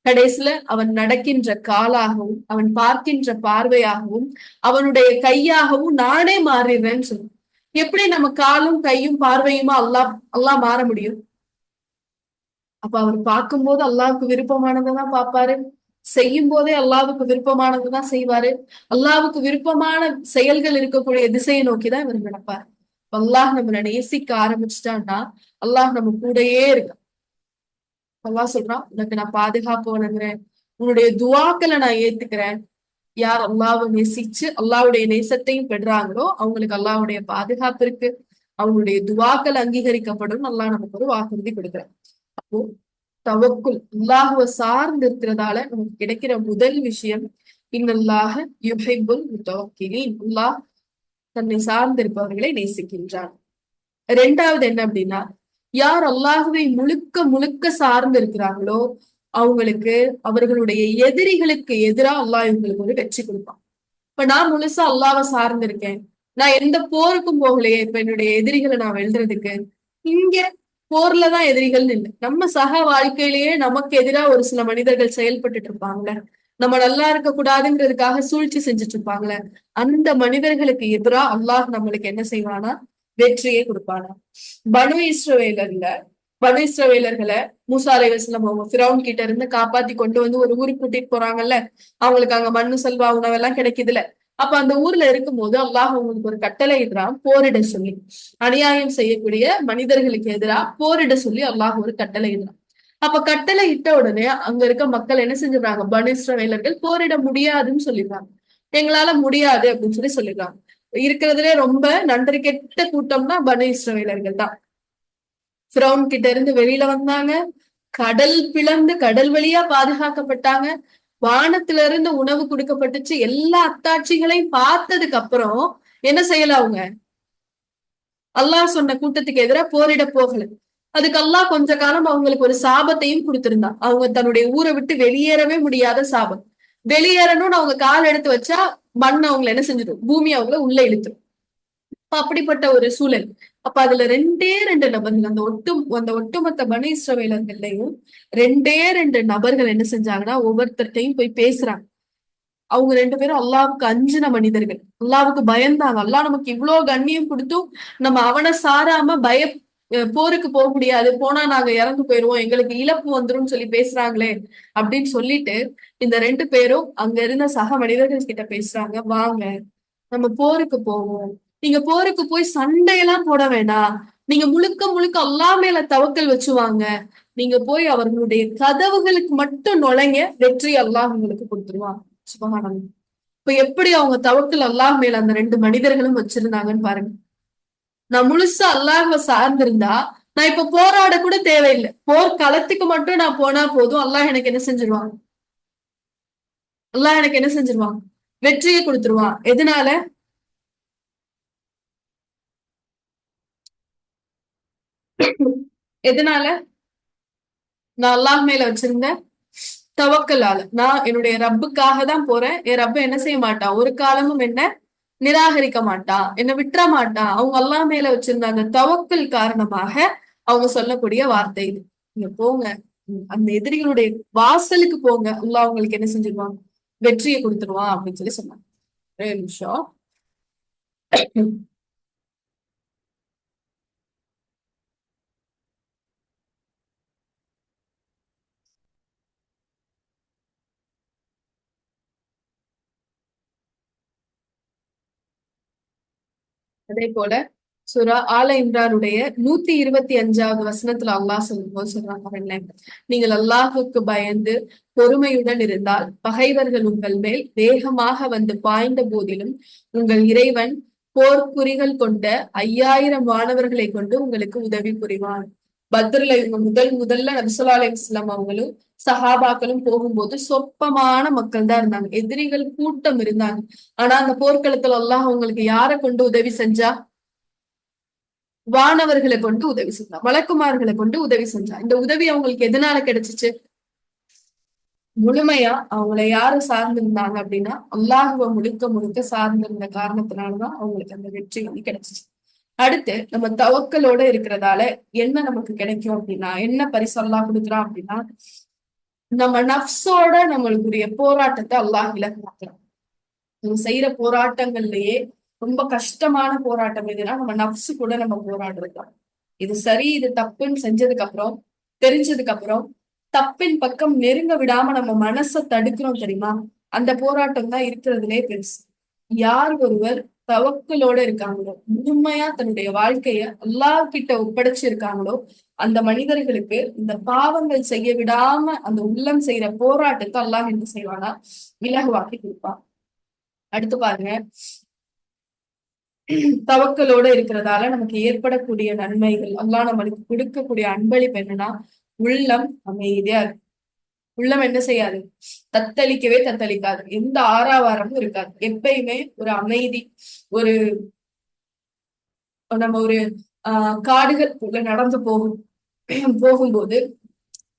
கடைசியில அவன் நடக்கின்ற காலாகவும் அவன் பார்க்கின்ற பார்வையாகவும் அவனுடைய கையாகவும் நானே மாறிடுறேன்னு சொல்லுவான். எப்படி நம்ம காலும் கையும் பார்வையுமா அல்லாஹ் மாற முடியும்? அப்ப அவர் பார்க்கும்போது அல்லாவுக்கு விருப்பமானதான் பார்ப்பாரு, செய்யும் போதே அல்லாவுக்கு விருப்பமானதுதான் செய்வாரு. அல்லாவுக்கு விருப்பமான செயல்கள் இருக்கக்கூடிய திசையை நோக்கிதான் இவர் நடப்பார். அல்லாஹ் நம்மளை நேசிக்க ஆரம்பிச்சுட்டான்னா அல்லாஹ் நம்ம கூடயே இருக்க. அல்லாஹ் சொல்றான், உனக்கு நான் பாதுகாப்பு வழங்குறேன், உன்னுடைய துவாக்களை நான் ஏத்துக்கிறேன். யார் அல்லாவை நேசிச்சு அல்லாவுடைய நேசத்தையும் பெறாங்களோ அவங்களுக்கு அல்லாவுடைய பாதுகாப்பு இருக்கு, அவங்களுடைய துவாக்கள் அங்கீகரிக்கப்படும். அல்லாஹ் நமக்கு ஒரு வாக்குறுதி கொடுக்குறேன். அப்போ தவக்குல் அல்லாஹுவ சார்ந்து இருக்கிறதால நமக்கு கிடைக்கிற முதல் விஷயம், இன்னல்லாஹ யுஹிப்புல் முத்தவக்கிலீன், அல்லாஹ் தன்னை சார்ந்திருப்பவர்களை நேசிக்கின்றான். ரெண்டாவது என்ன அப்படின்னா, யார் அல்லாஹுவை முழுக்க முழுக்க சார்ந்து இருக்கிறாங்களோ அவங்களுக்கு அவர்களுடைய எதிரிகளுக்கு எதிராக அல்லாஹ் இவங்களுக்கு ஒரு வெற்றி கொடுப்பான். இப்ப நான் முழுசா அல்லாவை சார்ந்து இருக்கேன், நான் எந்த போருக்கும் போகலையே, இப்ப என்னுடைய எதிரிகளை நான் வெல்றதுக்கு இங்க போர்லதான் எதிரிகள்னு இல்லை, நம்ம சக வாழ்க்கையிலேயே நமக்கு எதிராக ஒரு சில மனிதர்கள் செயல்பட்டுட்டு இருப்பாங்களே, நம்ம நல்லா இருக்க கூடாதுங்கிறதுக்காக சூழ்ச்சி செஞ்சுட்டு இருப்பாங்களே, அந்த மனிதர்களுக்கு எதிராக அல்லாஹ் நம்மளுக்கு என்ன செய்வானா? வெற்றியை கொடுப்பானா. பனு இஸ்ரவேலர்ல பனு இஸ்ரவேலர்களை மூசா அலைஹிஸ்ஸலாம் அவங்க ஃபிரௌன் கிட்ட இருந்து காப்பாத்தி கொண்டு வந்து ஒரு ஊருக்கு கூட்டிட்டு போறாங்கல்ல, அவங்களுக்கு அங்க மண்ணு செல்வா உணவெல்லாம் கிடைக்குதுல்ல. அப்ப அந்த ஊர்ல இருக்கும்போது அல்லாஹ் அவங்களுக்கு ஒரு கட்டளை இடுறான், போரிட சொல்லி. அநியாயம் செய்யக்கூடிய மனிதர்களுக்கு எதிராக போரிட சொல்லி அல்லாஹ் ஒரு கட்டளை இடுறான். அப்ப கட்டளை இட்ட உடனே அங்க இருக்க மக்கள் என்ன செஞ்சிடறாங்க? பனு இஸ்ரவேலர்கள் போரிட முடியாதுன்னு சொல்லிடுறாங்க. எங்களால முடியாது அப்படின்னு சொல்லிடுறாங்க. இருக்கிறதுலே ரொம்ப நன்றி கெட்ட கூட்டம்னா பனு இஸ்ரவேலர்கள் தான். ஃபிரௌன் கிட்ட இருந்து வெளியில வந்தாங்க, கடல் பிளந்து கடல் வழியா பாதுகாக்கப்பட்டாங்க, வானத்துல இருந்து உணவு கொடுக்கப்பட்டுச்சு. எல்லா அத்தாட்சிகளையும் பார்த்ததுக்கு அப்புறம் என்ன செய்யல அவங்க? அல்லாஹ் சொன்ன கூட்டத்துக்கு எதிராக போரிட போகல. அதுக்கு அல்லாஹ் கொஞ்ச காலம் அவங்களுக்கு ஒரு சாபத்தையும் கொடுத்திருந்தான். அவங்க தன்னுடைய ஊரை விட்டு வெளியேறவே முடியாத சாபம். வெளியேறணும்னு அவங்க கால் எடுத்து வச்சா மண் அவங்களை என்ன செஞ்சிடும்? பூமி அவங்கள உள்ள இழுத்துரும். அப்படிப்பட்ட ஒரு சூழல். அப்ப அதுல ரெண்டே ரெண்டு நபர்கள், அந்த ஒட்டுமொத்த பனு இஸ்ரவேலர்கள்லையும் ரெண்டே ரெண்டு நபர்கள் என்ன செஞ்சாங்கன்னா ஒவ்வொருத்தர்ட்டையும் போய் பேசுறாங்க. அவங்க ரெண்டு பேரும் அல்லாவுக்கு அஞ்சின மனிதர்கள், அல்லாவுக்கு பயந்தாங்க. அல்லாஹ் நமக்கு இவ்வளவு கண்ணியம் கொடுத்தும் நம்ம அவனை சாராம போருக்கு போக முடியாது, போனா நாங்க இறந்து போயிருவோம், எங்களுக்கு இழப்பு வந்துரும் சொல்லி பேசுறாங்களே அப்படின்னு சொல்லிட்டு இந்த ரெண்டு பேரும் அங்க இருந்த சக மனிதர்கள் கிட்ட பேசுறாங்க, வாங்க நம்ம போருக்கு போவோம், நீங்க போருக்கு போய் சண்டையெல்லாம் போட வேணாம், நீங்க முழுக்க முழுக்க அல்லாஹ் மேல தவக்கல் வச்சுவாங்க, நீங்க போய் அவர்களுடைய கதவுகளுக்கு மட்டும் நுழைங்க, வெற்றி அல்லாஹ் உங்களுக்கு கொடுத்துருவான். சுபஹானல்லாஹ். இப்ப எப்படி அவங்க தவக்கல் அல்லாஹ் மேல அந்த ரெண்டு மனிதர்களும் வச்சிருந்தாங்கன்னு பாருங்க. நான் முழுசா அல்லாஹ்வை சார்ந்திருந்தா நான் இப்ப போராட கூட தேவையில்லை, போர் களத்துக்கு மட்டும் நான் போனா போதும், அல்லாஹ் எனக்கு என்ன செஞ்சிருவாங்க? அல்லாஹ் எனக்கு என்ன செஞ்சிருவான்? வெற்றியை கொடுத்துருவான். எதனால? எதனால? நான் அல்லாஹ் மேல வச்சிருந்த தவக்கலால. நான் என்னுடைய ரப்புக்காக தான் போறேன். என் ரப்ப என்ன செய்ய மாட்டான்? ஒரு காலமும் என்ன நிராகரிக்க மாட்டான், என்ன விட்டுற மாட்டான். அவங்க அல்லாஹ் மேல வச்சிருந்த அந்த தவக்கல் காரணமாக அவங்க சொல்லக்கூடிய வார்த்தை இது. நீங்க போங்க, அந்த எதிரிகளுடைய வாசலுக்கு போங்க, அல்லாஹ் அவங்களுக்கு என்ன செஞ்சிருவான்? வெற்றியை கொடுத்துருவான் அப்படின்னு சொன்னாங்க. ஒரே நிமிஷம். அதே போல சூரா ஆல இம்ரானுடைய 125வது வசனத்துல அல்லாஹ் சொல்லும்போது சொல்றாங்க, நீங்கள் அல்லாஹுக்கு பயந்து பொறுமையுடன் இருந்தால் பகைவர்கள் உங்கள் மேல் வேகமாக வந்து பாய்ந்த போதிலும் உங்கள் இறைவன், 4 குறிகள் கொண்ட 5000 வானவர்களை கொண்டு உங்களுக்கு உதவி புரிவான். பத்ர்ல இவங்க முதல்ல நபி ஸல்லல்லாஹு அலைஹி வஸல்லம் அவங்களும் சஹாபாக்களும் போகும்போது சொற்பமான மக்கள் தான் இருந்தாங்க, எதிரிகள் கூட்டம் இருந்தாங்க. ஆனா அந்த போர்க்களத்துல அல்லாஹ் அவங்களுக்கு யாரை கொண்டு உதவி செஞ்சா? வானவர்களை கொண்டு உதவி செஞ்சா, மலக்குமார்களை கொண்டு உதவி செஞ்சா. இந்த உதவி அவங்களுக்கு எதனால கிடைச்சிச்சு? முழுமையா அவங்கள யாரு சார்ந்திருந்தாங்க அப்படின்னா அல்லாஹுவ முழுக்க முழுக்க சார்ந்திருந்த காரணத்தினாலதான் அவங்களுக்கு அந்த வெற்றி வந்து கிடைச்சிச்சு. அடுத்து நம்ம தவக்கலோட இருக்கிறதால என்ன நமக்கு கிடைக்கும் அப்படின்னா, என்ன பரிசு அல்லாஹ் கொடுக்குறான் அப்படின்னா, நம்ம நஃப்ஸோட நம்மளுக்குரிய போராட்டத்தை அல்லாஹ் இலகுவாக்குறான். நம்ம செய்யற போராட்டங்கள்லயே ரொம்ப கஷ்டமான போராட்டம் எதுனா நம்ம நஃப்ஸு கூட நம்ம போராடுறதுதான். இது சரி இது தப்புன்னு செஞ்சதுக்கு அப்புறம், தெரிஞ்சதுக்கு அப்புறம் தப்பின் பக்கம் நெருங்க விடாம நம்ம மனசை தடுக்கிறோம் தெரியுமா? அந்த போராட்டம் தான் இருக்கிறதுலே பெருசு. யார் ஒருவர் தவக்கலோட இருக்காங்களோ, முழுமையா தன்னுடைய வாழ்க்கைய அல்லாஹ் கிட்ட ஒப்படைச்சிருக்காங்களோ, அந்த மனிதர்களுக்கு இந்த பாவங்கள் செய்ய விடாம அந்த உள்ளம் செய்யற போராட்டத்தை அல்லாஹ் என்ன செய்வானா? இலகுவாக்கி கொடுப்பான். அடுத்து பாருங்க, தவக்கலோட இருக்கிறதால நமக்கு ஏற்படக்கூடிய நன்மைகள், அல்லாஹ் நம்மளுக்கு கொடுக்கக்கூடிய அன்பளிப்பு என்னன்னா, உள்ளம் அமைதியா இருக்கு. உள்ளம் என்ன செய்யாது? தத்தளிக்கவே தத்தளிக்காது, எந்த ஆறாவாரமும் இருக்காது. எப்பயுமே ஒரு அமைதி. ஒரு நம்ம ஒரு காடுகள் நடந்து போகும்போது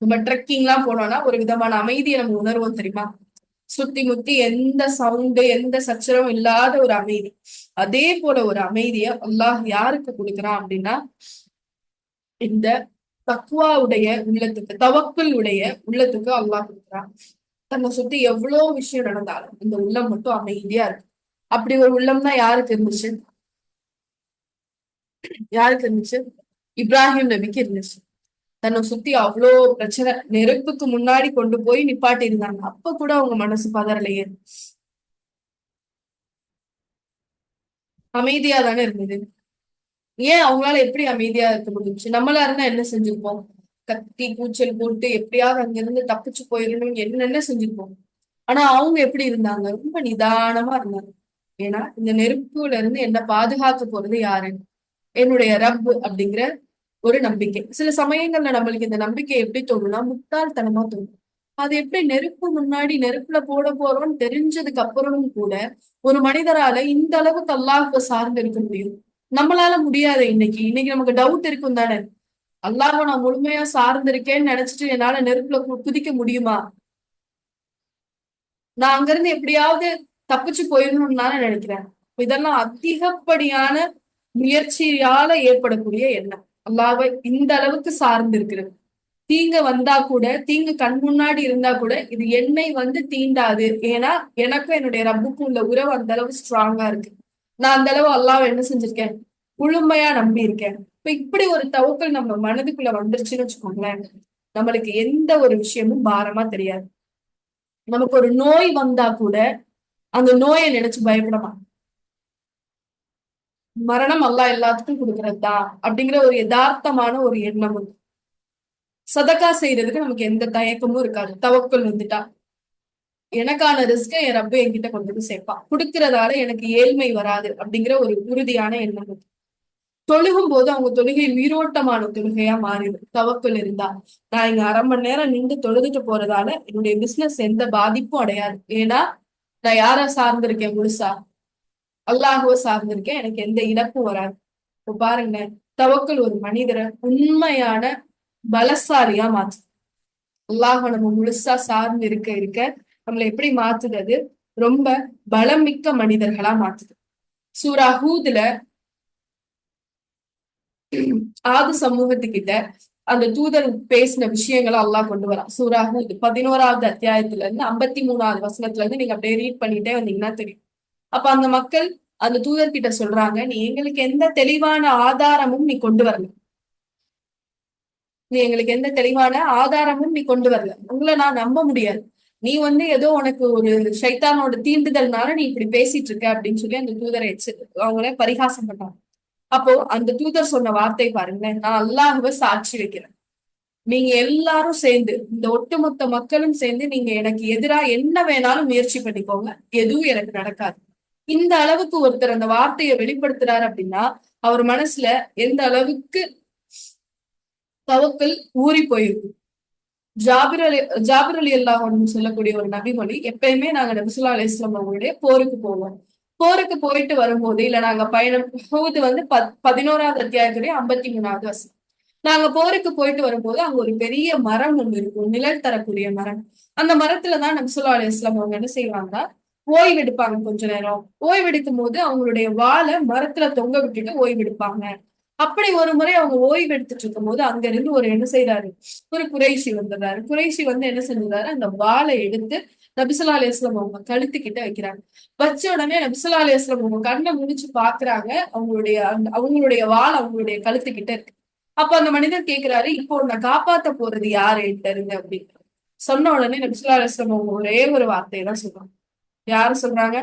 நம்ம ட்ரெக்கிங் எல்லாம் போனோம்னா ஒரு விதமான அமைதியை நம்ம உணர்வோம் தெரியுமா? சுத்தி முத்தி எந்த சவுண்டு எந்த சச்சரவும் இல்லாத ஒரு அமைதி. அதே போல ஒரு அமைதிய அல்லாஹ் யாருக்கு கொடுக்குறான் அப்படின்னா, இந்த தக்வாவுடைய உள்ளத்துக்கு, தவக்குல் உடைய உள்ளத்துக்கு அல்லாஹ் கொடுக்குறான். தன்னை சுத்தி எவ்வளவு விஷயம் நடந்தாலும் இந்த உள்ளம் மட்டும் அமைதியா இருக்கு. அப்படி ஒரு உள்ளம் தான் யாருக்கு இருந்துச்சு? யாருக்கு இருந்துச்சு? இப்ராஹிம் நபிக்கு இருந்துச்சு. தன்னை சுத்தி அவ்வளோ பிரச்சனை, நெருப்புக்கு முன்னாடி கொண்டு போய் நிப்பாட்டி இருந்தாங்க, அப்ப கூட அவங்க மனசு பதறலையே, அமைதியா தானே இருந்தது. ஏன் அவங்களால எப்படி அமைதியா இருக்க முடிஞ்சுச்சு? நம்மளா இருந்தா என்ன செஞ்சிருப்போம்? கத்தி கூச்சல் போட்டு எப்படியாவது அங்கிருந்து தப்பிச்சு போயிடணும் என்னென்ன செஞ்சிருப்போம். ஆனா அவங்க எப்படி இருந்தாங்க? ரொம்ப நிதானமா இருந்தாங்க. ஏன்னா இந்த நெருப்புல இருந்து என்ன பாதுகாக்க போறது யாரு? என்னுடைய ரப் அப்படிங்கிற ஒரு நம்பிக்கை. சில சமயங்கள்ல நம்மளுக்கு இந்த நம்பிக்கை எப்படி தோணும்னா, முட்டாள்தனமா தோணும். அது எப்படி நெருப்பு முன்னாடி நெருப்புல போட போறோம்னு தெரிஞ்சதுக்கு அப்புறமும் கூட ஒரு மனிதரால இந்த அளவுக்கு அல்லாஹ்வை சார்ந்து இருக்க முடியும்? நம்மளால முடியாது. இன்னைக்கு இன்னைக்கு நமக்கு டவுட் இருக்கும் தானே? அல்லாஹ்வை நான் முழுமையா சார்ந்திருக்கேன்னு நினைச்சிட்டு என்னால நெருப்புல குதிக்க முடியுமா? நான் அங்கிருந்து எப்படியாவது தப்பிச்சு போயிடணும்னு தானே நினைக்கிறேன். இதெல்லாம் அதிகப்படியான முயற்சியால ஏற்படக்கூடிய எண்ணம். அல்லாஹ்வை இந்த அளவுக்கு சார்ந்து இருக்கிறது. தீங்கு வந்தா கூட, தீங்கு கண் முன்னாடி இருந்தா கூட இது என்னை வந்து தீண்டாது. ஏன்னா எனக்கும் என்னுடைய ரப்புக்கும் உள்ள உறவு அந்த அளவு ஸ்ட்ராங்கா இருக்கு. நான் அந்த அளவு அல்லாஹ்வை என்ன செஞ்சிருக்கேன்? முழுமையா நம்பி இருக்கேன். இப்ப இப்படி ஒரு தவக்கல் நம்ம மனதுக்குள்ள வந்துருச்சுன்னு வச்சுக்கோங்களேன், நம்மளுக்கு எந்த ஒரு விஷயமும் பாரமா தெரியாது. நமக்கு ஒரு நோய் வந்தா கூட அந்த நோயை நினைச்சு பயப்பட மாட்டோம். மரணம் அல்லாஹ் எல்லாத்துக்கும் கொடுக்கறதுதான் அப்படிங்கிற ஒரு யதார்த்தமான ஒரு எண்ணம் வந்து சதக்கா செய்யறதுக்கு நமக்கு எந்த தயக்கமும் இருக்காது. தவக்கல் வந்துட்டா எனக்கான ரிஸ்க என் ரப்ப என்கிட்ட கொண்டு வந்து சேர்ப்பான், கொடுக்கறதால எனக்கு ஏழ்மை வராது அப்படிங்கிற ஒரு உறுதியான எண்ணம் இருக்கு. தொழுகும் போது அவங்க தொழுகை உயிரோட்டமான தொழுகையா மாறிடும் தவக்கல் இருந்தா. நான் இங்க 1/2 மணி நேரம் நின்று தொழுதுட்டு போறதால என்னுடைய பிசினஸ் எந்த பாதிப்பும் அடையாது. ஏன்னா நான் யார சார்ந்திருக்கேன்? முழுசா அல்லாஹுவ சார்ந்திருக்கேன். எனக்கு எந்த இழப்பும் வராது. இப்ப பாருங்க, தவக்கல் ஒரு மனிதரை உண்மையான பலசாலியா மாத்து. அல்லாஹ் நம்ம முழுசா சார்ந்து இருக்க இருக்க நம்மளை எப்படி மாத்துது? அது ரொம்ப பலமிக்க மனிதர்களா மாத்துது. சூரா ஹூதுல ஆது சமூகத்துக்கிட்ட அந்த தூதர் பேசின விஷயங்களை அல்லாஹ் கொண்டு வரான். சூரா ஹூத் 11வது அத்தியாயத்துல இருந்து 53வது வசனத்துல இருந்து நீங்க அப்படியே ரீட் பண்ணிட்டே வந்தீங்கன்னா தெரியும். அப்ப அந்த மக்கள் அந்த தூதர்கிட்ட சொல்றாங்க, நீ எங்களுக்கு எந்த தெளிவான ஆதாரமும் நீ கொண்டு வரல. நீ எங்களுக்கு எந்த தெளிவான ஆதாரமும் நீ கொண்டு வரல. உங்களை நான் நம்ப முடியாது. நீ வந்து ஏதோ உனக்கு ஒரு ஷைத்தானோட தீண்டுதல்னால நீ இப்படி பேசிட்டு இருக்க அப்படின்னு சொல்லி அந்த தூதரை அவங்கள பரிகாசம் பண்ணாங்க. அப்போ அந்த தூதர் சொன்ன வார்த்தை பாருங்களேன், நான் அல்லாஹ்வை சாட்சி வைக்கிறேன். நீங்க எல்லாரும் சேர்ந்து, இந்த ஒட்டுமொத்த மக்களும் சேர்ந்து நீங்க எனக்கு எதிரா என்ன வேணாலும் முயற்சி பண்ணிக்கோங்க, எதுவும் எனக்கு நடக்காது. இந்த அளவுக்கு ஒருத்தர் அந்த வார்த்தையை வெளிப்படுத்துறாரு அப்படின்னா அவர் மனசுல எந்த அளவுக்கு தவக்கல் ஊறி போயிருக்கு. ஜாபிர் அலி ஜாபிர் அலி அல்லாஹ்னு சொல்லக்கூடிய ஒரு நபிமொழி, எப்பயுமே நாங்க நபி ஸல்லல்லாஹு அலைஹி வஸல்லம் அவங்களுடைய போருக்கு போவோம். போருக்கு போயிட்டு வரும்போது, இல்ல நாங்க பயணம் ஹூத் வந்து 11வது அத்தியாயத்துடைய 53வது வசனம். நாங்க போருக்கு போயிட்டு வரும்போது அங்க ஒரு பெரிய மரம் ஒண்ணு இருக்கும், நிழல் தரக்கூடிய மரம். அந்த மரத்துலதான் நபி ஸல்லல்லாஹு அலைஹி வஸல்லம் அவங்க என்ன செய்வாங்கன்னா ஓய்வெடுப்பாங்க கொஞ்ச நேரம். ஓய்வெடுக்கும் போது அவங்களுடைய வாளை மரத்துல தொங்க விட்டுட்டு ஓய்வெடுப்பாங்க. அப்படி ஒரு முறை அவங்க ஓய்வு எடுத்துட்டு இருக்கும் போது அங்க இருந்து ஒரு என்ன செய்யறாரு, ஒரு குறைஷி வந்ததாரு. குறைஷி வந்து என்ன செஞ்சாரு, அந்த வாளை எடுத்து நபி ஸல்லல்லாஹு அலைஹி வஸல்லம் அவங்க கழுத்துக்கிட்ட வைக்கிறாங்க. வச்ச உடனே நபி ஸல்லல்லாஹு அலைஹி வஸல்லம் அவங்க கண்ணை முழிச்சு பாக்குறாங்க, அவங்களுடைய வாள் அவங்களுடைய கழுத்துக்கிட்ட இருக்கு. அப்ப அந்த மனிதர் கேக்குறாரு, இப்போ உன்னை காப்பாத்த போறது யாரு என்கிட்ட இருந்து அப்படின்னு. சொன்ன உடனே நபி ஸல்லல்லாஹு அலைஹி வஸல்லம் அவங்க ஒரே ஒரு வார்த்தையை தான் சொல்றாங்க. யாரு சொல்றாங்க?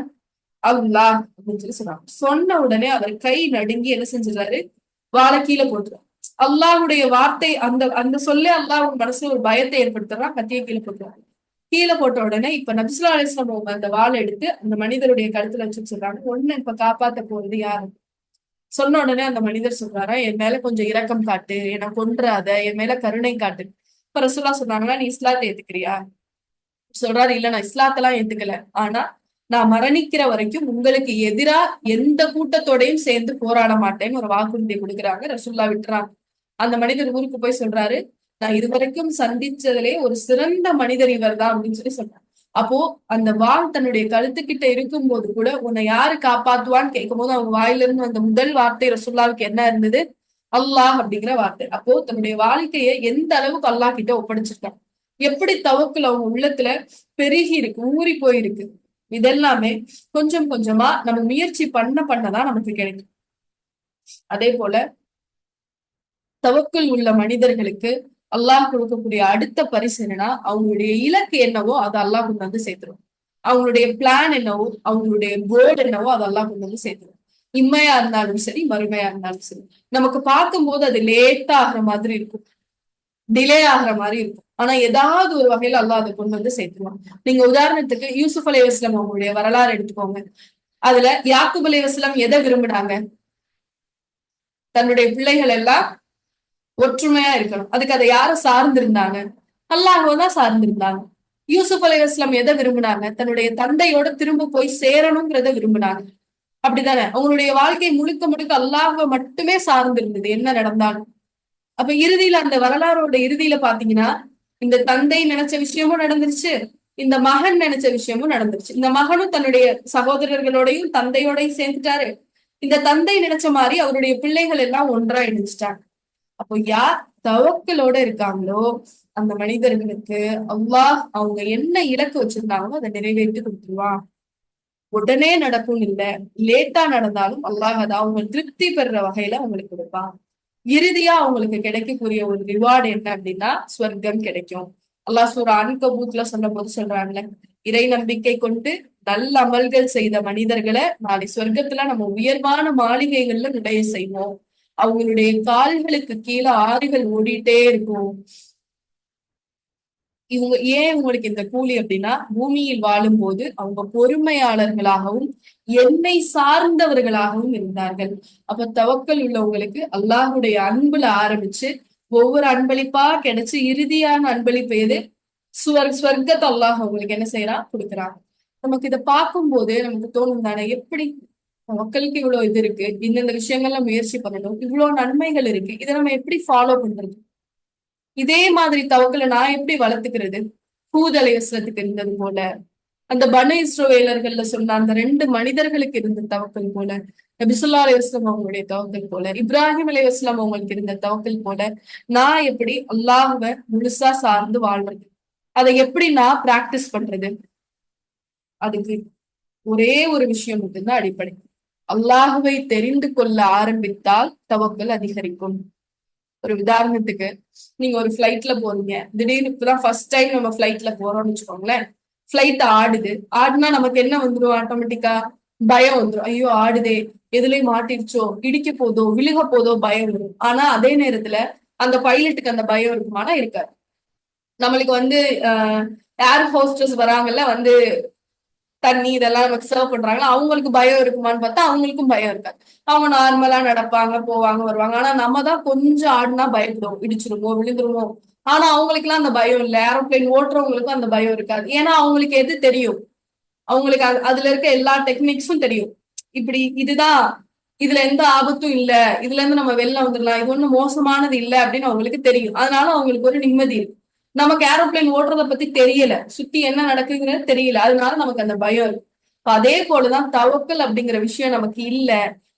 அல்லாஹ் அப்படின்னு சொல்லி சொல்றாங்க. சொன்ன உடனே அவர் கை நடுங்கி என்ன செஞ்சிடறாரு, வாழை கீழே போட்டுறாரு. அல்லாஹுடைய வார்த்தை, அந்த அந்த சொல்லே அல்லாஹ் உங்க மனசுல ஒரு பயத்தை ஏற்படுத்துறான். கத்தியை கீழே போட்டுறாரு. கீழே போட்ட உடனே இப்ப நபி ஸல்லல்லாஹு அலைஹி வஸல்லம் அவங்க அந்த வாளை எடுத்து அந்த மனிதருடைய கழுத்துல வச்சு சொல்றாங்க, ஒண்ணு இப்ப காப்பாத்த போறது யாரு? சொன்ன உடனே அந்த மனிதர் சொல்றாரா, என் மேல கொஞ்சம் இரக்கம் காட்டு, என்னை கொன்றாத, என் மேல கருணை காட்டு. இப்ப ரசூலுல்லாஹ் சொன்னாங்களா, நீ இஸ்லாத்தை ஏத்துக்கிறியா? சொல்றாரு, இல்ல நான் இஸ்லாத்தெல்லாம் ஏத்துக்கல. ஆனா நான் மரணிக்கிற வரைக்கும் உங்களுக்கு எதிரா எந்த கூட்டத்தோடையும் சேர்ந்து போராட மாட்டேன்னு ஒரு வாக்குறுதி கொடுக்குறாங்க. ரசூலுல்லாஹ் விட்டுறாங்க. அந்த மனிதர் ஊருக்கு போய் சொல்றாரு, நான் இதுவரைக்கும் சந்திச்சதிலே ஒரு சிறந்த மனிதர் இவர்தான் அப்படின்னு சொல்லி சொல்றாரு. அப்போ அந்த வாள் தன்னுடைய கழுத்துக்கிட்ட இருக்கும்போது கூட உன்னை யாரு காப்பாத்துவான்னு கேட்கும் போது அவங்க வாயிலிருந்து அந்த முதல் வார்த்தை ரசூலுல்லாஹ்வுக்கு என்ன இருந்தது? அல்லாஹ் அப்படிங்கிற வார்த்தை. அப்போ தன்னுடைய வாழ்க்கையை எந்த அளவுக்கு அல்லாஹ் கிட்ட ஒப்படைச்சிருக்காங்க. எப்படி தவக்குல் அவங்க உள்ளத்துல பெருகி இருக்கு, ஊறி போயிருக்கு. இதெல்லாமே கொஞ்சம் கொஞ்சமா நம்ம முயற்சி பண்ணதான் நமக்கு கிடைக்கும். அதே போல தவக்குல் உள்ள மனிதர்களுக்கு அல்லாஹ் கொடுக்கக்கூடிய அடுத்த பரிசு என்னன்னா, அவங்களுடைய இலக்கு என்னவோ அதை அல்லாஹ் கொண்டு வந்து சேர்த்துரும். அவங்களுடைய பிளான் என்னவோ, அவங்களுடைய கோல் என்னவோ அதை அல்லாஹ் கொண்டு வந்து சேர்த்துரும். இம்மையா இருந்தாலும் சரி, மறுமையா இருந்தாலும் சரி. நமக்கு பார்க்கும்போது அது லேட்டா ஆகிற மாதிரி இருக்கும், டிலே ஆகுற மாதிரி இருக்கும். ஆனா ஏதாவது ஒரு வகையில அல்லாஹ் அதை கொண்டு வந்து சேர்த்துருவான். நீங்க உதாரணத்துக்கு யூசுப் அலைஹிஸ்ஸலாம் அவங்களுடைய வரலாறு எடுத்துக்கோங்க. அதுல யாக்கூப் அலைஹிஸ்ஸலாம் எதை விரும்பினாங்க? தன்னுடைய பிள்ளைகள் எல்லாம் ஒற்றுமையா இருக்கணும். அதுக்கு அதை யார சார்ந்திருந்தாங்க? அல்லாஹ்வை தான் சார்ந்திருந்தாங்க. யூசுப் அலைஹிஸ்ஸலாம் எதை விரும்பினாங்க? தன்னுடைய தந்தையோட திரும்ப போய் சேரணுங்கிறத விரும்பினாங்க. அப்படித்தானே? அவங்களுடைய வாழ்க்கை முழுக்க முழுக்க அல்லாஹ்வை மட்டுமே சார்ந்திருந்தது என்ன நடந்தாலும். அப்ப இறுதியில அந்த வரலாறோட இறுதியில பாத்தீங்கன்னா, இந்த தந்தை நினைச்ச விஷயமும் நடந்துருச்சு, இந்த மகன் நினைச்ச விஷயமும் நடந்துருச்சு. இந்த மகனும் தன்னுடைய சகோதரர்களோடையும் தந்தையோடையும் சேர்ந்துட்டாரு. இந்த தந்தை நினைச்ச மாதிரி அவருடைய பிள்ளைகள் எல்லாம் ஒன்றா இணைஞ்சிட்டாங்க. அப்போ யார் தவக்கலோட இருக்காங்களோ அந்த மனிதர்களுக்கு அல்லாஹ் அவங்க என்ன இலக்கு வச்சிருந்தாங்களோ அதை நிறைவேற்றி கொடுத்துருவான். உடனே நடக்கும் இல்ல, லேட்டா நடந்தாலும் அல்லாஹ் அதை அவங்க திருப்தி பெறுற வகையில அவங்களுக்கு கொடுப்பான். இறுதியா அவங்களுக்கு கிடைக்கக்கூடிய ஒரு ரிவார்டு என்ன அப்படின்னா ஸ்வர்க்கம் கிடைக்கும். அல்லாஹ் சூரா அன்கபூத்ல சொன்ன போது சொல்றாங்கல்ல, இறை நம்பிக்கை கொண்டு நல்ல அமல்கள் செய்த மனிதர்களை நாளை சொர்க்கத்துல நம்ம உயர்வான மாளிகைகள்ல நுழைய செய்வோம். அவங்களுடைய கால்களுக்கு கீழே ஆறுகள் ஓடிட்டே இருக்கும். இவங்க ஏன் உங்களுக்கு இந்த கூலி அப்படின்னா, பூமியில் வாழும் போது அவங்க பொறுமையாளர்களாகவும் என்னை சார்ந்தவர்களாகவும் இருந்தார்கள். அப்ப தவக்கல் உள்ளவங்களுக்கு அல்லாஹுடைய அன்புல ஆரம்பிச்சு ஒவ்வொரு அன்பளிப்பா கிடைச்சு இறுதியான அன்பளிப்பு எது? ஸ்வர்க்கத்தை அல்லாஹ் அவங்களுக்கு என்ன செய்யறான், கொடுக்குறான். நமக்கு இதை பார்க்கும் போது நமக்கு தோணும் தானே, எப்படி மக்களுக்கு இவ்வளவு இது இருக்கு, இந்தந்த விஷயங்கள்ல முயற்சி பண்ணணும், இவ்வளவு நன்மைகள் இருக்கு, இதை நம்ம எப்படி ஃபாலோ பண்றது? இதே மாதிரி தவக்கலை நான் எப்படி வளர்த்துக்கிறது? ஹூத் அலைஹிஸ்ஸலாத்துக்கு இருந்தது போல, அந்த பனு இஸ்ரவேலர்கள்ல சொன்ன அந்த 2 மனிதர்களுக்கு இருந்த தவக்கல் போல, நபி ஸல்லல்லாஹு அலைஹி வஸல்லம் அவங்களுடைய தவக்கல் போல, இப்ராஹிம் அலைஹிஸ்ஸலாம் அவங்களுக்கு இருந்த தவக்கல் போல, நான் எப்படி அல்லாஹ்வை முழுசா சார்ந்து வாழ்றது? அதை எப்படி நான் பிராக்டிஸ் பண்றது? அதுக்கு ஒரே ஒரு விஷயம் மட்டும்தான் அடிப்படை. அல்லாஹுவை தெரிந்து கொள்ள ஆரம்பித்தால் தவக்கல் அதிகரிக்கும். ஒரு உதாரணத்துக்கு, நீங்க ஒரு ஃபிளைட்ல போறீங்க, திடீர்னு இப்பதான் ஃபர்ஸ்ட் டைம் நம்ம ஃபிளைட்ல போறோம்னு வச்சுக்கோங்களேன். ஃபிளைட் ஆடுது, ஆடுனா நமக்கு என்ன வந்துடும்? ஆட்டோமேட்டிக்கா பயம் வந்துடும். ஐயோ ஆடுதே, எதுலயும் மாட்டிருச்சோ, இடிக்க போதோ, விழுக போதோ பயம் வரும். ஆனா அதே நேரத்துல அந்த பைலட்டுக்கு அந்த பயம் இருக்குமானா இருக்காது. நம்மளுக்கு வந்து ஏர் ஹோஸ்டஸ் வராங்கல்ல, வந்து தண்ணி இதெல்லாம் நமக்கு சர்வ் பண்றாங்களா, அவங்களுக்கு பயம் இருக்குமான்னு பார்த்தா அவங்களுக்கும் பயம் இருக்காது. அவங்க நார்மலா நடப்பாங்க, போவாங்க, வருவாங்க. ஆனா நம்ம தான் கொஞ்சம் ஆடுனா பயப்படுவோம், இடிச்சிருமோ விழுந்துருமோ. ஆனா அவங்களுக்கு எல்லாம் அந்த பயம் இல்ல. ஏரோப்ளேன் ஓட்டுறவங்களுக்கும் அந்த பயம் இருக்காது. ஏன்னா அவங்களுக்கு எது தெரியும், அவங்களுக்கு அதுல இருக்க எல்லா டெக்னிக்ஸும் தெரியும். இப்படி இதுதான், இதுல எந்த ஆபத்தும் இல்ல, இதுல இருந்து நம்ம வெளில வந்துடலாம், இது ஒண்ணும் மோசமானது இல்ல அப்படின்னு அவங்களுக்கு தெரியும். அதனால அவங்களுக்கு ஒரு நிம்மதி இருக்கு. நமக்கு ஏரோப்ளேன் ஓட்டுறத பத்தி தெரியல, சுத்தி என்ன நடக்குதுன்னு தெரியல, அதனால நமக்கு அந்த பயம் இருக்கு. அதே போலதான் தவக்கல் அப்படிங்கிற விஷயம் நமக்கு இல்ல.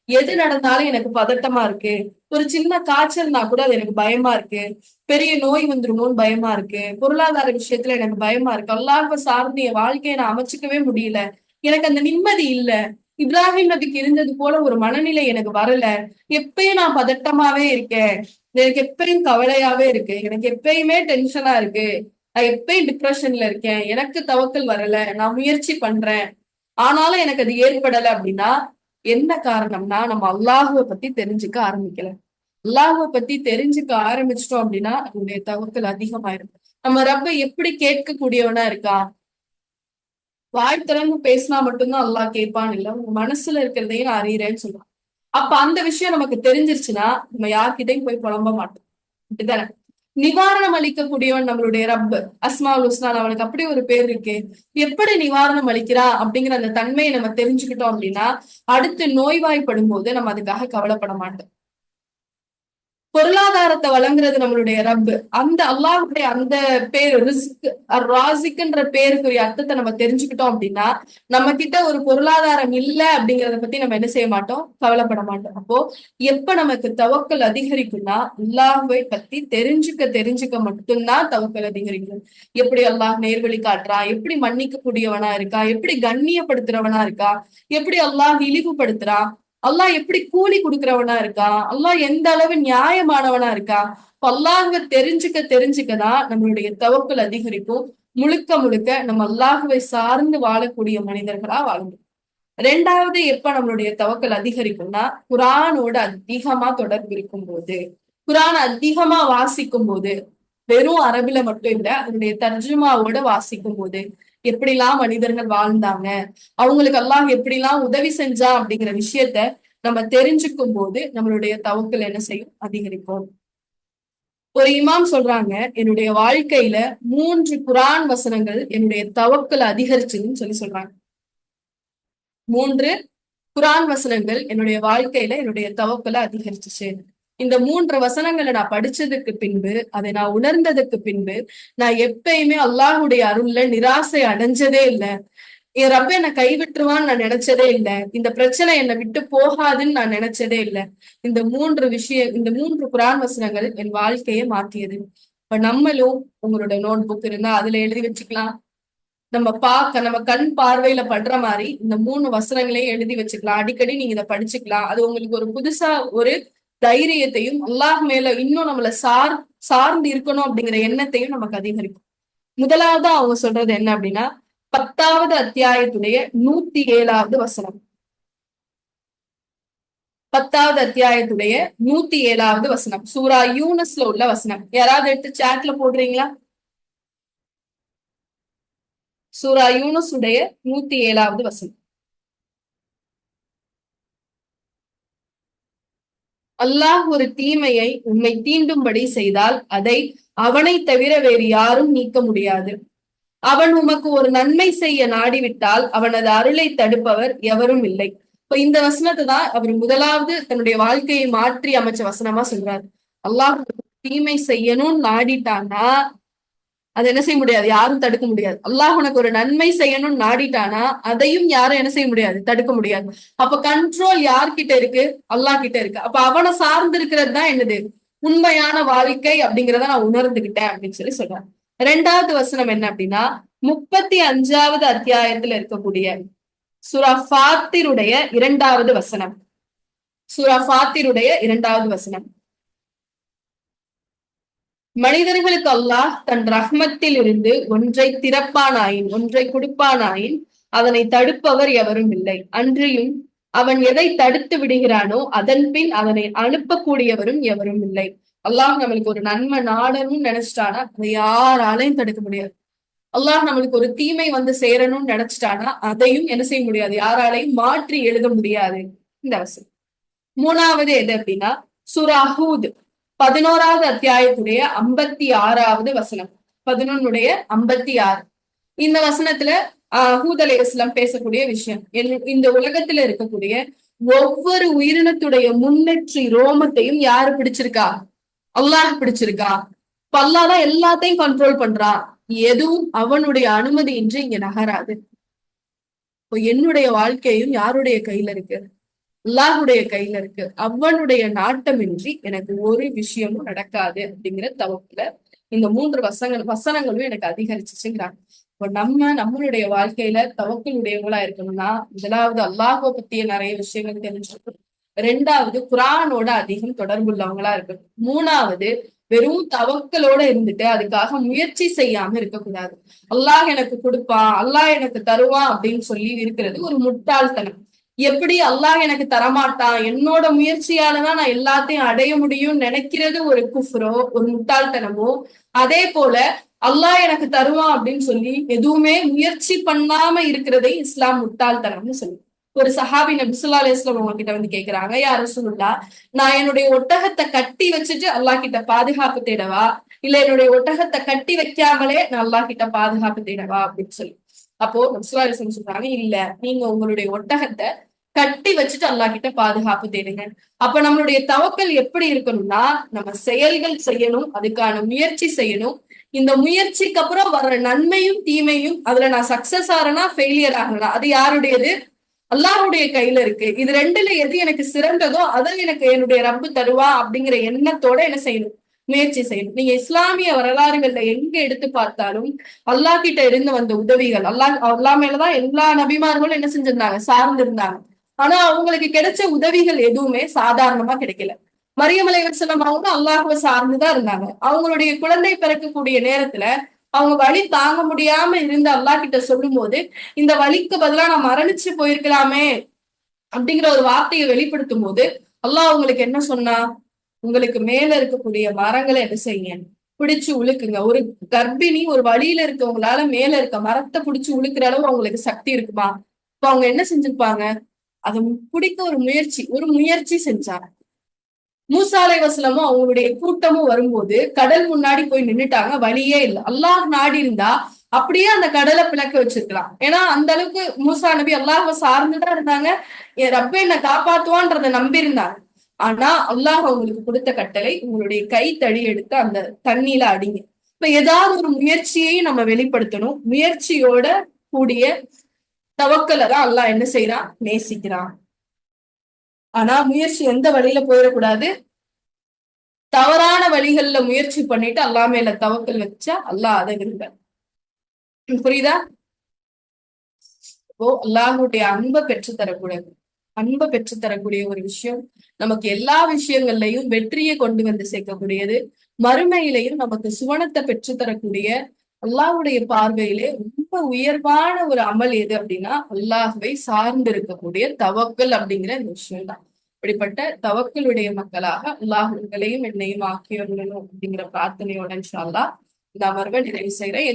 எது நடந்தாலும் எனக்கு பதட்டமா இருக்கு, ஒரு சின்ன காய்ச்சல்னா கூட அது எனக்கு பயமா இருக்கு, பெரிய நோய் வந்துருமோன்னு பயமா இருக்கு, பொருளாதார விஷயத்துல எனக்கு பயமா இருக்கு, அல்லாஹ்வை சார்ந்து என் வாழ்க்கையை நான் அமைச்சுக்கவே முடியல, எனக்கு அந்த நிம்மதி இல்ல, இப்ராஹிம் நபிக்கு இருந்தது போல ஒரு மனநிலை எனக்கு வரல, எப்பயும் நான் பதட்டமாவே இருக்கேன், எனக்கு எப்பயும் கவலையாவே இருக்கு, எனக்கு எப்பயுமே டென்ஷனா இருக்கு, நான் எப்பயும் டிப்ரெஷன்ல இருக்கேன், எனக்கு தவக்கல் வரல, நான் முயற்சி பண்றேன் ஆனாலும் எனக்கு அது ஏற்படல அப்படின்னா என்ன காரணம்னா நம்ம அல்லாஹுவை பத்தி தெரிஞ்சுக்க ஆரம்பிக்கல. அல்லாஹுவை பத்தி தெரிஞ்சுக்க ஆரம்பிச்சிட்டோம் அப்படின்னா நம்முடைய தவக்கல் அதிகமாயிரும். நம்ம ரப்ப எப்படி கேட்கக்கூடியவனா இருக்கா, வாய் திறந்து பேசினா மட்டும்தான் அல்லாஹ் கேட்பான்னு இல்ல, உங்க மனசுல இருக்கிறதையும் நான் அறியறேன்னு சொல்லுவான். அப்ப அந்த விஷயம் நமக்கு தெரிஞ்சிருச்சுன்னா நம்ம யார்கிட்டையும் போய் புலம்ப மாட்டோம். அப்படித்தானே? நிவாரணம் அளிக்கக்கூடியவன் நம்மளுடைய ரப்பு. அஸ்மாவுல் ஹுஸ்னா, அவனுக்கு அப்படி ஒரு பேர் இருக்கு. எப்படி நிவாரணம் அளிக்கிறா அப்படிங்கிற அந்த தன்மையை நம்ம தெரிஞ்சுக்கிட்டோம் அப்படின்னா அடுத்து நோய்வாய்ப்படும் போது நம்ம அதுக்காக கவலைப்பட மாட்டோம். பொருளாதாரத்தை வழங்குறது நம்மளுடைய ரப்பு. அந்த அல்லாஹ்வுடைய அந்த பேரு ரிஸ்க் ராசிக்ன்ற பேருக்குரிய அர்த்தத்தை நம்ம தெரிஞ்சுக்கிட்டோம் அப்படின்னா நம்ம கிட்ட ஒரு பொருளாதாரம் இல்ல அப்படிங்கறத பத்தி நம்ம என்ன செய்ய மாட்டோம், கவலைப்பட மாட்டோம். அப்போ எப்ப நமக்கு தவக்கல் அதிகரிக்கும்னா அல்லாஹ்வை பத்தி தெரிஞ்சுக்க மட்டும்தான் தவக்கல் அதிகரிக்கும். எப்படி அல்லாஹ் நேர்வழி காட்டுறா, எப்படி மன்னிக்க கூடியவனா இருக்கா, எப்படி கண்ணியப்படுத்துறவனா இருக்கா, எப்படி அல்லாஹ் இழிவுபடுத்துறா, அல்லாஹ் எப்படி கூலி கொடுக்கிறவனா இருக்கா, அல்லாஹ் எந்த அளவு நியாயமானவனா இருக்கா. அல்லாஹ்வை தெரிஞ்சுக்கதான் நம்மளுடைய தவக்குல் அதிகரிக்கும். முழுக்க முழுக்க நம்ம அல்லாஹுவை சார்ந்து வாழக்கூடிய மனிதர்களா வாழணும். ரெண்டாவது எப்ப நம்மளுடைய தவக்கல் அதிகரிக்கும்னா குரானோட அதிகமா தொடர்பு இருக்கும் போது, குரான் அதிகமா வாசிக்கும் போது, வெறும் அரபில மட்டும் இல்ல அதனுடைய தர்ஜுமாவோட வாசிக்கும் போது, எப்படிலாம் மனிதர்கள் வாழ்ந்தாங்க, அவங்களுக்கு அல்லாஹ் எப்படிலாம் உதவி செஞ்சா அப்படிங்கிற விஷயத்த நம்ம தெரிஞ்சுக்கும் போது நம்மளுடைய தவக்கல் என்ன செய்யும், அதிகரிக்கும். ஒரு இமாம் சொல்றாங்க, என்னுடைய வாழ்க்கையில 3 குரான் வசனங்கள் என்னுடைய தவக்கல் அதிகரிச்சுன்னு சொல்றாங்க. 3 குரான் வசனங்கள் என்னுடைய வாழ்க்கையில என்னுடைய தவக்கல அதிகரிச்சுச்சு. இந்த 3 வசனங்களை நான் படிச்சதுக்கு பின்பு, அதை நான் உணர்ந்ததுக்கு பின்பு, நான் எப்பயுமே அல்லாஹுடைய அருள்ல நிராசை அடைஞ்சதே இல்ல. என் ரப்ப என்னை கைவிட்டுருவான்னு நான் நினைச்சதே இல்ல. இந்த பிரச்சனை என்னை விட்டு போகாதுன்னு நான் நினைச்சதே இல்ல. இந்த 3 குரான் வசனங்கள் என் வாழ்க்கையை மாற்றியது. இப்ப நம்மளும் உங்களோட நோட் புக் இருந்தா அதுல எழுதி வச்சுக்கலாம். நம்ம கண் பார்வையில படுற மாதிரி இந்த 3 வசனங்களையும் எழுதி வச்சுக்கலாம். அடிக்கடி நீங்க இதை படிச்சுக்கலாம். அது உங்களுக்கு ஒரு புதுசா ஒரு தைரியத்தையும் அல்லாஹ் மேல இன்னும் நம்மள சார்ந்து இருக்கணும் அப்படிங்கிற எண்ணத்தையும் நமக்கு அதிகரிக்கும். முதலாவது அவங்க சொல்றது என்ன அப்படின்னா 10வது அத்தியாயத்துடைய 107வது வசனம். 10வது அத்தியாயத்துடைய 107வது வசனம் சூரா யூனஸ்ல உள்ள வசனம். யாராவது எடுத்து சாட்ல போடுறீங்களா? சூரா யூனுஸ் உடைய 107வது வசனம். அல்லாஹ் ஒரு தீமையை உன்னை தீண்டும்படி செய்தால் அதை அவனை தவிர வேறு யாரும் நீக்க முடியாது. அவன் உமக்கு ஒரு நன்மை செய்ய நாடிவிட்டால் அவனது அருளை தடுப்பவர் எவரும் இல்லை. இப்ப இந்த வசனத்தை தான் அவர் முதலாவது தன்னுடைய வாழ்க்கையை மாற்றி அமைச்ச வசனமா சொல்றாரு. அல்லாஹ் தீமை செய்யணும்னு நாடிட்டானா அதை என்ன செய்ய முடியாது, யாரும் தடுக்க முடியாது. அல்லாஹ் உனக்கு ஒரு நன்மை செய்யணும்னு நாடிட்டானா அதையும் யாரும் என்ன செய்ய முடியாது, தடுக்க முடியாது. அப்ப கண்ட்ரோல் யார்கிட்ட இருக்கு, அல்லாஹ் கிட்ட இருக்கு. அப்ப அவனை சார்ந்து இருக்கிறது தான் என்னது, உண்மையான வாழ்க்கை அப்படிங்கிறத நான் உணர்ந்துகிட்டேன் அப்படின்னு சொல்றேன். ரெண்டாவது வசனம் என்ன அப்படின்னா 35வது அத்தியாயத்துல இருக்கக்கூடிய சூரா ஃபாத்திருடைய 2வது வசனம். சூரா ஃபாத்திருடைய 2வது வசனம். மனிதர்களுக்கு அல்லாஹ் தன் ரஹ்மத்தில் இருந்து ஒன்றை திறப்பானாயின், ஒன்றை கொடுப்பானாயின் அதனை தடுப்பவர் எவரும் இல்லை. அன்றியும் அவன் எதை தடுத்து விடுகிறானோ அதன் பின் அதனை அனுப்பக்கூடியவரும் எவரும் இல்லை. அல்லாஹ் நம்மளுக்கு ஒரு நன்மை நாடணும்னு நினைச்சிட்டானா அதை யாராலையும் தடுக்க முடியாது. அல்லாஹ் நம்மளுக்கு ஒரு தீமை வந்து சேரணும்னு நினைச்சிட்டானா அதையும் என்ன செய்ய முடியாது, யாராலையும் மாற்றி எழுத முடியாது. இந்த வசனம். மூணாவது எது அப்படின்னா சூரா ஹூத் 11வது அத்தியாயத்துடைய 56வது வசனம். 11 56. இந்த வசனத்துல ஹூத் அலைஹிஸ்ஸலாம் பேசக்கூடிய விஷயம், இந்த உலகத்துல இருக்கக்கூடிய ஒவ்வொரு உயிரினத்துடைய முன்னேற்றி ரோமத்தையும் யாரு பிடிச்சிருக்கா? அல்லாஹ் பிடிச்சிருக்கா. இப்ப அல்லாஹ் தான் எல்லாத்தையும் கண்ட்ரோல் பண்றான். எதுவும் அவனுடைய அனுமதி இன்றி இங்க நகராது. இப்போ என்னுடைய வாழ்க்கையும் யாருடைய கையில இருக்கு? அல்லாஹுடைய கையில இருக்கு. அவனுடைய நாட்டமின்றி எனக்கு ஒரு விஷயமும் நடக்காது அப்படிங்கிற தவக்குல இந்த 3 வசனங்களும் எனக்கு அதிகரிச்சுச்சுங்கிறாங்க. இப்போ நம்மளுடைய வாழ்க்கையில தவக்கலுடையவங்களா இருக்கணும்னா முதலாவது அல்லாஹுவை பத்திய நிறைய விஷயங்கள் தெரிஞ்சிருக்கணும். 2வது குர்ஆனோட அதிகம் தொடர்புள்ளவங்களா இருக்கணும். 3வது வெறும் தவக்கலோட இருந்துட்டு அதுக்காக முயற்சி செய்யாம இருக்கக்கூடாது. அல்லாஹ் எனக்கு கொடுப்பான், அல்லாஹ் எனக்கு தருவான் அப்படின்னு சொல்லி இருக்கிறது ஒரு முட்டாள்தனம். எப்படி அல்லாஹ் எனக்கு தரமாட்டான், என்னோட முயற்சியாலதான் நான் எல்லாத்தையும் அடைய முடியும்னு நினைக்கிறது ஒரு குஃப்ரோ, ஒரு முட்டாள்தனமோ, அதே போல அல்லாஹ் எனக்கு தருவான் அப்படின்னு சொல்லி எதுவுமே முயற்சி பண்ணாம இருக்கிறதை இஸ்லாம் முட்டாள்தனம்னு சொல்லு. ஒரு சஹாபி நபி ஸல்லல்லாஹு அலைஹி வஸல்லம் அவங்க கிட்ட வந்து கேக்குறாங்க, யா ரசூலுல்லாஹ், நான் என்னுடைய ஒட்டகத்தை கட்டி வச்சுட்டு அல்லாஹ் கிட்ட பாதுகாப்பு தேடவா, இல்ல என்னுடைய ஒட்டகத்தை கட்டி வைக்காமலே நான் அல்லாஹ் கிட்ட பாதுகாப்பு தேடவா அப்படின்னு சொல்லி. அப்போ நபி ஸல்லல்லாஹு அலைஹி வஸல்லம் சொல்றாங்க, இல்ல, நீங்க உங்களுடைய ஒட்டகத்தை கட்டி வச்சுட்டு அல்லாஹ் கிட்ட பாதுகாப்பு தேடுங்க. அப்ப நம்மளுடைய தவக்கல் எப்படி இருக்கணும்னா, நம்ம செயல்கள் செய்யணும், அதுக்கான முயற்சி செய்யணும். இந்த முயற்சிக்கு அப்புறம் வர்ற நன்மையும் தீமையும், அதுல நான் சக்சஸ் ஆறேனா ஃபெயிலியர் ஆகனா அது யாருடையது? அல்லாஹ்வுடைய கையில இருக்கு. இது 2ல எது எனக்கு சிறந்ததோ அதை எனக்கு என்னுடைய ரப்பு தருவா அப்படிங்கிற எண்ணத்தோட என்ன செய்யணும்? முயற்சி செய்யணும். நீங்க இஸ்லாமிய வரலாறுகள்ல எங்க எடுத்து பார்த்தாலும் அல்லாஹ் கிட்ட இருந்து வந்த உதவிகள், அல்லாஹ் மேலதான் எல்லா நபிமார்களும் என்ன செஞ்சிருந்தாங்க? சார்ந்து இருந்தாங்க. ஆனா அவங்களுக்கு கிடைச்ச உதவிகள் எதுவுமே சாதாரணமா கிடைக்கல. மரியம் அலைஹிஸ்ஸலாம் அவங்க அல்லாஹ்வை சார்ந்துதான் இருந்தாங்க. அவங்களுடைய குழந்தை பிறக்கக்கூடிய நேரத்துல அவங்க வலி தாங்க முடியாம இருந்து அல்லாஹ் கிட்ட சொல்லும் போது, இந்த வலிக்கு பதிலா நான் மரணிச்சு போயிருக்கலாமே அப்படிங்கிற ஒரு வார்த்தையை வெளிப்படுத்தும் போது அல்லாஹ் உங்களுக்கு என்ன சொன்னா? உங்களுக்கு மேல இருக்கக்கூடிய மரங்களை என்ன செய்யுங்க? பிடிச்சு உழுக்குங்க. ஒரு கர்ப்பிணி ஒரு வழியில இருக்கவங்களால மேல இருக்க மரத்தை பிடிச்சு உழுக்கிற அளவு அவங்களுக்கு சக்தி இருக்குமா? இப்ப அவங்க என்ன செஞ்சிருப்பாங்க? அதை பிடிக்க ஒரு முயற்சி செஞ்சாங்க. மூசா அலைஹிஸ்ஸலாமும் அவங்களுடைய கூட்டமும் வரும்போது கடல் முன்னாடி போய் நின்னுட்டாங்க, வழியே இல்லை. அல்லாஹ் நாடி இருந்தா அப்படியே அந்த கடலை பிளக்க வச்சிருக்கலாம். ஏன்னா அந்த அளவுக்கு மூசா நபி அல்லாஹ்வை சார்ந்துதான் இருந்தாங்க. என் ரப்ப என்ன காப்பாத்துவான்றத நம்பி இருந்தாங்க. ஆனா அல்லாஹ் அவங்களுக்கு கொடுத்த கட்டளை, உங்களுடைய கை தடி எடுத்து அந்த தண்ணியில அடிங்க. இப்ப ஏதாவது ஒரு முயற்சியை நம்ம வெளிப்படுத்தணும். முயற்சியோட கூடிய தவக்கலை தான் அல்லாஹ் என்ன செய்யறான்? நேசிக்கிறான். ஆனா முயற்சி எந்த வழியில போயிடக்கூடாது? தவறான வழிகள்ல முயற்சி பண்ணிட்டு அல்லாஹ் மேல தவக்கல் வச்சா அல்லாஹ் அதை விரும்ப. புரியுதா? இப்போ அல்லாஹுடைய அன்பை பெற்று தரக்கூடாது. அன்பை பெற்று தரக்கூடிய ஒரு விஷயம், நமக்கு எல்லா விஷயங்கள்லையும் வெற்றியை கொண்டு வந்து சேர்க்கக்கூடியது, மறுமையிலையும் நமக்கு சுவனத்தை பெற்று தரக்கூடிய, அல்லாஹுடைய பார்வையிலே ரொம்ப உயர்வான ஒரு அமல் எது அப்படின்னா அல்லாஹுவை சார்ந்து இருக்கக்கூடிய தவக்கல் அப்படிங்கிற இந்த விஷயம் தான். இப்படிப்பட்ட தவக்கலுடைய மக்களாக அல்லாஹ் உங்களையும் என்னையும் ஆக்கியவர்களும் அப்படிங்கிற பிரார்த்தனையோட இன்ஷா அல்லாஹ் இந்த அமர்வை நிறைவு செய்கிறேன்.